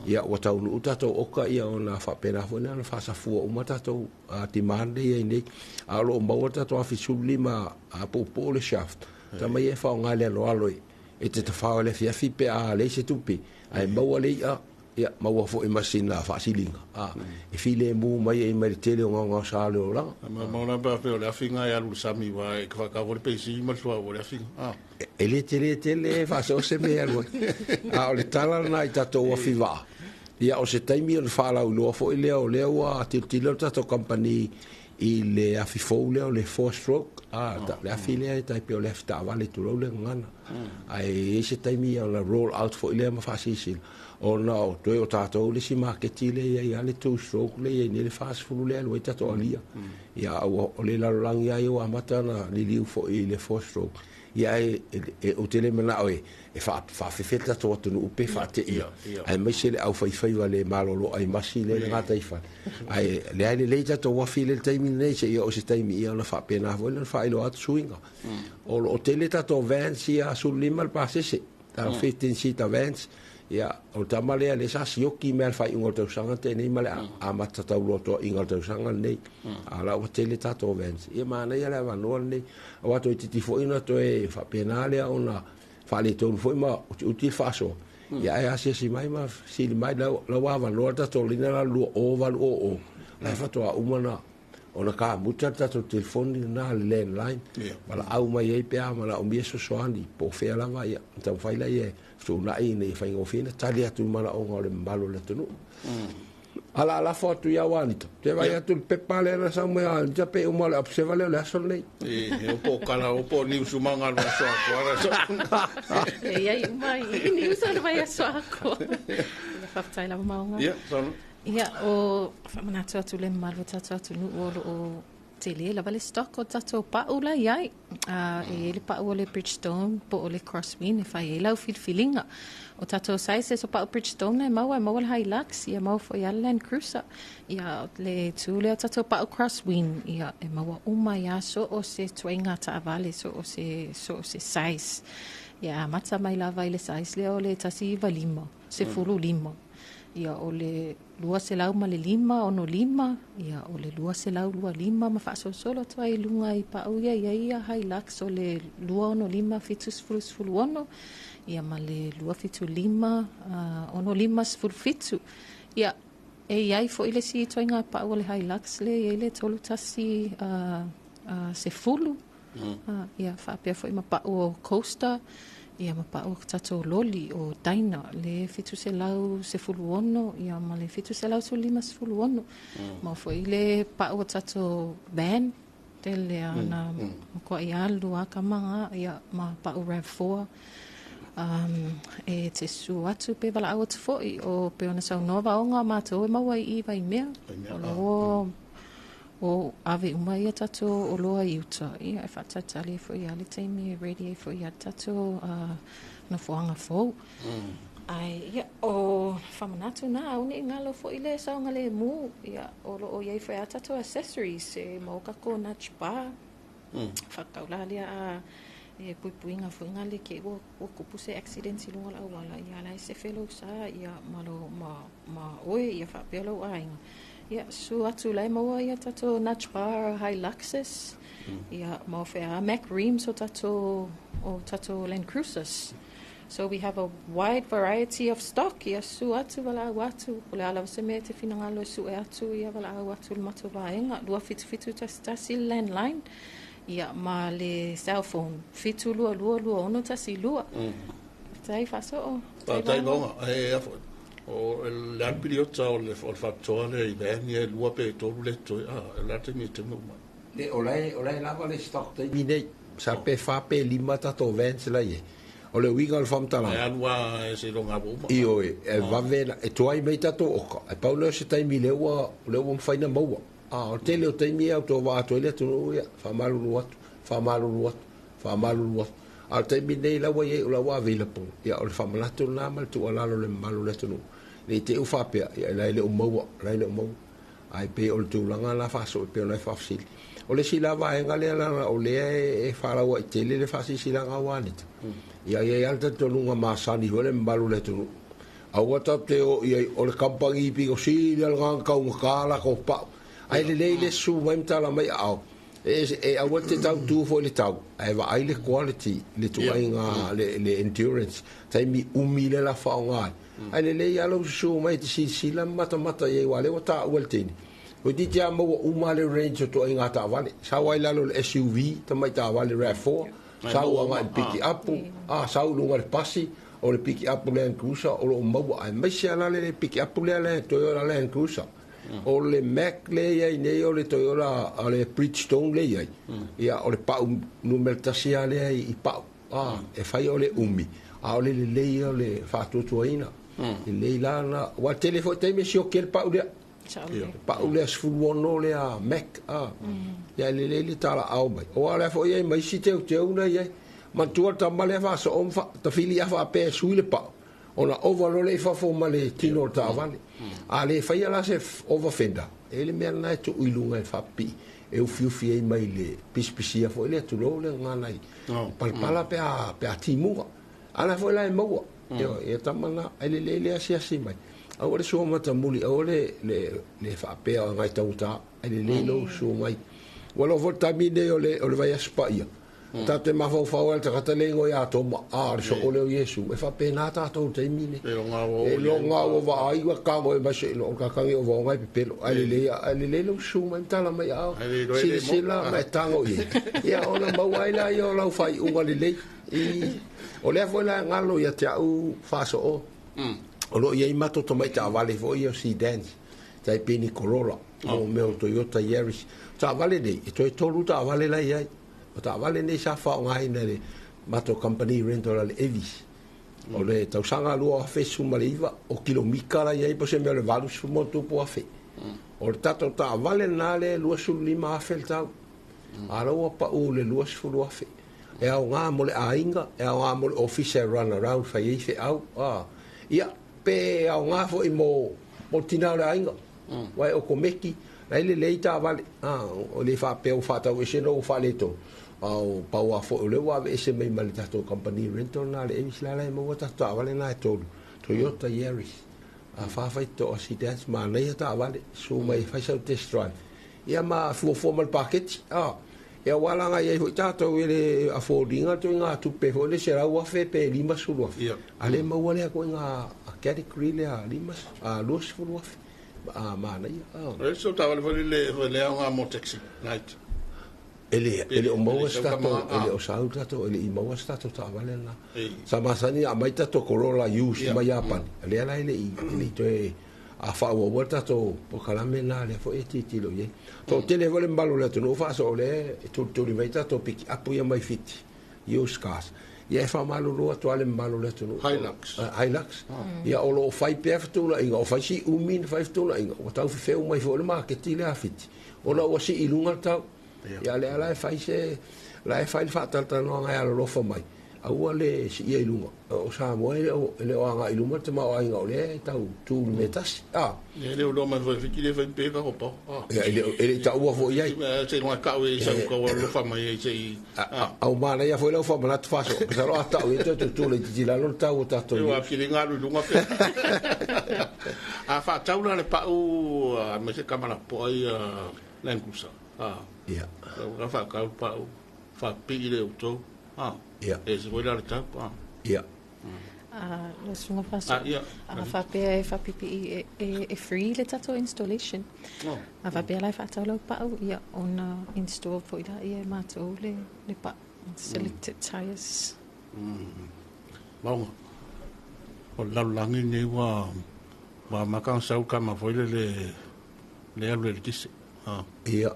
ia o tau nu tato oka ia ona fa pena fo na fa sa fu o mata to a timande ia nei a lo mba o tato a fi lima a po le shaft ta mai e fa ngale lo alo e te fa le fi pe a le se tupi ai mba o le ia ma wa fo e masina fa silinga e file mu mai e mai tele o nga sa le la ma na ba pe o la finga ya lu sami wa e ka vo pe si ma so o la finga e le tele fa so se me algo o le tala na i tato wa fiva ia o se taimi o le fa la lo fo ile o le wa tilo tato company i le afifo le o le four stroke le afile tai pe o le sta vale tu lo le ngana ai se taimi o la roll out fo ile ma fa si o no to o tato le si market le ia le two stroke le ni le fast food le lo tato alia ia o le la lang ia o amata na li liu fo ile four stroke ia o tele mena o e fa feta to to no pe fa te ia ai mai se le au fai vale malo lo ai masi le ngata i fa ai le tato wa fi le taimi nei se ia o se taimi ia na fa pena vo le fa ilo at swinga o tele tato vans ia sul lima al passe se ta 15 seat vans ia o tamale le sa sioki me fai un orto sanga te nei male a mata tau loto in orto sanga nei ala o tele tato vens ia mana ia le vano nei o ato ti fo ina to e fa penale ona fa le to fo ma uti faso ia e asia si mai ma si mai la wa vano tato lina la lu o val o la fa to a umana ona ka muta tato telefoni na landline wala au mai e pe ama la o mieso soani po fe la vai ta fai la ie so na ine fai ngofina tali atu mala o ngore mbalo le tunu ala la foto ya wanita te vai atu pepale na samua ja pe o mala observa le la son nei o po kala o po ni usumanga no so agora ai mai ni usa le vai so ako fa fai la maunga ia o famanato atu le malo tato atu nu o tele la vale stock o tato pa ula iai e le pa o le Bridgestone po o le Crosswind e fai lau filinga o tato sai se so pa o Bridgestone e maua le Hilux ia mau fo ia Land Cruiser ia le tule o tato pa o Crosswind ia e maua uma ia so o se tuenga ta avale so o se size ia mata mai lava i le size le o le tasi valima se fulu lima ia o le lua se lau ma le lima o no lima ia o le lua se lau lua lima ma fa solo to ai lunga i pa uia ia Hilux o le lua o no lima fitus fulu ono ia ma le lua fitu lima o no lima fulu fitu ia e iai fo ile si toinga pa o le Hilux le ele tolu tasi se fulu ia fa pe fo ima pa o Coaster ia mapa'u tatou loli o taina le fitu se lau se fuluono ia ma le fitu se lau lima se fuluono ma foi le pa'u tatou band te le ana ko ia lu akamanga ia ma pa'u rev4 e te su atu pe wala au te foi o pe ona sau nova o ngā mātou e mawai i vai mea o ave umai a tato o loa iuta ia e whatatali fo ia le teimi e radio fo ia tato na fuanga fo ai ia o whamanatu na au ni ngalo fo ile sau ngale mu ia o iei fo ia tato accessories e maukako na chipa whakaulalea a e puipuinga fo ngale ke o kupuse accident i lunga la wala ia lai se fellow sa ia malo ma oe ia whapelo ainga ia su atu lai maua ia tato Nudge Bar Hiluxes ia mau fea Mac Reams o tato Land Cruisers. So we have a wide variety of stock ia su atu wala watu ole ala se me te finangalo su e atu ia wala watu le mato vaenga dua fitu tasi landline ia ma le cell phone fitu lua ono tasi lua tai faso o tai longa e afo o le alpiliota o le fattore i beni e lua pe tolu le to la te mi te mo e o lai lava le stock te mine sa pe fa pe lima tato vents la ye o le winga al famtala e alua e se longa bo io e va vela e tu ai mai tato o e paulo se tai mi le o faina mo o tele o tai mi auto va to le tu ya fa malu al tai mi nei la wa ye la wa vela po ya o fa malatu na mal tu ala le malu le tu le te ufa pe la le mo ai pe o tu langa la fa so pe na fa sil o le sila va en gale la o le e fa la wa te le fa si sila nga wa ni ia alta to lunga ma sani ho le malu le tu a wata te o le kampangi pi o si le nga ka un kala ko pa ai le su mai tala mai au e a wata tau tu fo le tau ai va ai le quality le tu ai nga le endurance tai mi umile la fa nga ai le ia lo su mai ti si la mata ye wale wata weltini o di ja mo umale range to ai nga ta vale sa wai la lo SUV ta mai ta vale RAV4 sa wa nga pick up sa lu nga pasi o le pick up Land Cruiser o lo mo ai mai sia la le pick up le Toyota Land Cruiser o le Mac le ia nei o le Toyota le Bridgestone le ia ia o le pa numero tasia le i pa e fai o le umi o le ia le fa tu ina le la na wa telefone te me sio quel pa le sfuluono le a Mac ia le tala au mai o ala fo ia mai si te una ia ma tu ta male fa so on fa ta fili fa pe su le pa ona overall le fa fo male tino ta vale ale fa ia la se overfenda ele me na tu ilunga fa pi e o fiu e mai le pispisia fo le tu lo le ngana i palpala pe a timu ala fo la mo yo e tamana ele le asia si mai au le so mata muli au le fa pe a ngai tauta ele le lo so mai wala volta mine o le vai spaia tate ma fa el ta le ngo ya to so o le yesu e fa pena ta to te mine e lo nga va ai wa ka go e ba se lo ka o va ngai pelo ale lo so mai tala mai au si la mai tango ia ona ma wai la yo lo fai u le o le vola ngalo ya te au fa so o lo ia mato to mai ta vale vo io si dance tai pini Corolla o meu Toyota Yaris ta vale dei e to lu ta vale la ia o ta vale nei sa fa ngai nei mato company rental le Evis o le tau sanga lu a fe su maliva o kilomika la ia po se me le valu su mo tu po a fe o tato ta vale na le lu su lima a felta alo pa o le lu su lu a fe e au nga mo le ainga e au nga mo official run around fa i fe au ia pe au nga fo i mo tina le ainga wai o komeki lai le leita vale o le fa pe o fa ta o se no fa le to au pa wa fo le wa ve se mai mal ta to company rental na le evis la le mo ta ta vale na to Toyota Yaris a fa fa to si dance ma nei ta vale so mai fa sa test drive ia ma fu formal package e wala nga ye tato ele affordinga to nga tu pe ho le sera wa fe pe lima sulu ale ma wala ko nga category le lima los fu wa ma na so ta wala le nga mo taxi night ele o maua stato ele o sau tato ele I maua stato taavale la sa masani a mai tato korola use mai Japan ele ala ele I toe a fa o volta to po kalame na le fo etiti lo ye to tele vole mbalo le to no fa so le to li vai tato piki apu ya mai fit use cars ia fa malo lo to ale mbalo le to Hilux ia o lo fai perfecto la inga o fai si umin fai to la inga o tau fe mai fo le market le afit o la o si ilunga tau ia le ala fai se la fai fa tanta no nga lo fa mai au le si ia ilunga o sa mo le o anga ilunga te ma o inga le tau tu metas le o lo ma foi fiti le fai pe ka ko ia ele tau o fo ia se no ka we sa ko lo fa mai se au mana ia foi lo fa mana tu fa so sa lo ata o tu le ti la lo tau ta to eu afi nga lu lunga pe a fa tau le pa o me se kamala po ai lenkusa ia o fa ka pa fa pile o to ia e se voi la tau ia lo sunga faso fa pe fa pipi e free le tato installation fa pe la fa tau pa ia on install for ida ia mato le pa selected tires Mau o laulangi nei wa makang sau ka ma foi le alu le kisi ia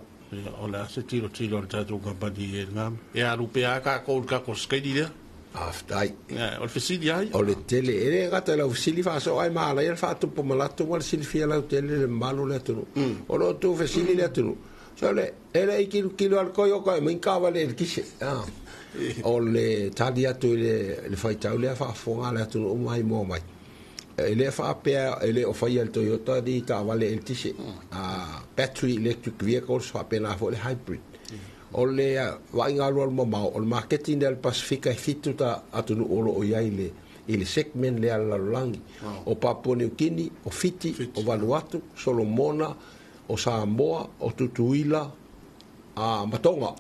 o la se tiro le tatu ka padi e ngam e alu pe aka ko skedi le aftai o fisili ai o le tele e gata la fisili fa so ai mala ia fa tu po malato wal silfia la tele le malo le tu o lo tu fisili le tu so le ele kilo al koyo ko min ka vale el kisi o le talia tu le fai tau le fa fonga le tu o mai mo mai ele fa pe ele o fai el Toyota di ta vale el tisi battery electric vehicles fa pena fo le hybrid o le wa inga ro mo ma o marketing del Pacifica fitu ta atu o ia ile segment le ala langi o Papua New Guinea o Fiti o Vanuatu Solomona o Samoa o Tutuila Matonga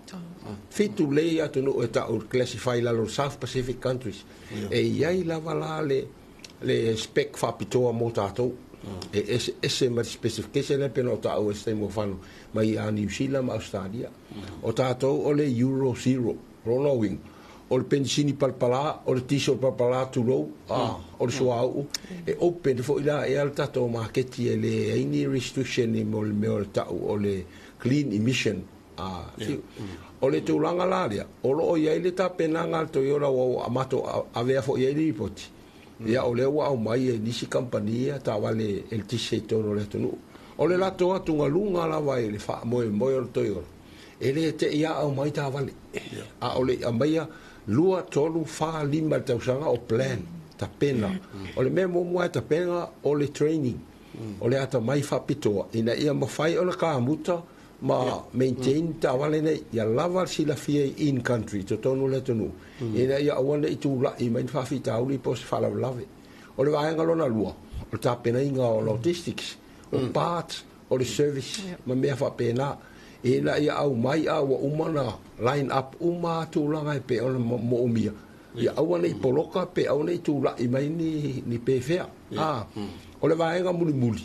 fitu le atu no eta o classify la lo South Pacific countries e ia la vala le spec fa pitoa mo tatou ese ma specification le peno ta o este mo fano mai a New Zealand Australia o tatou o le Euro 0 rolling o le pensini palpala o le tiso palpala tu lo o le soau e open fo ila e alta to market e le any restriction e mo le ta o le clean emission o le tulanga laria o lo ia ile ta penanga to yo la o amato avea fo ia li poti ia o le wa o mai e nisi compania ta vale el tiseto no le tonu o le lato atunga lunga la vai le fa mo o toyo ele te ia o mai ta vale o le amaya lua tolu fa lima te usanga o plan ta pena o le memo mo ta pena o le training o le ata mai fa pito ina ia mo fai o le ka muta ma maintain ta vale ne ia lava sila fie in country to tonu le tonu ina ia wala itu la I mai fa fita uli pos fa la lave o le vai ngalona lua o ta pena inga o logistics o parts o le service ma me fa pena ina ia au mai a wa umana line up uma tu la ngai pe o mo umia ia au nei poloka pe au nei tu la I mai ni pe fea o le vai ngamuli muli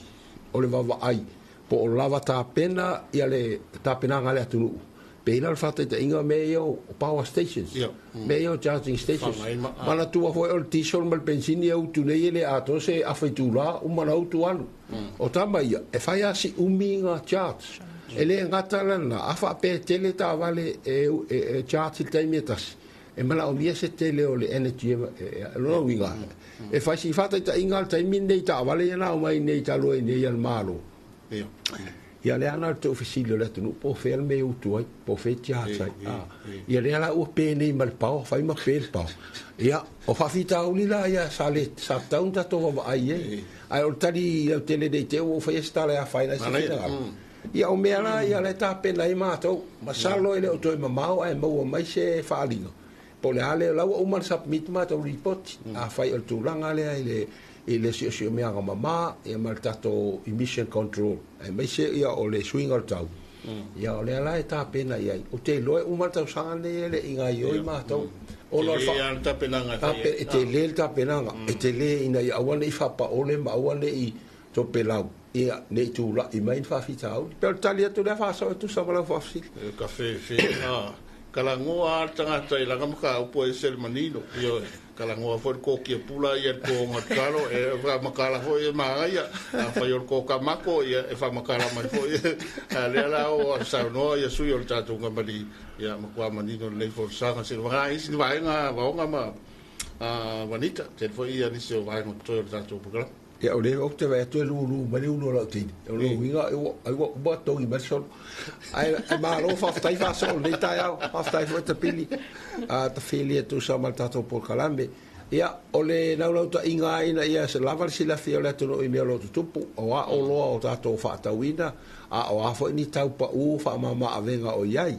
o le va ai po lava ta pena ia le ta pena ngale atu pena fata te inga meio power stations meio charging stations mana tua foi o tisol mal benzini au tu nei le ato se afetula o mana tu alu o tama ia e fai asi uminga charge ele ngata lana afa pe tele ta vale e charge te metas e mana o mia se tele o le energy lo winga e fai si fata te inga te min nei ta vale na o mai nei ta lo nei al malo ia le ana te ofisile le tu po fer me u tu po fe tia sai ia le ala o pe nei mal pau fai ma pe pau ia o fa fita uli la ia sale sa taunta to va ai ai o tali el tele de te o fa sta le a fai la ia o me ala ia le ta pe nei ma to ma salo ele o to ma mau ai mo mai se fa lingo po le ale la o mal submit ma to report a fai el tu langa le ai le si me aga mama e mal tato emission control e mai se ia o le swing al tau ia o le ala ta pena ia o te loe o mal tau sanga le inga yo ma tau o lo fa ta pena nga e te le ta pena e te le ina ia wana I fa pa o le ma wana I to pelau ia ne tu la I mai fa fitau per talia tu le fa so tu sa mala fa fil Café kalangoa tangata I langa maka upo e sel manino io kalangoa fo ko ki pula ia ko ngakalo e fa makala fo e maia fa io ko kamako ia e fa makala mai fo le la o sa no ia su io tatu ngamali ia makwa manino le fo sa se va isi va nga va nga ma vanita te fo ia ni se va ngo to tatu programa ia o le o te vai tu lu ma le uno la tini o le winga ai wo ba to I marsol ai ma lo fa stai fa so le tai fa stai fa te pili ta fili tu sa mal tato por calambe ia o le na lo ta inga ina ia se lava si la fio le tu I me lo tupu o a o lo o tato fa ta wina o a fo ni tau pa u fa mama avenga o iai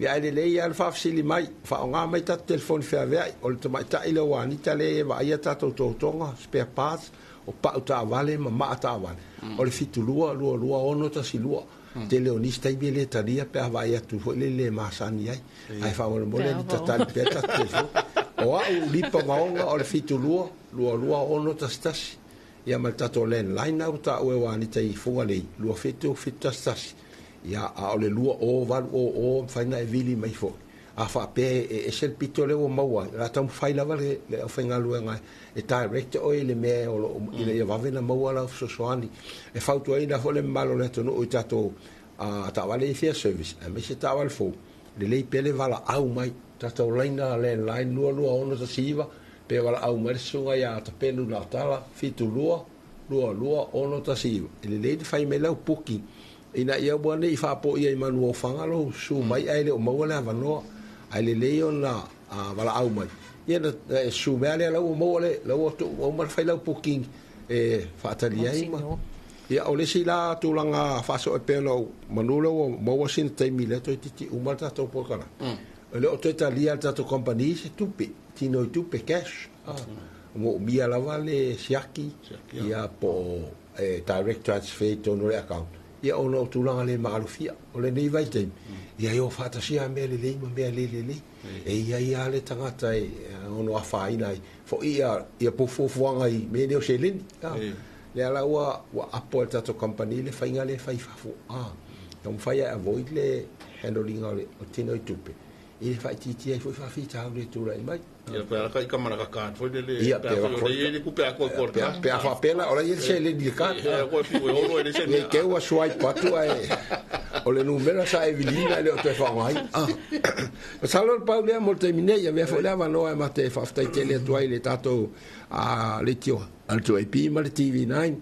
ia le le ia fa sili mai fa nga mai ta telefon fa ve o le mai ta ile wa ni ta le va ia tato to tonga spare parts o pa ta vale ma ta vale o le fitu lua ono ta si lua te leonista I bele taria pe va ia tu le masani ai fa mo le ta ta peta te o a u lipa maonga o le fitu lua ono ta stasi ia mal tato len line out ta o wa ni tai funga le lua fitu stasi ia a o le lua o val o faina e vili mai fo a fa pe e sel pito le o maua la tam fai la vale le o fenga luenga e direct o le me o ile va vena maua la so soani e fautu ai na fole malo le tono o tato a ta vale fair service e me se ta val fo le pele vala au mai tato line line lua ono ta siva pe vala au mai sunga ya ta pelu na tala fitu lua ono ta siva le fai me la puki ina ia buane I fa po ia I manu o fangalo su mai ai le o mawala vano ai le leon na wala au mai ia na su mele la o mawale la o to o mar fai la poking fa talia ima ia o le sila tulanga fa so e pelo manulo o mawasin tai mile to titi o mar ta to por kana le o to talia ta to company se tupe tino tupe cash mo mia la vale siaki ia po direct transfer to no account ia ono tulanga le malufia o le nei vai te ia yo fatasia me le e ia le tangata ono afaina fo ia pofofuanga I me ne o selin le ala wa apple tato company le fainga le fai fafu então fai avoid le handling o tino tupe e fai titi ai foi fa fita le tura mai ia per ka kamera ka foi le ia per ku pe ko ko per fa pela ora ia se le di ka ko fi o lo le se ne ke wa swipe patu ai o le numero sa Evelina le o te fa mai salon Paula mo terminé ia me foi lava no ma te fa sta tele tuai le tato a le tio al tuo IP ma le TV9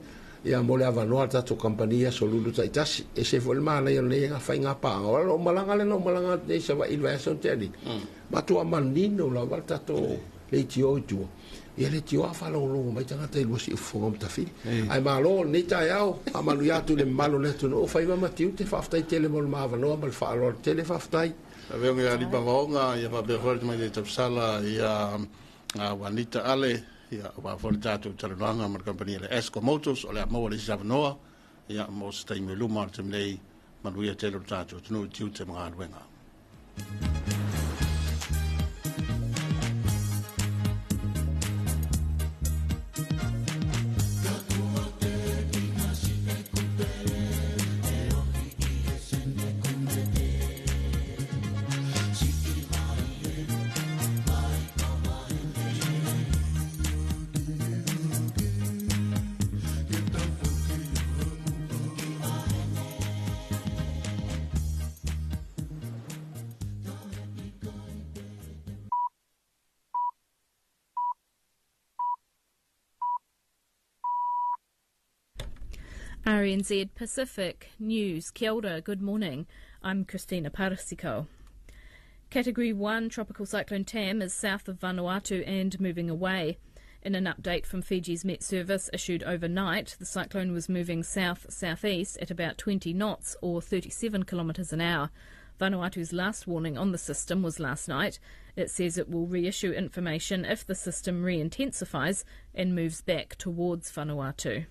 ia mo le avanoa tato compania solulu taitasi e se foi mala ia le fa inga pa o malanga le no malanga de se va invasion tele ma tu amanino la volta to le tio tu ia le tio fa lo mai tanga te lo si fo ta fi ai ma lo ni ta yao amanu ya tu le malo le tu no fa iba ma tiu te fa sta tele mo ma avanoa mal fa lo tele fa sta aveo ngai ali bavonga ia va behold mai te sala ia wanita ale ia wa fortato talanga mar compagnia le Esco Motors o le mo le savanoa ia mo sta me luma te nei manuia tele tato no tiu te mga wenga RNZ Pacific News. Kia ora, good morning. I'm Christina Parasiko. Category 1 Tropical Cyclone Tam is south of Vanuatu and moving away. In an update from Fiji's Met Service issued overnight, the cyclone was moving south-southeast at about 20 knots or 37 kilometres an hour. Vanuatu's last warning on the system was last night. It says it will reissue information if the system re-intensifies and moves back towards Vanuatu.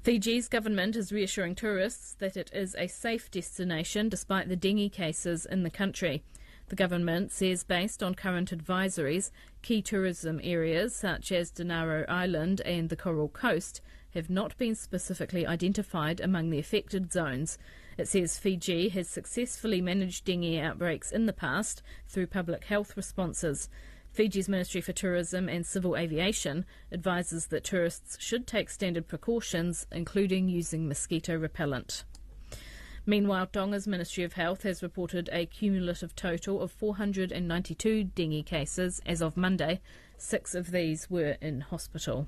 Fiji's government is reassuring tourists that it is a safe destination despite the dengue cases in the country. The government says based on current advisories, key tourism areas such as Denaro Island and the Coral Coast have not been specifically identified among the affected zones. It says Fiji has successfully managed dengue outbreaks in the past through public health responses. Fiji's Ministry for Tourism and Civil Aviation advises that tourists should take standard precautions, including using mosquito repellent. Meanwhile, Tonga's Ministry of Health has reported a cumulative total of 492 dengue cases as of Monday. 6 of these were in hospital.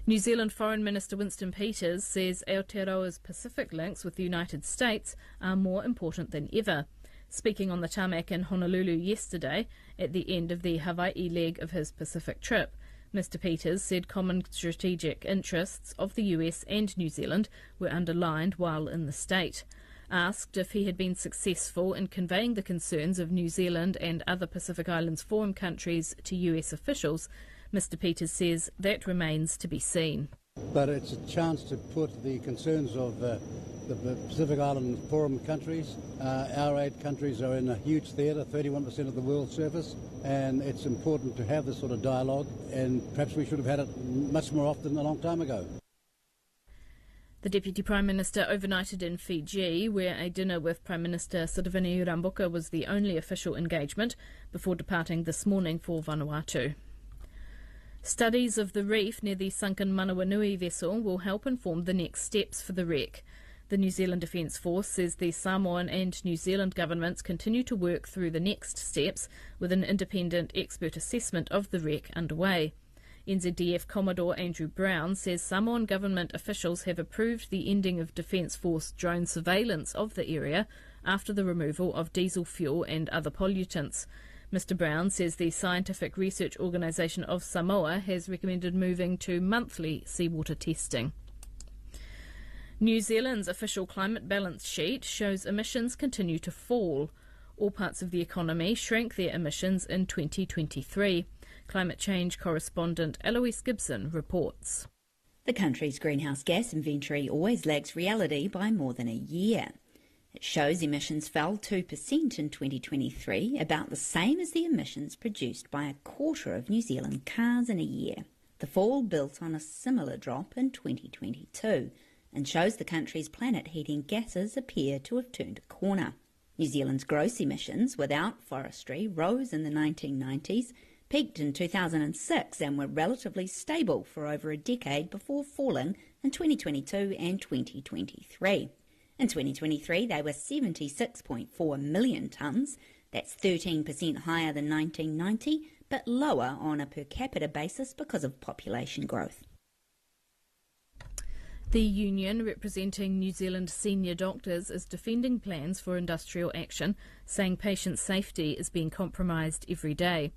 New Zealand Foreign Minister Winston Peters says Aotearoa's Pacific links with the United States are more important than ever. Speaking on the tarmac in Honolulu yesterday, at the end of the Hawaii leg of his Pacific trip, Mr Peters said common strategic interests of the US and New Zealand were underlined while in the state. Asked if he had been successful in conveying the concerns of New Zealand and other Pacific Islands Forum countries to US officials, Mr Peters says that remains to be seen. But it's a chance to put the concerns of the Pacific Island Forum countries. Our 8 countries are in a huge theatre, 31% of the world's surface, and it's important to have this sort of dialogue, and perhaps we should have had it much more often a long time ago. The Deputy Prime Minister overnighted in Fiji, where a dinner with Prime Minister Sitiveni Rabuka was the only official engagement, before departing this morning for Vanuatu. Studies of the reef near the sunken Manawanui vessel will help inform the next steps for the wreck. The New Zealand Defence Force says the Samoan and New Zealand governments continue to work through the next steps with an independent expert assessment of the wreck underway. NZDF Commodore Andrew Brown says Samoan government officials have approved the ending of Defence Force drone surveillance of the area after the removal of diesel fuel and other pollutants. Mr Brown says the Scientific Research Organisation of Samoa has recommended moving to monthly seawater testing. New Zealand's official climate balance sheet shows emissions continue to fall. All parts of the economy shrank their emissions in 2023. Climate change correspondent Eloise Gibson reports. The country's greenhouse gas inventory always lags reality by more than a year. It shows emissions fell 2% in 2023, about the same as the emissions produced by a quarter of New Zealand cars in a year. The fall built on a similar drop in 2022 and shows the country's planet-heating gases appear to have turned a corner. New Zealand's gross emissions without forestry rose in the 1990s, peaked in 2006 and were relatively stable for over a decade before falling in 2022 and 2023. In 2023, they were 76.4 million tonnes. That's 13% higher than 1990, but lower on a per capita basis because of population growth. The union representing New Zealand senior doctors is defending plans for industrial action, saying patient safety is being compromised every day.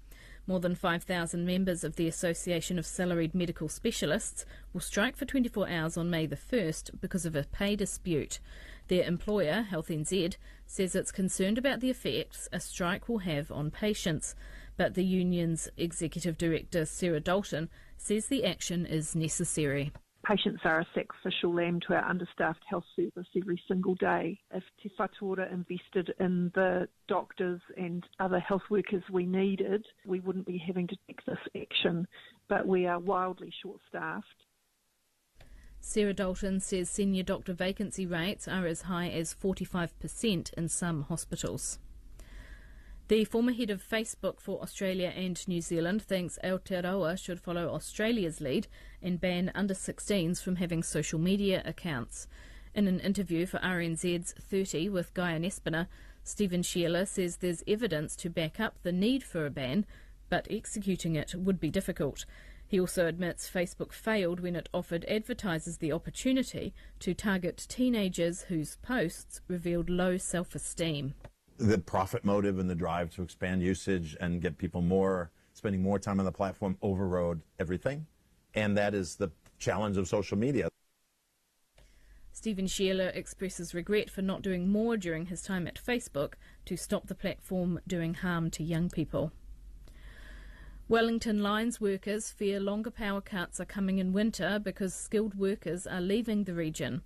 More than 5,000 members of the Association of Salaried Medical Specialists will strike for 24 hours on May the 1st because of a pay dispute. Their employer, Health NZ, says it's concerned about the effects a strike will have on patients, but the union's executive director, Sarah Dalton, says the action is necessary. Patients are a sacrificial lamb to our understaffed health service every single day. If Te Whatuora invested in the doctors and other health workers we needed, we wouldn't be having to take this action, but we are wildly short-staffed. Sarah Dalton says senior doctor vacancy rates are as high as 45% in some hospitals. The former head of Facebook for Australia and New Zealand thinks Aotearoa should follow Australia's lead and ban under-16s from having social media accounts. In an interview for RNZ's 30 with Guy Espiner, Stephen Shearer says there's evidence to back up the need for a ban, but executing it would be difficult. He also admits Facebook failed when it offered advertisers the opportunity to target teenagers whose posts revealed low self-esteem. The profit motive and the drive to expand usage and get people spending more time on the platform overrode everything. And that is the challenge of social media. Stephen Shearer expresses regret for not doing more during his time at Facebook to stop the platform doing harm to young people. Wellington Lines workers fear longer power cuts are coming in winter because skilled workers are leaving the region.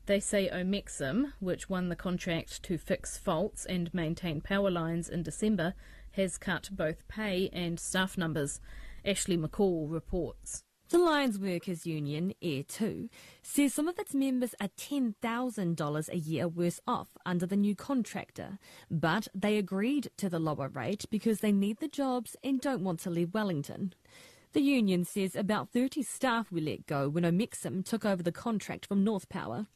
They say Omexim, which won the contract to fix faults and maintain power lines in December, has cut both pay and staff numbers. Ashley McCall reports. The Lions Workers Union, Air2, says some of its members are $10,000 a year worse off under the new contractor, but they agreed to the lower rate because they need the jobs and don't want to leave Wellington. The union says about 30 staff were let go when Omexam took over the contract from North Power.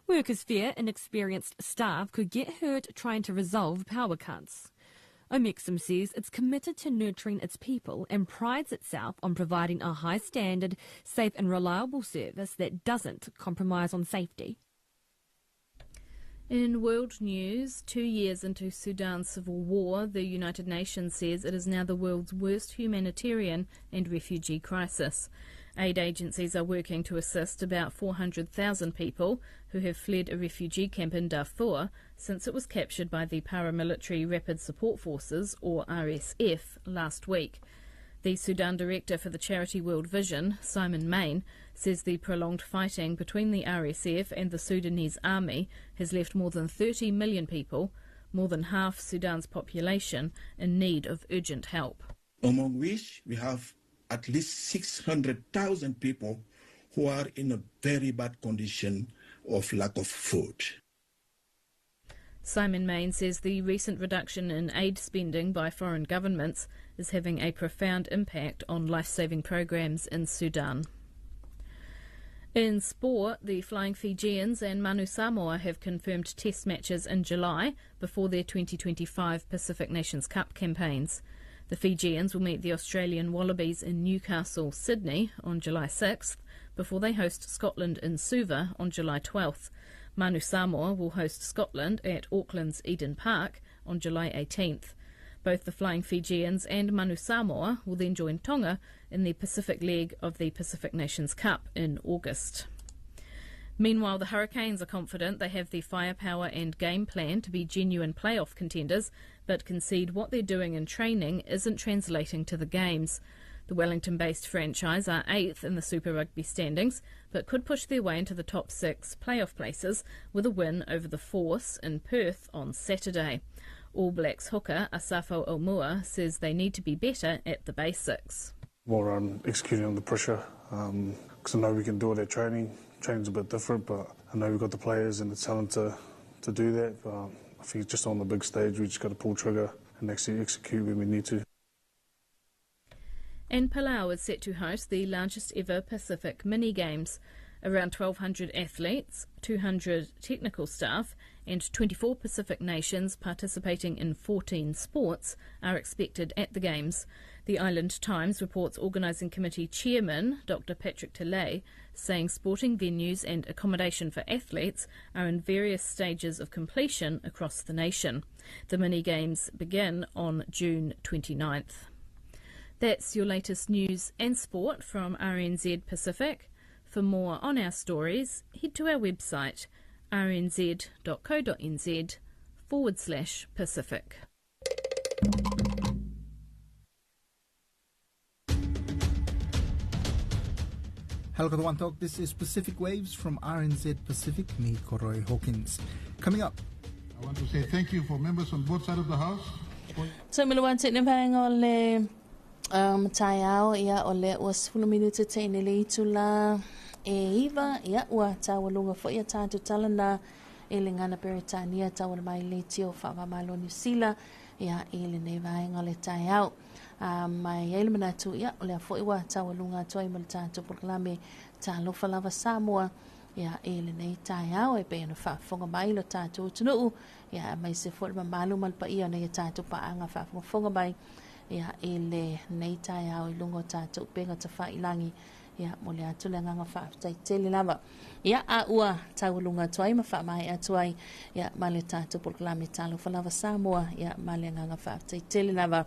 Workers fear inexperienced staff could get hurt trying to resolve power cuts. Omexam says it's committed to nurturing its people and prides itself on providing a high standard, safe and reliable service that doesn't compromise on safety. In world news, 2 years into Sudan's civil war, the United Nations says it is now the world's worst humanitarian and refugee crisis. Aid agencies are working to assist about 400,000 people who have fled a refugee camp in Darfur since it was captured by the Paramilitary Rapid Support Forces, or RSF, last week. The Sudan director for the charity World Vision, Simon Main, says the prolonged fighting between the RSF and the Sudanese army has left more than 30 million people, more than half Sudan's population, in need of urgent help. Among which we have at least 600,000 people who are in a very bad condition of lack of food. Simon Main says the recent reduction in aid spending by foreign governments is having a profound impact on life-saving programs in Sudan. In sport, the Flying Fijians and Manu Samoa have confirmed test matches in July before their 2025 Pacific Nations Cup campaigns. The Fijians will meet the Australian Wallabies in Newcastle, Sydney on July 6th, before they host Scotland in Suva on July 12th. Manu Samoa will host Scotland at Auckland's Eden Park on July 18th. Both the Flying Fijians and Manu Samoa will then join Tonga in the Pacific leg of the Pacific Nations Cup in August. Meanwhile, the Hurricanes are confident they have the firepower and game plan to be genuine playoff contenders, but concede what they're doing in training isn't translating to the games. The Wellington-based franchise are 8th in the Super Rugby standings, but could push their way into the top 6 playoff places with a win over the Force in Perth on Saturday. All Blacks hooker Asafo Omua says they need to be better at the basics. More on executing under pressure, because I know we can do it at training. Training's a bit different, but I know we've got the players and the talent to do that. I think just on the big stage, we just got to pull trigger and actually execute when we need to. And Palau is set to host the largest ever Pacific mini-games. Around 1,200 athletes, 200 technical staff and 24 Pacific nations participating in 14 sports are expected at the Games. The Island Times reports organising committee chairman Dr Patrick Tilley saying sporting venues and accommodation for athletes are in various stages of completion across the nation. The mini-games begin on June 29th. That's your latest news and sport from RNZ Pacific. For more on our stories, head to our website rnz.co.nz/Pacific. Hello One Talk, this is Pacific Waves from RNZ Pacific, me Koroi Hawkins. Coming up, I want to say thank you for members on both sides of the house. So miluan sit nipang ole tayao ia ole was 10 minutes te nili tula iva ia wa tawalunga fo ia tatu talana elingana Peritania tawal mai letio fa malo New Zealand ia ele ne vai ngale tayao mai elemana tu ia ole fo ia tawalunga toi mal tatu proklame talo falava Samoa ia ele nei tayao e pe no fa fonga mai lo tatu tunu ia mai se fo malo mal pa ia nei tatu pa anga fa fonga mai ia ele nei tayao ilungo tatu penga tafa ilangi ia mole atu le nganga fa taitele lava ia a ua tawalunga toi ma fa mai atuai ia male tatu proklame talo falava Samoa ia male nganga fa taitele lava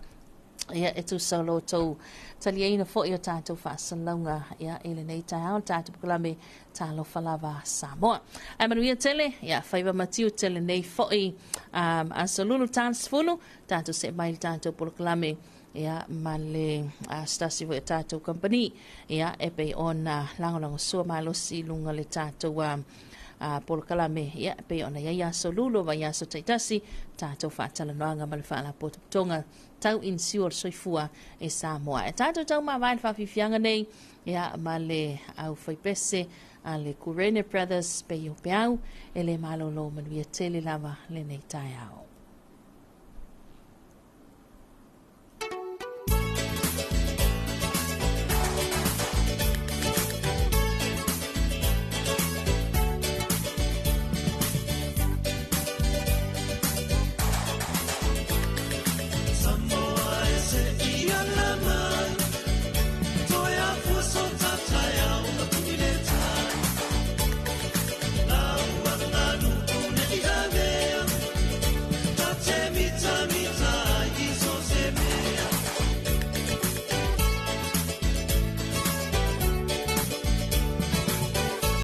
ia etu solo to taliena fo ia tatu fa salonga ia ele nei tayao tatu proklame talo falava Samoa ai manuia tele ia faiva matiu tele nei fo i asolulu transfulu tatu se mai tatu proklame ia male stasi vo company ia epe ona lango so malo si lunga le tatu polo kalame ia pe ona ia so lulo va ia so taitasi tatou whaatalanoanga ma le whaalapototonga tau insior soifua e Samoa. E tatou tau mawai le whawhiwhianga nei ia ma le au whaipese a le Kurene Brothers pe o peau e le malolo manuia tele lava le nei tai au.